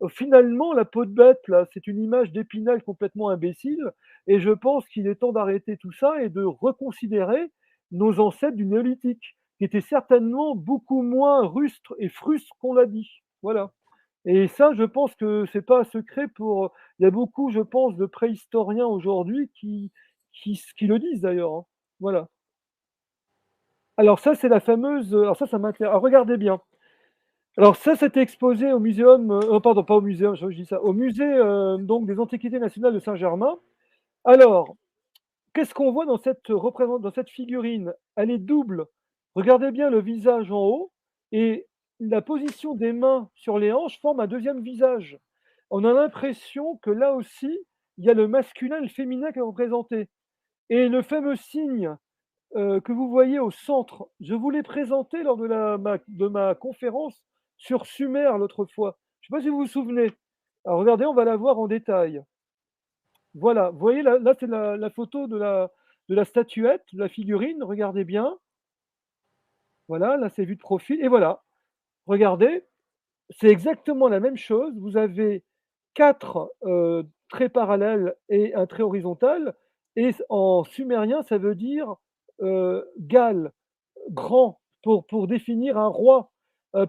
finalement, la peau de bête, là, c'est une image d'Épinal complètement imbécile. Et je pense qu'il est temps d'arrêter tout ça et de reconsidérer nos ancêtres du néolithique, qui étaient certainement beaucoup moins rustres et frustres qu'on l'a dit. Voilà. Et ça, je pense que c'est pas un secret pour. Il y a beaucoup, je pense, de préhistoriens aujourd'hui qui le disent d'ailleurs, hein. Voilà. Alors ça, c'est la fameuse. Alors ça m'intéresse. Alors regardez bien. Alors ça, c'était exposé au muséum. Pardon, pas au muséum, je dis ça. Au musée donc des Antiquités nationales de Saint-Germain. Alors, qu'est-ce qu'on voit dans cette figurine? Elle est double. Regardez bien le visage en haut et la position des mains sur les hanches forme un deuxième visage. On a l'impression que là aussi, il y a le masculin et le féminin qui est représenté. Et le fameux signe que vous voyez au centre, je vous l'ai présenté lors de ma conférence sur Sumer l'autre fois. Je ne sais pas si vous vous souvenez. Alors regardez, on va la voir en détail. Voilà, vous voyez là, c'est la photo de la statuette, de la figurine, regardez bien. Voilà, là c'est vu de profil. Et voilà, regardez, c'est exactement la même chose. Vous avez quatre traits parallèles et un trait horizontal. Et en sumérien, ça veut dire Gal, grand, pour définir un roi,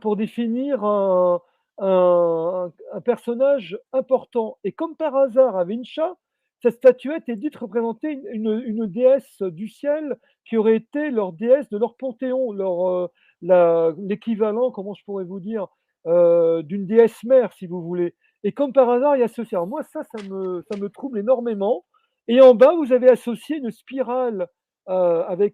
pour définir un personnage important. Et comme par hasard, à Vinça, cette statuette est dite représenter une déesse du ciel qui aurait été leur déesse de leur panthéon, l'équivalent, comment je pourrais vous dire, d'une déesse mère, si vous voulez. Et comme par hasard, il y a ceci. Alors moi, ça me trouble énormément. Et en bas, vous avez associé une spirale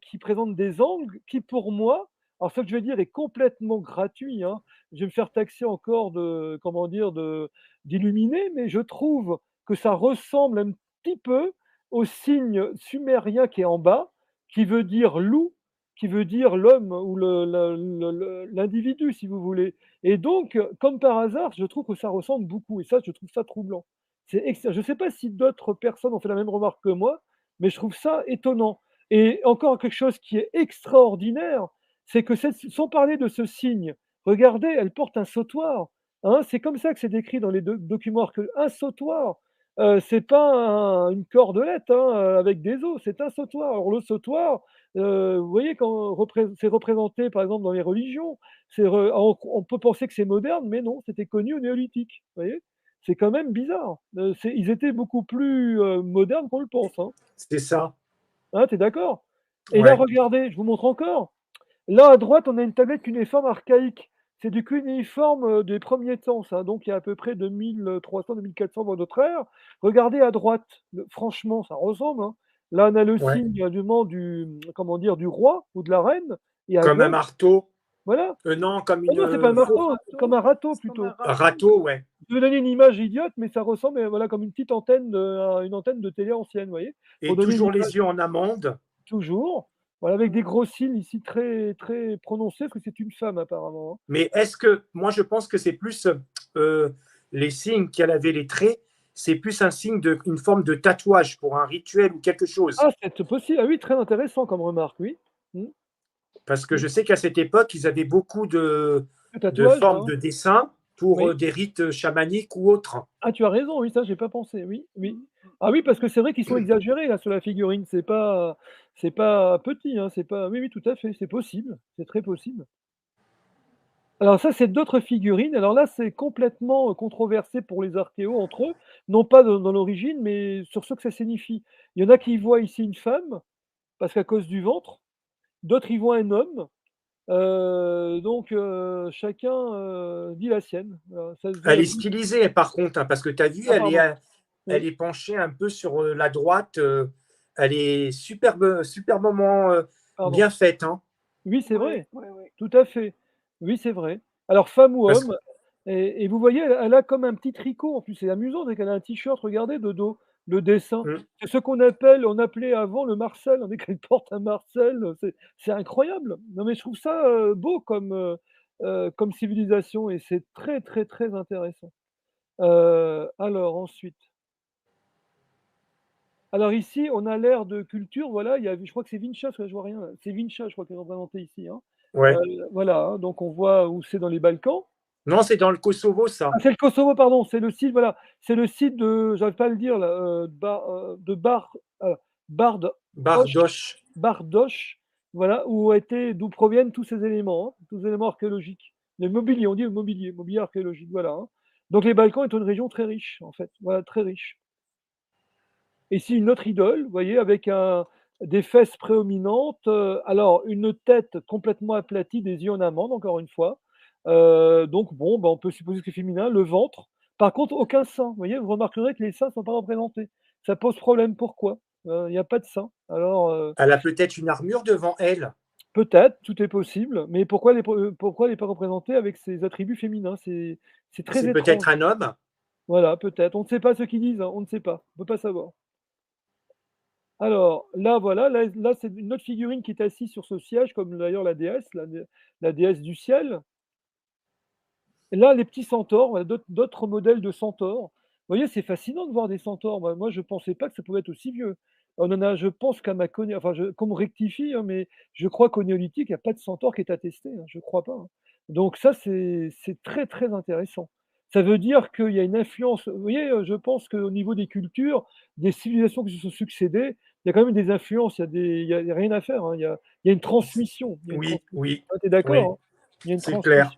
qui présente des angles qui, pour moi, alors ce que je vais dire est complètement gratuit, hein. Je vais me faire taxer encore d'illuminé, mais je trouve que ça ressemble un petit peu au signe sumérien qui est en bas, qui veut dire loup, qui veut dire l'homme ou l'individu, si vous voulez. Et donc, comme par hasard, je trouve que ça ressemble beaucoup. Et ça, je trouve ça troublant. Je ne sais pas si d'autres personnes ont fait la même remarque que moi, mais je trouve ça étonnant. Et encore quelque chose qui est extraordinaire, c'est que sans parler de ce signe, regardez, elle porte un sautoir. Hein, c'est comme ça que c'est décrit dans les documents un sautoir. C'est pas une cordelette hein, avec des os, c'est un sautoir. Alors le sautoir, vous voyez, quand c'est représenté par exemple dans les religions, on peut penser que c'est moderne, mais non, c'était connu au néolithique. Vous voyez, c'est quand même bizarre. Ils étaient beaucoup plus modernes qu'on le pense. Hein. C'est ça. Hein, tu es d'accord? Et Ouais. là, regardez, je vous montre encore. Là, à droite, on a une tablette cunéiforme archaïque. C'est du cunéiforme des premiers temps, ça. Donc, il y a à peu près 2300-2400 avant notre ère. Regardez à droite. Franchement, ça ressemble. Hein. Là, on a le Ouais. signe du roi ou de la reine. Et à Comme un gauche, marteau. voilà. Non, comme Oh non, c'est pas un une marteau, comme un râteau plutôt. un râteau, ouais. Je vais donner une image idiote, mais ça ressemble voilà, comme une petite antenne, une antenne de télé ancienne, vous voyez. Et toujours les yeux en amande. Toujours. Voilà, avec des gros cils ici très, très prononcés, parce que c'est une femme apparemment. Hein. Mais moi je pense que c'est plus les signes qu'elle avait les traits, c'est plus un signe une forme de tatouage pour un rituel ou quelque chose. Ah, c'est possible. Ah oui, très intéressant comme remarque, oui. Parce que je sais qu'à cette époque, ils avaient beaucoup de formes hein. de dessins pour des rites chamaniques ou autres. Ah, tu as raison, oui, ça, j'ai pas pensé, oui, oui. Ah oui, parce que c'est vrai qu'ils sont exagérés là sur la figurine. C'est pas petit, hein. C'est pas. Oui, oui, tout à fait. C'est possible. C'est très possible. Alors ça, c'est d'autres figurines. Alors là, c'est complètement controversé pour les archéos entre eux, non pas dans l'origine, mais sur ce que ça signifie. Il y en a qui voient ici une femme, parce qu'à cause du ventre. D'autres y voient un homme. Donc chacun dit la sienne. Elle est stylisée par contre, hein, parce que tu as vu, elle est penchée un peu sur la droite. Elle est superbement bien faite. Hein. Oui, c'est vrai. Oui. Tout à fait. Oui, c'est vrai. Alors, femme ou homme, et vous voyez, elle a comme un petit tricot. En plus, c'est amusant, c'est qu'elle a un t-shirt, regardez, de dos, le dessin. C'est ce on appelait avant le Marcel. On dit qu'elle porte un Marcel. C'est incroyable. Non, mais je trouve ça beau comme civilisation et c'est très, très, très intéressant. Alors, ensuite. Alors ici, on a l'ère de culture, voilà, je crois que c'est Vincha, parce que je vois rien. C'est Vincha, je crois, qui est représenté ici. Hein. Ouais. Voilà, hein, donc on voit où c'est dans les Balkans. Non, c'est dans le Kosovo, ça. Ah, c'est le Kosovo, pardon, c'est le site, voilà, c'est le site de, j'arrive pas à le dire, là, Bardoche, voilà, d'où proviennent tous ces éléments, hein, tous ces éléments archéologiques. Le mobilier, on dit le mobilier archéologique, voilà. Hein. Donc les Balkans est une région très riche, en fait, voilà, très riche. Et ici, une autre idole, vous voyez, avec des fesses prédominantes, alors une tête complètement aplatie, des yeux en amande, encore une fois. Donc, bon, on peut supposer que c'est féminin, le ventre. Par contre, aucun sein. Vous voyez, vous remarquerez que les seins ne sont pas représentés. Ça pose problème. Pourquoi? Il n'y a pas de sein. Alors, elle a peut-être une armure devant elle. Peut-être, tout est possible. Mais pourquoi elle n'est pas représentée avec ses attributs féminins? C'est très étrange. C'est peut-être un homme. Voilà, peut-être. On ne sait pas ce qu'ils disent. Hein. On ne sait pas. On ne peut pas savoir. Alors, là, voilà, là c'est une autre figurine qui est assise sur ce siège, comme d'ailleurs la déesse, la déesse du ciel. Et là, les petits centaures, voilà, d'autres modèles de centaures. Vous voyez, c'est fascinant de voir des centaures. Moi, je ne pensais pas que ça pouvait être aussi vieux. On en a, je pense qu'à ma connaissance, enfin, qu'on me rectifie, hein, mais je crois qu'au néolithique, il n'y a pas de centaure qui est attesté. Hein, je ne crois pas. Hein. Donc ça, c'est très, très intéressant. Ça veut dire qu'il y a une influence. Vous voyez, je pense qu'au niveau des cultures, des civilisations qui se sont succédées, il y a quand même des influences, il y a rien à faire. Hein, il y a une transmission. Oui. Tu es d'accord? Oui. Hein, il y a une c'est transmission. clair.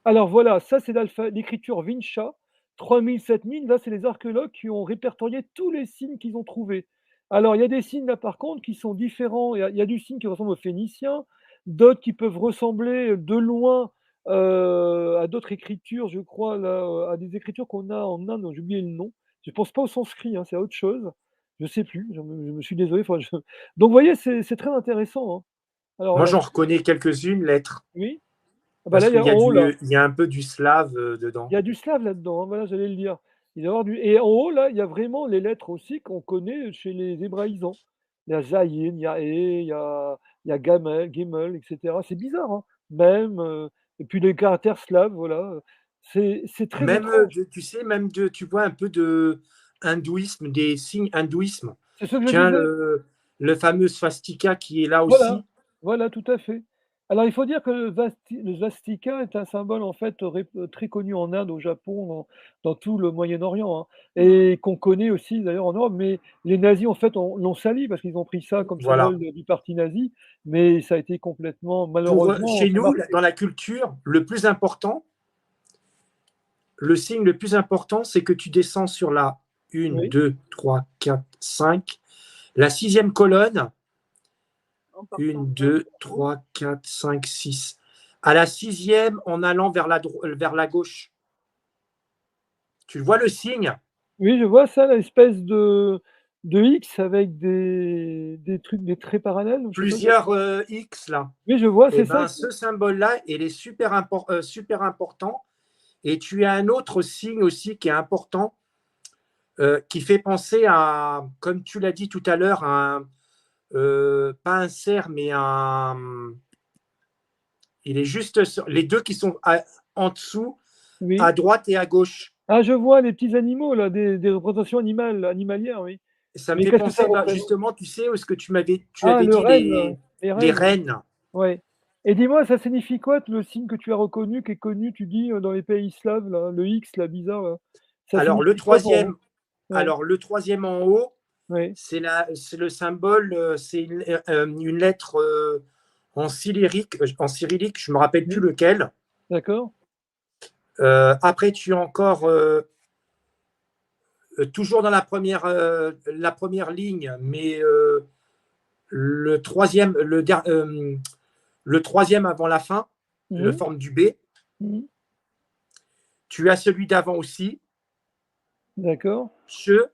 Alors voilà, ça c'est l'écriture Vincha. 3000, 7000, là, c'est les archéologues qui ont répertorié tous les signes qu'ils ont trouvés. Alors, il y a des signes là, par contre, qui sont différents. Il y a du signe qui ressemble aux Phéniciens, d'autres qui peuvent ressembler de loin à d'autres écritures, je crois, là, à des écritures qu'on a en Inde, dont j'ai oublié le nom. Je pense pas au sanskrit, hein, c'est autre chose. Je sais plus, je me suis désolé. Donc, vous voyez, c'est très intéressant, hein. Alors, Moi, j'en reconnais quelques-unes lettres, oui. Ah bah parce là, qu'il y a en haut, là. il y a un peu du slave Il dedans. y a du slave là-dedans, hein, voilà, j'allais le dire. Il doit y avoir et en haut, là, il y a vraiment les lettres aussi qu'on connaît chez les hébraïsants. Il y a Zayin, il y a E, il y a Gamel, Gimel, et cetera. C'est bizarre, hein? Même, et puis les caractères slaves, voilà, c'est très Même, étrange. tu sais, même tu vois un peu de hindouisme, des signes hindouisme. C'est ce que je Tiens, disais. le fameux swastika qui est là Voilà, aussi. voilà, tout à fait. Alors il faut dire que le svastika est un symbole en fait très connu en Inde, au Japon, dans tout le Moyen-Orient, hein, et qu'on connaît aussi d'ailleurs en Europe. Mais les nazis en fait l'ont sali parce qu'ils ont pris ça comme Voilà. symbole du parti nazi, mais ça a été complètement, malheureusement, Chez ça nous, marche. dans la culture, le plus important, le signe le plus important, c'est que tu descends sur la 1, Oui, 2, 3, 4, 5, la sixième colonne, En 1, partant de 2, 3, 4, 5, 6. À la sixième, en allant vers la gauche. Tu vois le signe? oui, je vois ça, l'espèce de X avec des trucs, des traits parallèles, je sais pas. Plusieurs X là. Oui, je vois, Et c'est ça. ben, ce symbole-là, il est super important. Et tu as un autre signe aussi qui est important, qui fait penser à, comme tu l'as dit tout à l'heure, pas un cerf, mais il est juste sur, les deux qui sont en dessous, à Oui. droite et à gauche. Ah, je vois les petits animaux là, des représentations animalières, oui. Ça me Mais fait qu'est-ce que ça penser, bah, représente? justement, tu sais, où ce que tu Ah, avais le dit, renne, les les rennes, rennes. ouais. Et dis-moi, ça signifie quoi le signe que tu as reconnu, qui est connu, tu dis, dans les pays slaves là, le X là, bizarre là? Ça Alors signifie quoi pour vous? Ouais, le troisième en haut, ouais. c'est le symbole, c'est une lettre en cyrillique, je me rappelle plus Oui, lequel. d'accord. Après, tu as encore toujours dans la première ligne, mais le troisième, le troisième avant la fin, le Mmh. forme du B. Mmh. Tu as celui d'avant aussi, D'accord. che.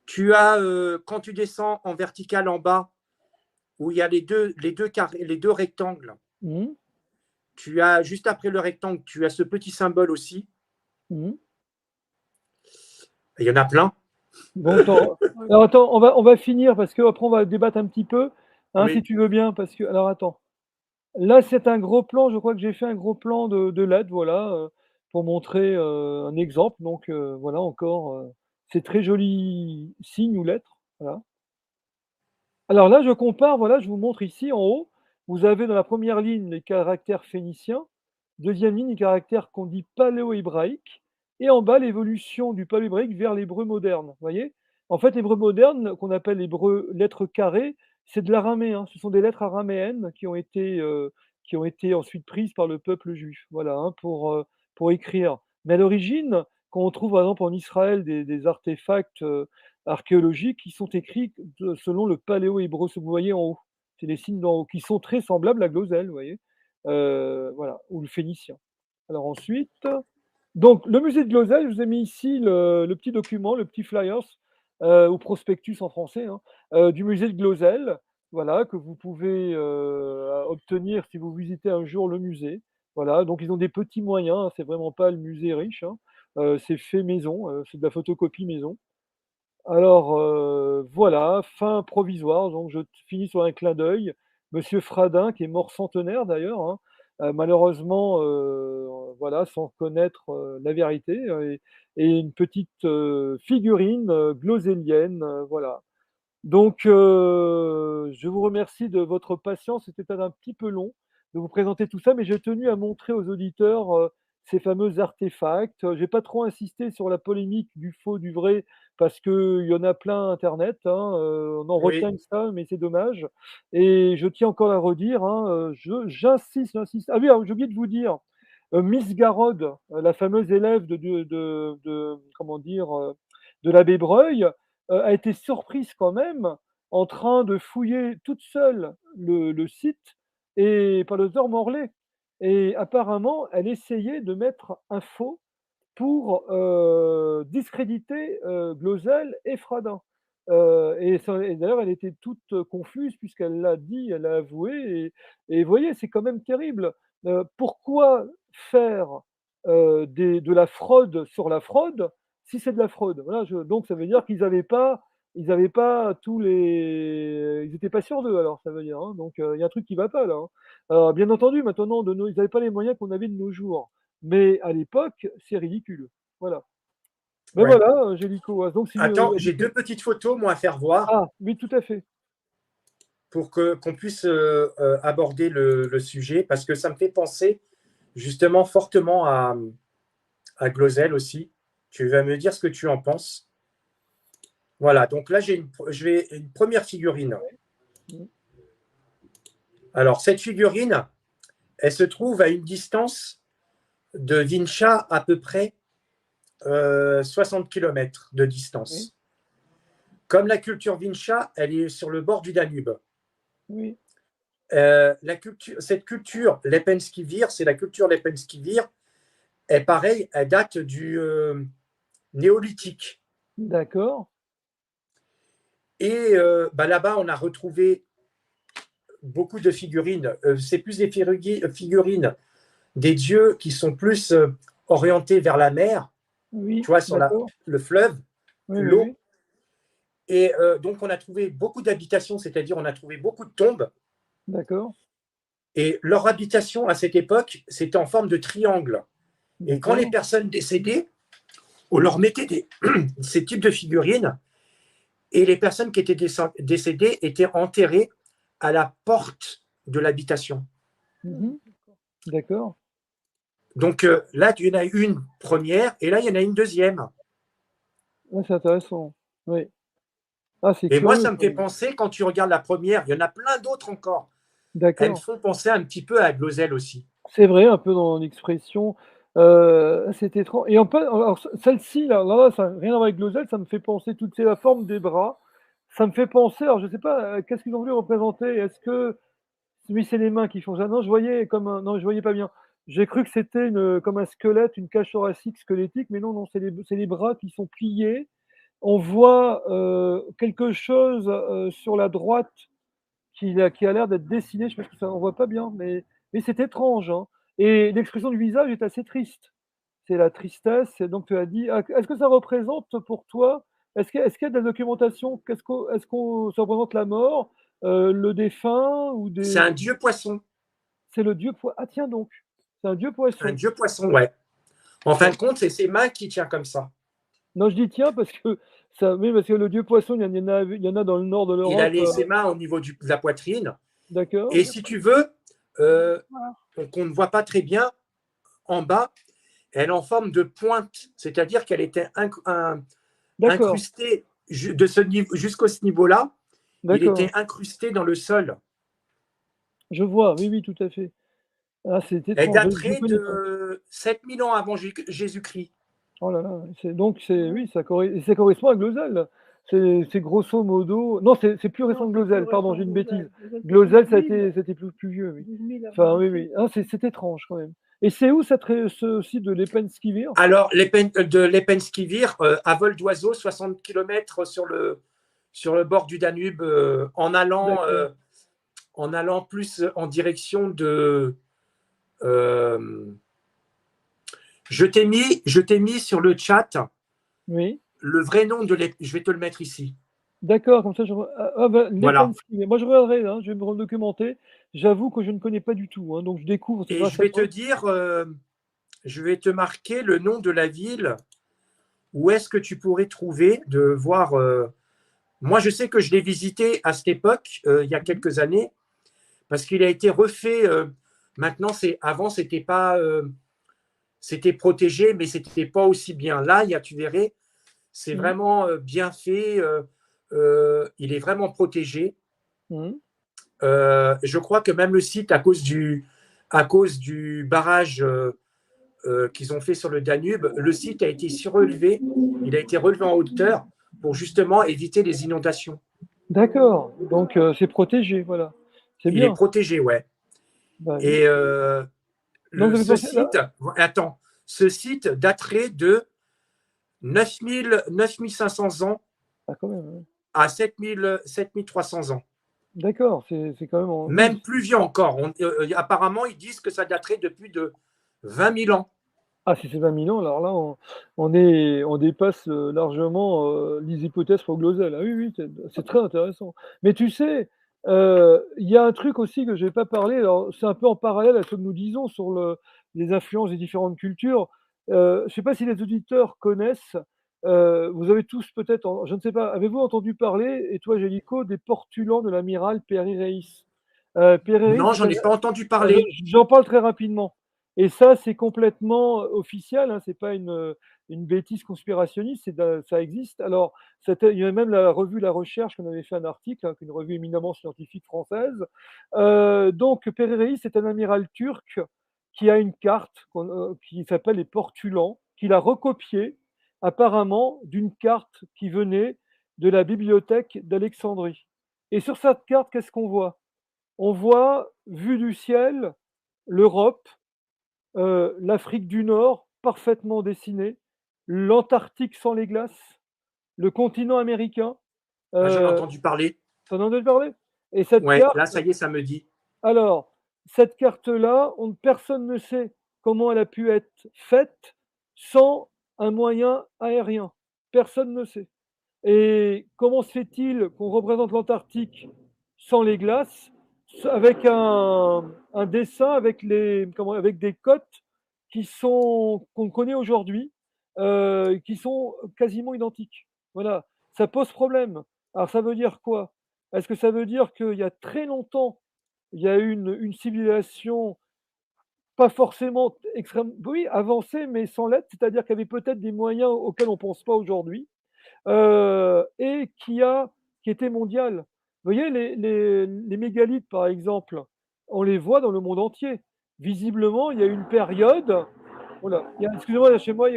Tu as, quand tu descends en vertical en bas, où il y a les deux rectangles, Mmh. tu as, juste après le rectangle, tu as ce petit symbole aussi. Mmh. Il y en a plein. Bon, alors attends, on va finir parce qu'après on va débattre un petit peu, hein, si Oui, tu veux bien, parce que alors attends. Là, c'est un gros plan, je crois que j'ai fait un gros plan de LED, voilà, pour montrer, un exemple. Donc, voilà encore, ces très jolis signes ou lettres, voilà. Alors là, je compare, voilà, je vous montre ici en haut, vous avez dans la première ligne les caractères phéniciens, deuxième ligne les caractères qu'on dit paléo-hébraïques et en bas l'évolution du paléo-hébraïque vers l'hébreu moderne, vous voyez? En fait, l'hébreu moderne, qu'on appelle l'hébreu lettres carrées, c'est de l'araméen. Ce sont des lettres araméennes qui ont été ensuite prises par le peuple juif, voilà, hein, pour écrire. Mais à l'origine, quand on trouve par exemple en Israël des artefacts, archéologiques qui sont écrits selon le paléo-hébreu, ce que vous voyez en haut. C'est les signes d'en haut qui sont très semblables à Glosel, vous voyez? Voilà, ou le phénicien. Alors ensuite, donc le musée de Glosel, je vous ai mis ici le petit document, le petit flyers, ou prospectus en français, hein, du musée de Glosel, voilà, que vous pouvez obtenir si vous visitez un jour le musée. Voilà, donc ils ont des petits moyens, hein, c'est vraiment pas le musée riche, hein, c'est fait maison, c'est de la photocopie maison. Alors, voilà, fin provisoire, donc je finis sur un clin d'œil. Monsieur Fradin, qui est mort centenaire d'ailleurs, hein, malheureusement, voilà, sans connaître, la vérité, et une petite, figurine, gloselienne, voilà. Donc, je vous remercie de votre patience. C'était un petit peu long de vous présenter tout ça, mais j'ai tenu à montrer aux auditeurs ces fameux artefacts. J'ai pas trop insisté sur la polémique du faux, du vrai, parce qu'il y en a plein Internet, hein, on en retient oui. que ça, mais c'est dommage. Et je tiens encore à redire, hein, j'insiste, j'insiste. Ah oui, alors, j'ai oublié de vous dire, Miss Garode, la fameuse élève comment dire, de l'abbé Breuil, a été surprise quand même en train de fouiller toute seule le site et par le docteur Morlaix. Et apparemment, elle essayait de mettre un faux pour discréditer Clausel et Fradin. Et d'ailleurs, elle était toute confuse puisqu'elle l'a dit, elle l'a avoué. Et vous voyez, c'est quand même terrible. Pourquoi faire de la fraude sur la fraude si c'est de la fraude? Voilà, donc ça veut dire ils avaient pas tous les. Ils n'étaient pas sûrs d'eux, alors ça veut dire. Hein. Donc il y a un truc qui ne va pas là. Hein. Alors, bien entendu, maintenant, ils n'avaient pas les moyens qu'on avait de nos jours. Mais à l'époque, c'est ridicule. Voilà. Ben Ouais. voilà, Gélico. Donc, Attends, j'ai 2 petites photos, moi, à faire voir Ah, oui, tout à fait. pour qu'on puisse aborder le sujet, parce que ça me fait penser justement fortement à Clausel aussi. Tu vas me dire ce que tu en penses. Voilà, donc là, j'ai une première figurine. Alors, cette figurine, elle se trouve à une distance de Vinça à peu près 60 km de distance. Oui. Comme la culture Vinça, elle est sur le bord du Danube. Oui. Cette culture Lepenski-Vir, c'est la culture Lepenski-Vir, est pareil, elle date du néolithique. D'accord. Et là-bas, on a retrouvé beaucoup de figurines. C'est plus des figurines des dieux qui sont plus orientés vers la mer, Oui, tu vois, sur le fleuve, oui, l'eau. oui. Et donc, on a trouvé beaucoup d'habitations, c'est-à-dire on a trouvé beaucoup de tombes. D'accord. Et leur habitation à cette époque, c'était en forme de triangle. Et quand les personnes décédaient, on leur mettait ces types de figurines. Et les personnes qui étaient décédées étaient enterrées à la porte de l'habitation. D'accord. Donc là, il y en a une première et là, il y en a une deuxième. Ouais, c'est intéressant. Oui. Ah, c'est Et curieux, moi, ça me fait penser, quand tu regardes la première, il y en a plein d'autres encore. Elles me font penser un petit peu à Clausel aussi. C'est vrai, un peu dans l'expression. C'est étrange. Et alors, celle-ci, là, ça n'a rien à voir avec Clausel, ça me fait penser, toute la forme des bras. Ça me fait penser, alors je ne sais pas, qu'est-ce qu'ils ont voulu représenter? Est-ce que oui, c'est les mains qui font ça. Non, je voyais non, je voyais pas bien. J'ai cru que c'était comme un squelette, une cage thoracique squelettique, mais non, non, c'est les bras qui sont pliés. On voit quelque chose sur la droite qui a l'air d'être dessiné. Je pense que ça, on voit pas bien, mais c'est étrange. Hein. Et l'expression du visage est assez triste. C'est la tristesse. Et donc tu as dit, est-ce que ça représente pour toi, est-ce qu'il y a de la documentation, est-ce qu'on ça représente la mort, le défunt ou C'est un dieu poisson. C'est le dieu poisson. Ah tiens donc, c'est un dieu poisson. Un dieu poisson, ouais. En fin de compte, c'est ses mains qui tiennent comme ça. Non, je dis tiens parce que parce que le dieu poisson, il y en a dans le nord de l'Europe. Il a ses mains au niveau de la poitrine. D'accord. Et si tu veux, qu'on ne voit pas très bien, en bas, elle est en forme de pointe, c'est-à-dire qu'elle était incrustée de ce niveau jusqu'à ce niveau-là. Il était incrusté dans le sol. Je vois, oui, oui, tout à fait. Ah, c'est étrange. Elle daterait de 7000 ans avant Jésus-Christ. Oh là là, oui, ça correspond à Clausel. C'est grosso modo. Non, c'est plus récent que Clausel, pardon, j'ai une bêtise. Clausel, c'était plus vieux, oui. Enfin, oui, oui. Ah, c'est étrange quand même. Et c'est où ce site de Lepenski-Vir? Alors, de Lepenski-Vir, à vol d'oiseau, 60 km sur le bord du Danube, en allant plus en direction de. Je t'ai mis sur le chat le vrai nom de je vais te le mettre ici. D'accord, comme ça, voilà. Moi, je regarderai, hein, je vais me redocumenter. J'avoue que je ne connais pas du tout, hein, donc je découvre. Et je vais te dire, je vais te marquer le nom de la ville où est-ce que tu pourrais trouver, de voir. Moi, je sais que je l'ai visité à cette époque, il y a quelques années, parce qu'il a été refait. Maintenant, avant, c'était pas. C'était protégé, mais c'était pas aussi bien. Là, tu verrais, c'est vraiment bien fait. Il est vraiment protégé. Je crois que même le site, à cause du barrage qu'ils ont fait sur le Danube, le site a été surélevé, il a été relevé en hauteur pour justement éviter les inondations. D'accord. Donc, c'est protégé, voilà. C'est Il est bien. protégé, ouais. Bah, oui. Et Donc, vous avez ce pensé là? site, attends, ce site daterait de 9500 ans Ah, quand même, ouais. à 7300 ans. D'accord, c'est quand même en... Même Oui. plus vieux encore. Apparemment, ils disent que ça daterait de plus de 20 000 ans. Ah, si c'est 20 000 ans, alors là, on dépasse largement les hypothèses prognosées. Ah oui, oui, c'est très intéressant. Mais tu sais, il y a un truc aussi que je n'ai pas parlé, alors c'est un peu en parallèle à ce que nous disons sur les influences des différentes cultures. Je ne sais pas si les auditeurs connaissent, vous avez tous peut-être, je ne sais pas, avez-vous entendu parler, et toi, Gélico, des portulans de l'amiral Peri Reis? Peri Reis, Non, j'en ai pas entendu parler. j'en parle très rapidement. Et ça, c'est complètement officiel, hein, c'est pas une bêtise conspirationniste, ça existe. Alors, il y a même la revue La Recherche qu'on avait fait un article, hein, une revue éminemment scientifique française. Donc, Peri Reis, c'est un amiral turc qui a une carte qui s'appelle les Portulans, qu'il a recopiée apparemment d'une carte qui venait de la bibliothèque d'Alexandrie. Et sur cette carte, qu'est-ce qu'on voit? On voit, vue du ciel, l'Europe, l'Afrique du Nord parfaitement dessinée, l'Antarctique sans les glaces, le continent américain. Ah, j'en ai Euh, entendu parler. T'en as entendu parler? Et cette Ouais, carte, là, ça y est, ça me dit. alors, cette carte-là, personne ne sait comment elle a pu être faite sans un moyen aérien. Personne ne sait. Et comment se fait-il qu'on représente l'Antarctique sans les glaces, avec un dessin avec, avec des côtes qu'on connaît aujourd'hui, qui sont quasiment identiques. Voilà, ça pose problème. Alors ça veut dire quoi? Est-ce que ça veut dire qu'il y a très longtemps, il y a eu une civilisation pas forcément extrêmement, oui, avancée, mais sans l'être, c'est-à-dire qu'il y avait peut-être des moyens auxquels on ne pense pas aujourd'hui, et qui était mondial. Vous voyez, les mégalithes, par exemple, on les voit dans le monde entier. Visiblement, il y a une période. Voilà, excusez-moi, chez moi,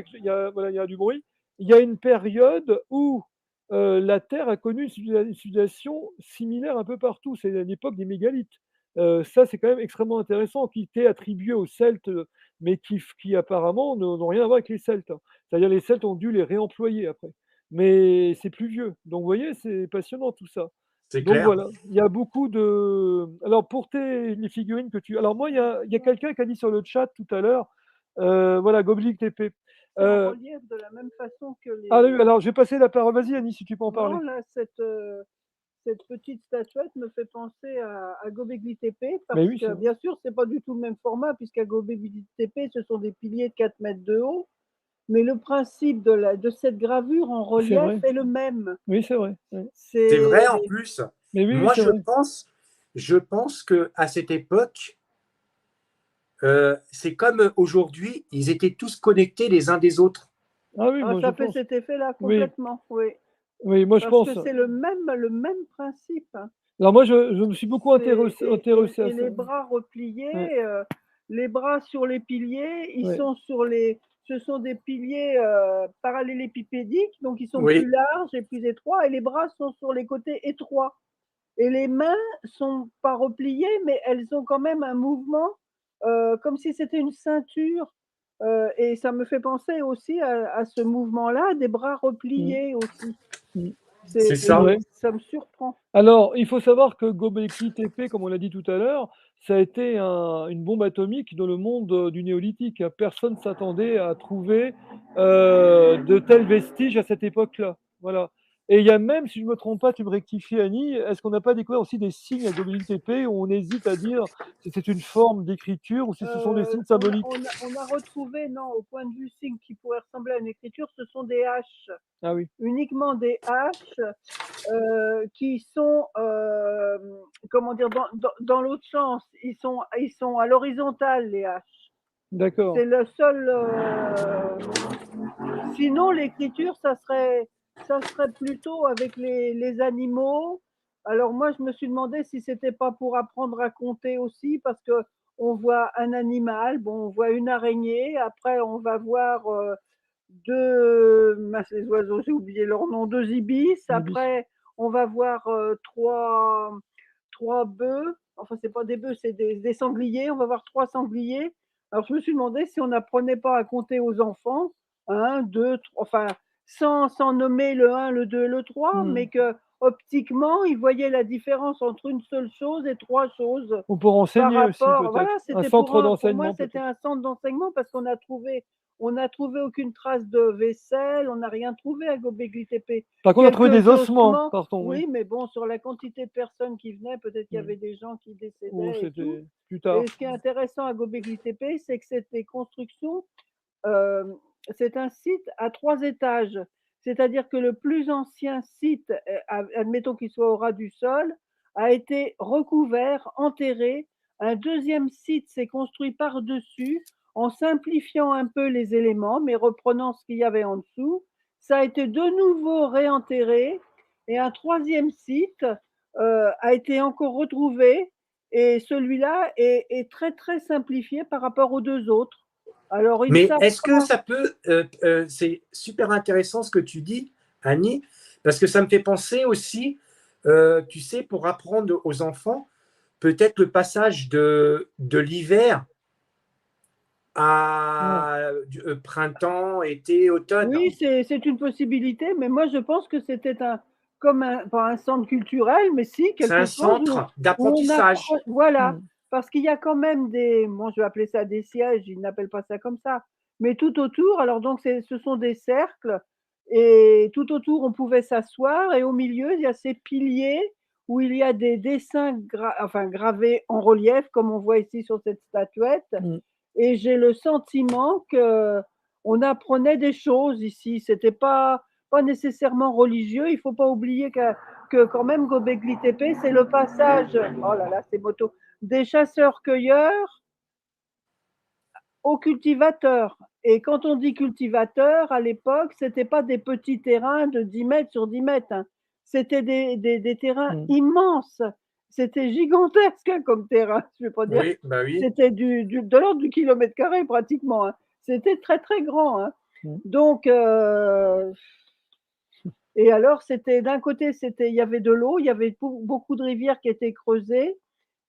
voilà, il y a du bruit. Il y a une période où la Terre a connu une civilisation similaire un peu partout. C'est l'époque des mégalithes. Ça, c'est quand même extrêmement intéressant, qui était attribué aux Celtes, mais qui apparemment n'ont rien à voir avec les Celtes, hein. C'est-à-dire les Celtes ont dû les réemployer après. Mais c'est plus vieux. Donc, vous voyez, c'est passionnant tout ça. C'est Donc clair. voilà, il y a beaucoup de. Alors, pour les figurines que tu. Alors, moi, il y a quelqu'un qui a dit sur le chat tout à l'heure, voilà, Goblik TP. C'est en relief de la même façon que les. Ah, oui, alors, je vais passer la parole. Vas-y, Annie, si tu peux en parler. Non, là, cette petite statuette me fait penser à Göbekli Tepe, parce Mais oui, que bien sûr, c'est pas du tout le même format, puisqu'à Göbekli Tepe, ce sont des piliers de 4 mètres de haut, mais le principe de cette gravure en relief est le même. Oui, c'est vrai. Oui. C'est vrai en plus. Mais oui, Moi, c'est vrai. je pense qu'à cette époque, c'est comme aujourd'hui, ils étaient tous connectés les uns des autres. Ah oui, moi, ça je fait pense. cet effet-là complètement, oui. Oui, moi, je pense. Parce que c'est le même principe. Alors, moi, je me suis beaucoup intéressé à ça. Et les bras repliés, les bras sur les piliers, ce sont des piliers parallélépipédiques, donc ils sont plus larges et plus étroits, et les bras sont sur les côtés étroits. Et les mains sont pas repliées, mais elles ont quand même un mouvement comme si c'était une ceinture. Et ça me fait penser aussi à ce mouvement-là, des bras repliés aussi. C'est ça. Ça me surprend. Alors, il faut savoir que Göbekli Tepe, comme on l'a dit tout à l'heure, ça a été une bombe atomique dans le monde du néolithique. Personne ne s'attendait à trouver de tels vestiges à cette époque-là. Voilà. Et il y a même, si je ne me trompe pas, tu me rectifies, Annie, est-ce qu'on n'a pas découvert aussi des signes à Göbekli Tepe où on hésite à dire si c'est une forme d'écriture ou si ce sont des signes symboliques? On a retrouvé, non, au point de vue signe qui pourrait ressembler à une écriture, ce sont des haches. Ah oui. Uniquement des haches qui sont, comment dire, dans l'autre sens. Ils sont à l'horizontale, les haches. D'accord. C'est le seul. Sinon, l'écriture, ça serait plutôt avec les animaux, Alors moi, je me suis demandé si c'était pas pour apprendre à compter aussi, parce que on voit un animal, bon, on voit une araignée, après on va voir 2, mince les oiseaux, j'ai oublié leur nom, 2 ibis, Ibis. après on va voir 3 bœufs, enfin c'est pas des bœufs, c'est des sangliers, on va voir 3 sangliers. Alors je me suis demandé si on n'apprenait pas à compter aux enfants, 1, 2, 3, enfin sans nommer le 1, le 2, le 3, Mmh. mais que optiquement, ils voyaient la différence entre une seule chose et 3 choses Ou pour par enseigner aussi rapport, peut-être. voilà, Un c'était centre pour moi, d'enseignement c'était peut-être. un centre d'enseignement parce on n'a trouvé aucune trace de vaisselle, on n'a rien trouvé à Göbekli Tepe. Par contre, on a trouvé Quelques des ossements, ossements, par contre, oui. oui, mais bon, sur la quantité de personnes qui venaient, peut-être qu'il y Mmh. avait des gens qui Ou décédaient et tout. c'était plus tard. Et ce qui est intéressant à Göbekli Tepe, c'est que c'était construction, euh, c'est un site à 3 étages. C'est-à-dire que le plus ancien site, admettons qu'il soit au ras du sol, a été recouvert, enterré. Un deuxième site s'est construit par-dessus en simplifiant un peu les éléments, mais reprenant ce qu'il y avait en dessous. Ça a été de nouveau réenterré. Et un troisième site a été encore retrouvé. Et celui-là est très, très simplifié par rapport aux 2 autres. Alors, ils ne Mais savent est-ce que pas. ça peut, c'est super intéressant ce que tu dis, Annie, parce que ça me fait penser aussi, tu sais, pour apprendre aux enfants, peut-être le passage de l'hiver Ah. à printemps, été, automne. Oui, c'est une possibilité, mais moi je pense que c'était comme pas un centre culturel, mais si, C'est quelque un chose centre où on d'apprentissage. approche, voilà, Mmh. parce qu'il y a quand même bon, je vais appeler ça des sièges, ils n'appellent pas ça comme ça, mais tout autour, alors donc ce sont des cercles, et tout autour on pouvait s'asseoir, et au milieu il y a ces piliers où il y a des dessins enfin, gravés en relief, comme on voit ici sur cette statuette, Mmh. et j'ai le sentiment que on apprenait des choses ici. C'était pas nécessairement religieux. Il faut pas oublier que quand même Göbekli Tepe, c'est le passage, oh là là, c'est moto, des chasseurs-cueilleurs aux cultivateurs. Et quand on dit cultivateur, à l'époque, c'était pas des petits terrains de 10 mètres sur 10 mètres, hein. C'était des terrains Mmh. immenses. C'était gigantesque, hein, comme terrain. Je vais pas dire. Oui, bah oui. C'était de l'ordre du kilomètre carré pratiquement, hein. C'était très très grand, hein. Mmh. Donc, et alors, c'était d'un côté, il y avait de l'eau, il y avait beaucoup de rivières qui étaient creusées.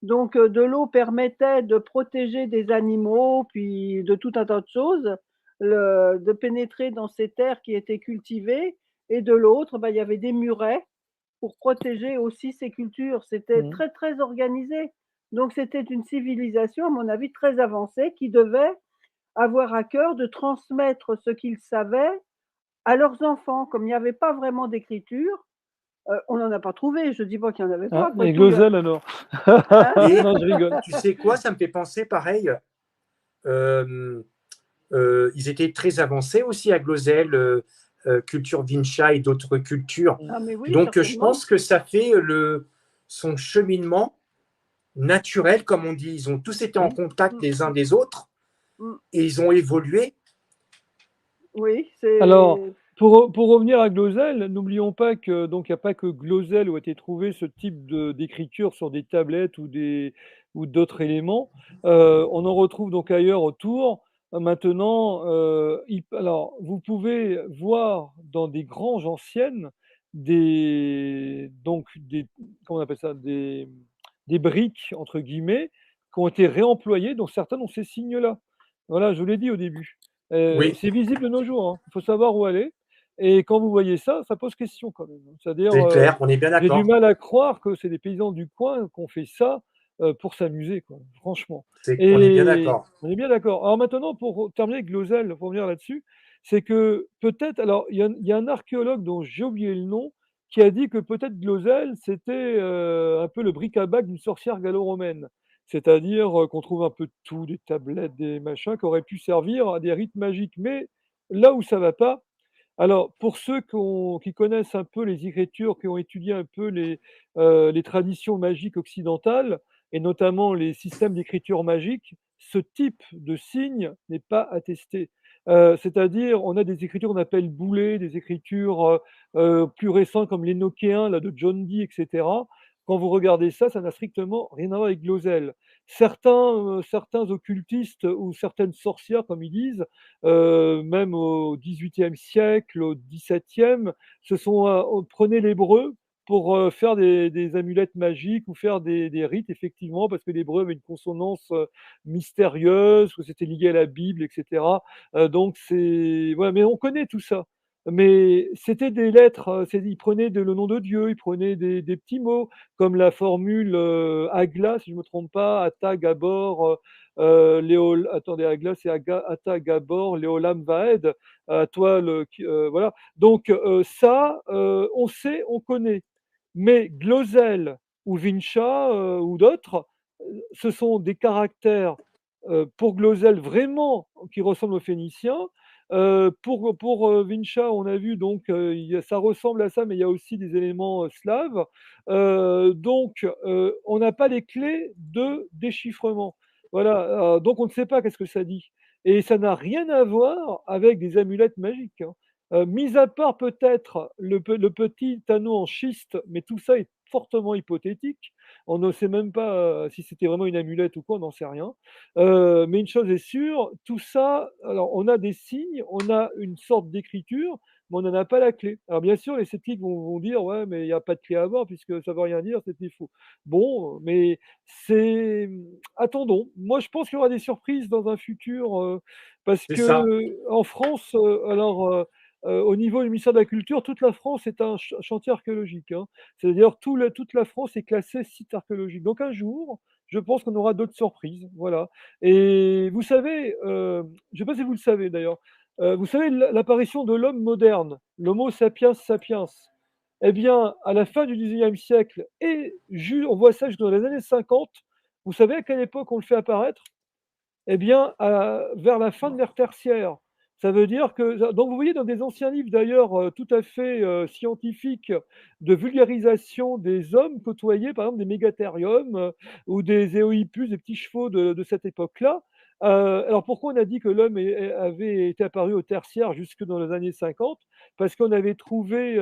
Donc, de l'eau permettait de protéger des animaux, puis de tout un tas de choses, de pénétrer dans ces terres qui étaient cultivées. Et de l'autre, bah, il y avait des murets pour protéger aussi ces cultures. C'était Mmh. très, très organisé. Donc, c'était une civilisation, à mon avis, très avancée qui devait avoir à cœur de transmettre ce qu'ils savaient à leurs enfants. Comme il n'y avait pas vraiment d'écriture, on n'en a pas trouvé. Je ne dis pas qu'il n'y en avait pas. Ah, Après et tout, Glosel alors? hein. Et Non, je rigole. tu sais quoi, ça me fait penser pareil. euh, ils étaient très avancés aussi à Glosel, culture Vincha et d'autres cultures. Mmh. Ah, mais oui, Donc, je certainement. pense que ça fait son cheminement naturel, comme on dit. Ils ont tous été en Mmh. contact Mm, les uns des autres mm. et ils ont évolué. Oui, Alors, c'est. pour revenir à Glosel, n'oublions pas que donc il n'y a pas que Glosel où a été trouvé ce type d'écriture sur des tablettes ou d'autres éléments. On en retrouve donc ailleurs autour. Maintenant, alors vous pouvez voir dans des granges anciennes des comment on appelle ça, des briques entre guillemets qui ont été réemployées, dont certaines ont ces signes-là. Voilà, je vous l'ai dit au début. Oui, C'est visible de nos jours, hein. Il faut savoir où aller. Et quand vous voyez ça, ça pose question quand même. C'est-à-dire, c'est clair, on est bien j'ai du d'accord. mal à croire que c'est des paysans du coin qui ont fait ça pour s'amuser, quoi, franchement. On est bien Et d'accord. on est bien d'accord. Alors maintenant, pour terminer avec Glosel, pour revenir là-dessus, c'est que peut-être, alors il y a un archéologue dont j'ai oublié le nom, qui a dit que peut-être Glosel, c'était un peu le bric-à-brac d'une sorcière gallo-romaine. C'est-à-dire qu'on trouve un peu de tout, des tablettes, des machins, qui auraient pu servir à des rites magiques. Mais là où ça va pas, alors pour ceux qui connaissent un peu les écritures, qui ont étudié un peu les traditions magiques occidentales, et notamment les systèmes d'écriture magique, ce type de signe n'est pas attesté. C'est-à-dire, on a des écritures qu'on appelle boulées, des écritures plus récentes comme l'Énochéen là, de John Dee, etc. quand vous regardez ça, ça n'a strictement rien à voir avec Glosel. Certains occultistes ou certaines sorcières, comme ils disent, même au XVIIIe siècle, au XVIIe, prenaient l'hébreu pour faire des amulettes magiques ou faire des rites, effectivement, parce que l'hébreu avait une consonance mystérieuse, que c'était lié à la Bible, etc. Donc, voilà, mais on connaît tout ça. Mais c'était des lettres, ils prenaient le nom de Dieu, ils prenaient des petits mots, comme la formule Agla, si je ne me trompe pas, Ata Gabor, attendez, Agla, c'est Ata Gabor, Léolam Vaed, à toi, voilà. Donc, ça, on sait, on connaît. Mais Glosel ou Vincha ou d'autres, ce sont des caractères pour Glosel vraiment qui ressemblent aux Phéniciens. Pour Vincha, on a vu donc ça ressemble à ça, mais il y a aussi des éléments slaves. Donc, on n'a pas les clés de déchiffrement. Voilà, donc on ne sait pas qu'est-ce que ça dit. Et ça n'a rien à voir avec des amulettes magiques, hein. Mis à part peut-être le petit anneau en schiste, mais tout ça est fortement hypothétique. On ne sait même pas si c'était vraiment une amulette ou quoi, on n'en sait rien. Mais une chose est sûre, tout ça, alors on a des signes, on a une sorte d'écriture, mais on n'en a pas la clé. Alors bien sûr, les sceptiques vont dire, ouais, mais il n'y a pas de clé à avoir puisque ça ne veut rien dire, c'était faux. Bon, mais attendons. Moi, je pense qu'il y aura des surprises dans un futur parce C'est ça. que en France, au niveau du ministère de la Culture, toute la France est un chantier archéologique, hein. C'est-à-dire toute la France est classée site archéologique. Donc un jour, je pense qu'on aura d'autres surprises. Voilà. Et vous savez, je ne sais pas si vous le savez d'ailleurs, vous savez l'apparition de l'homme moderne, l'Homo sapiens sapiens. Eh bien, à la fin du XIXe siècle, et on voit ça jusque dans les années 50, vous savez à quelle époque on le fait apparaître? Eh bien, vers la fin de l'ère tertiaire. Ça veut dire que, donc vous voyez dans des anciens livres d'ailleurs tout à fait scientifiques de vulgarisation des hommes côtoyés, par exemple des mégathériums ou des éohippus, des petits chevaux de cette époque-là. Alors pourquoi on a dit que l'homme avait été apparu au tertiaire jusque dans les années 50? Parce qu'on avait trouvé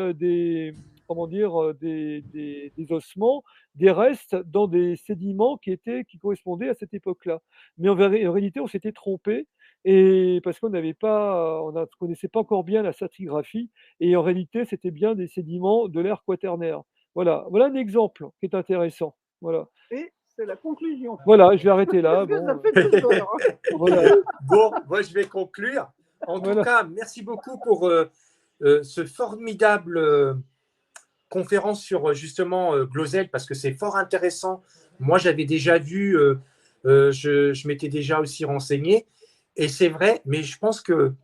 comment dire, des ossements, des restes dans des sédiments qui correspondaient à cette époque-là. Mais en réalité, on s'était trompé et parce on ne connaissait pas encore bien la stratigraphie et en réalité, c'était bien des sédiments de l'ère quaternaire. Voilà un exemple qui est intéressant. Voilà. Et c'est la conclusion. Voilà, je vais arrêter là. Parce que Bon, ça fait 2 heures, hein. voilà. Bon, moi, je vais conclure. En tout Voilà. cas, merci beaucoup pour ce formidable conférence sur justement Glosel, parce que c'est fort intéressant. Moi, j'avais déjà vu, je m'étais déjà aussi renseigné, et c'est vrai, mais je pense que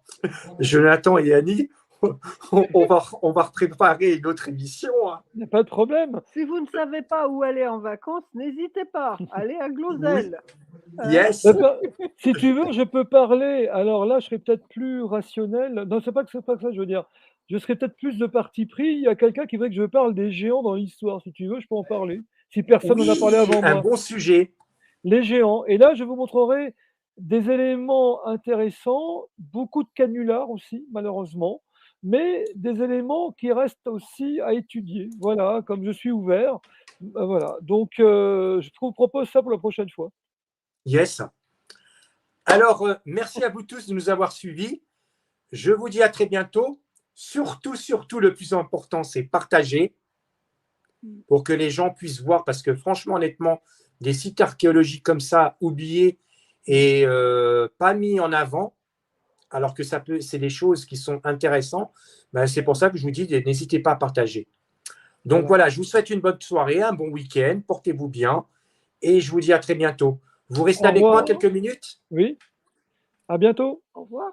Jonathan et Annie, on va préparer une autre émission, hein. Il n'y a pas de problème. Si vous ne savez pas où aller en vacances, n'hésitez pas, allez à Glosel. Yes. Si tu veux, je peux parler. Alors là, je serais peut-être plus rationnel. Non, c'est pas que ça que je veux dire. Je serais peut-être plus de parti pris. Il y a quelqu'un qui veut que je parle des géants dans l'histoire. Si tu veux, je peux en parler. Si personne n'en a parlé avant un moi. bon sujet. Les géants. Et là, je vous montrerai des éléments intéressants, beaucoup de canulars aussi, malheureusement, mais des éléments qui restent aussi à étudier. Voilà, comme je suis ouvert. Voilà. Donc, je vous propose ça pour la prochaine fois. Yes. Alors, merci à vous tous de nous avoir suivis. Je vous dis à très bientôt. Surtout, le plus important, c'est partager pour que les gens puissent voir, parce que franchement, honnêtement, des sites archéologiques comme ça, oubliés et pas mis en avant, alors que c'est des choses qui sont intéressantes, ben, c'est pour ça que je vous dis, n'hésitez pas à partager. Donc voilà, je vous souhaite une bonne soirée, un bon week-end, portez-vous bien, et je vous dis à très bientôt. Vous restez avec moi quelques minutes? Oui. À bientôt. Au revoir.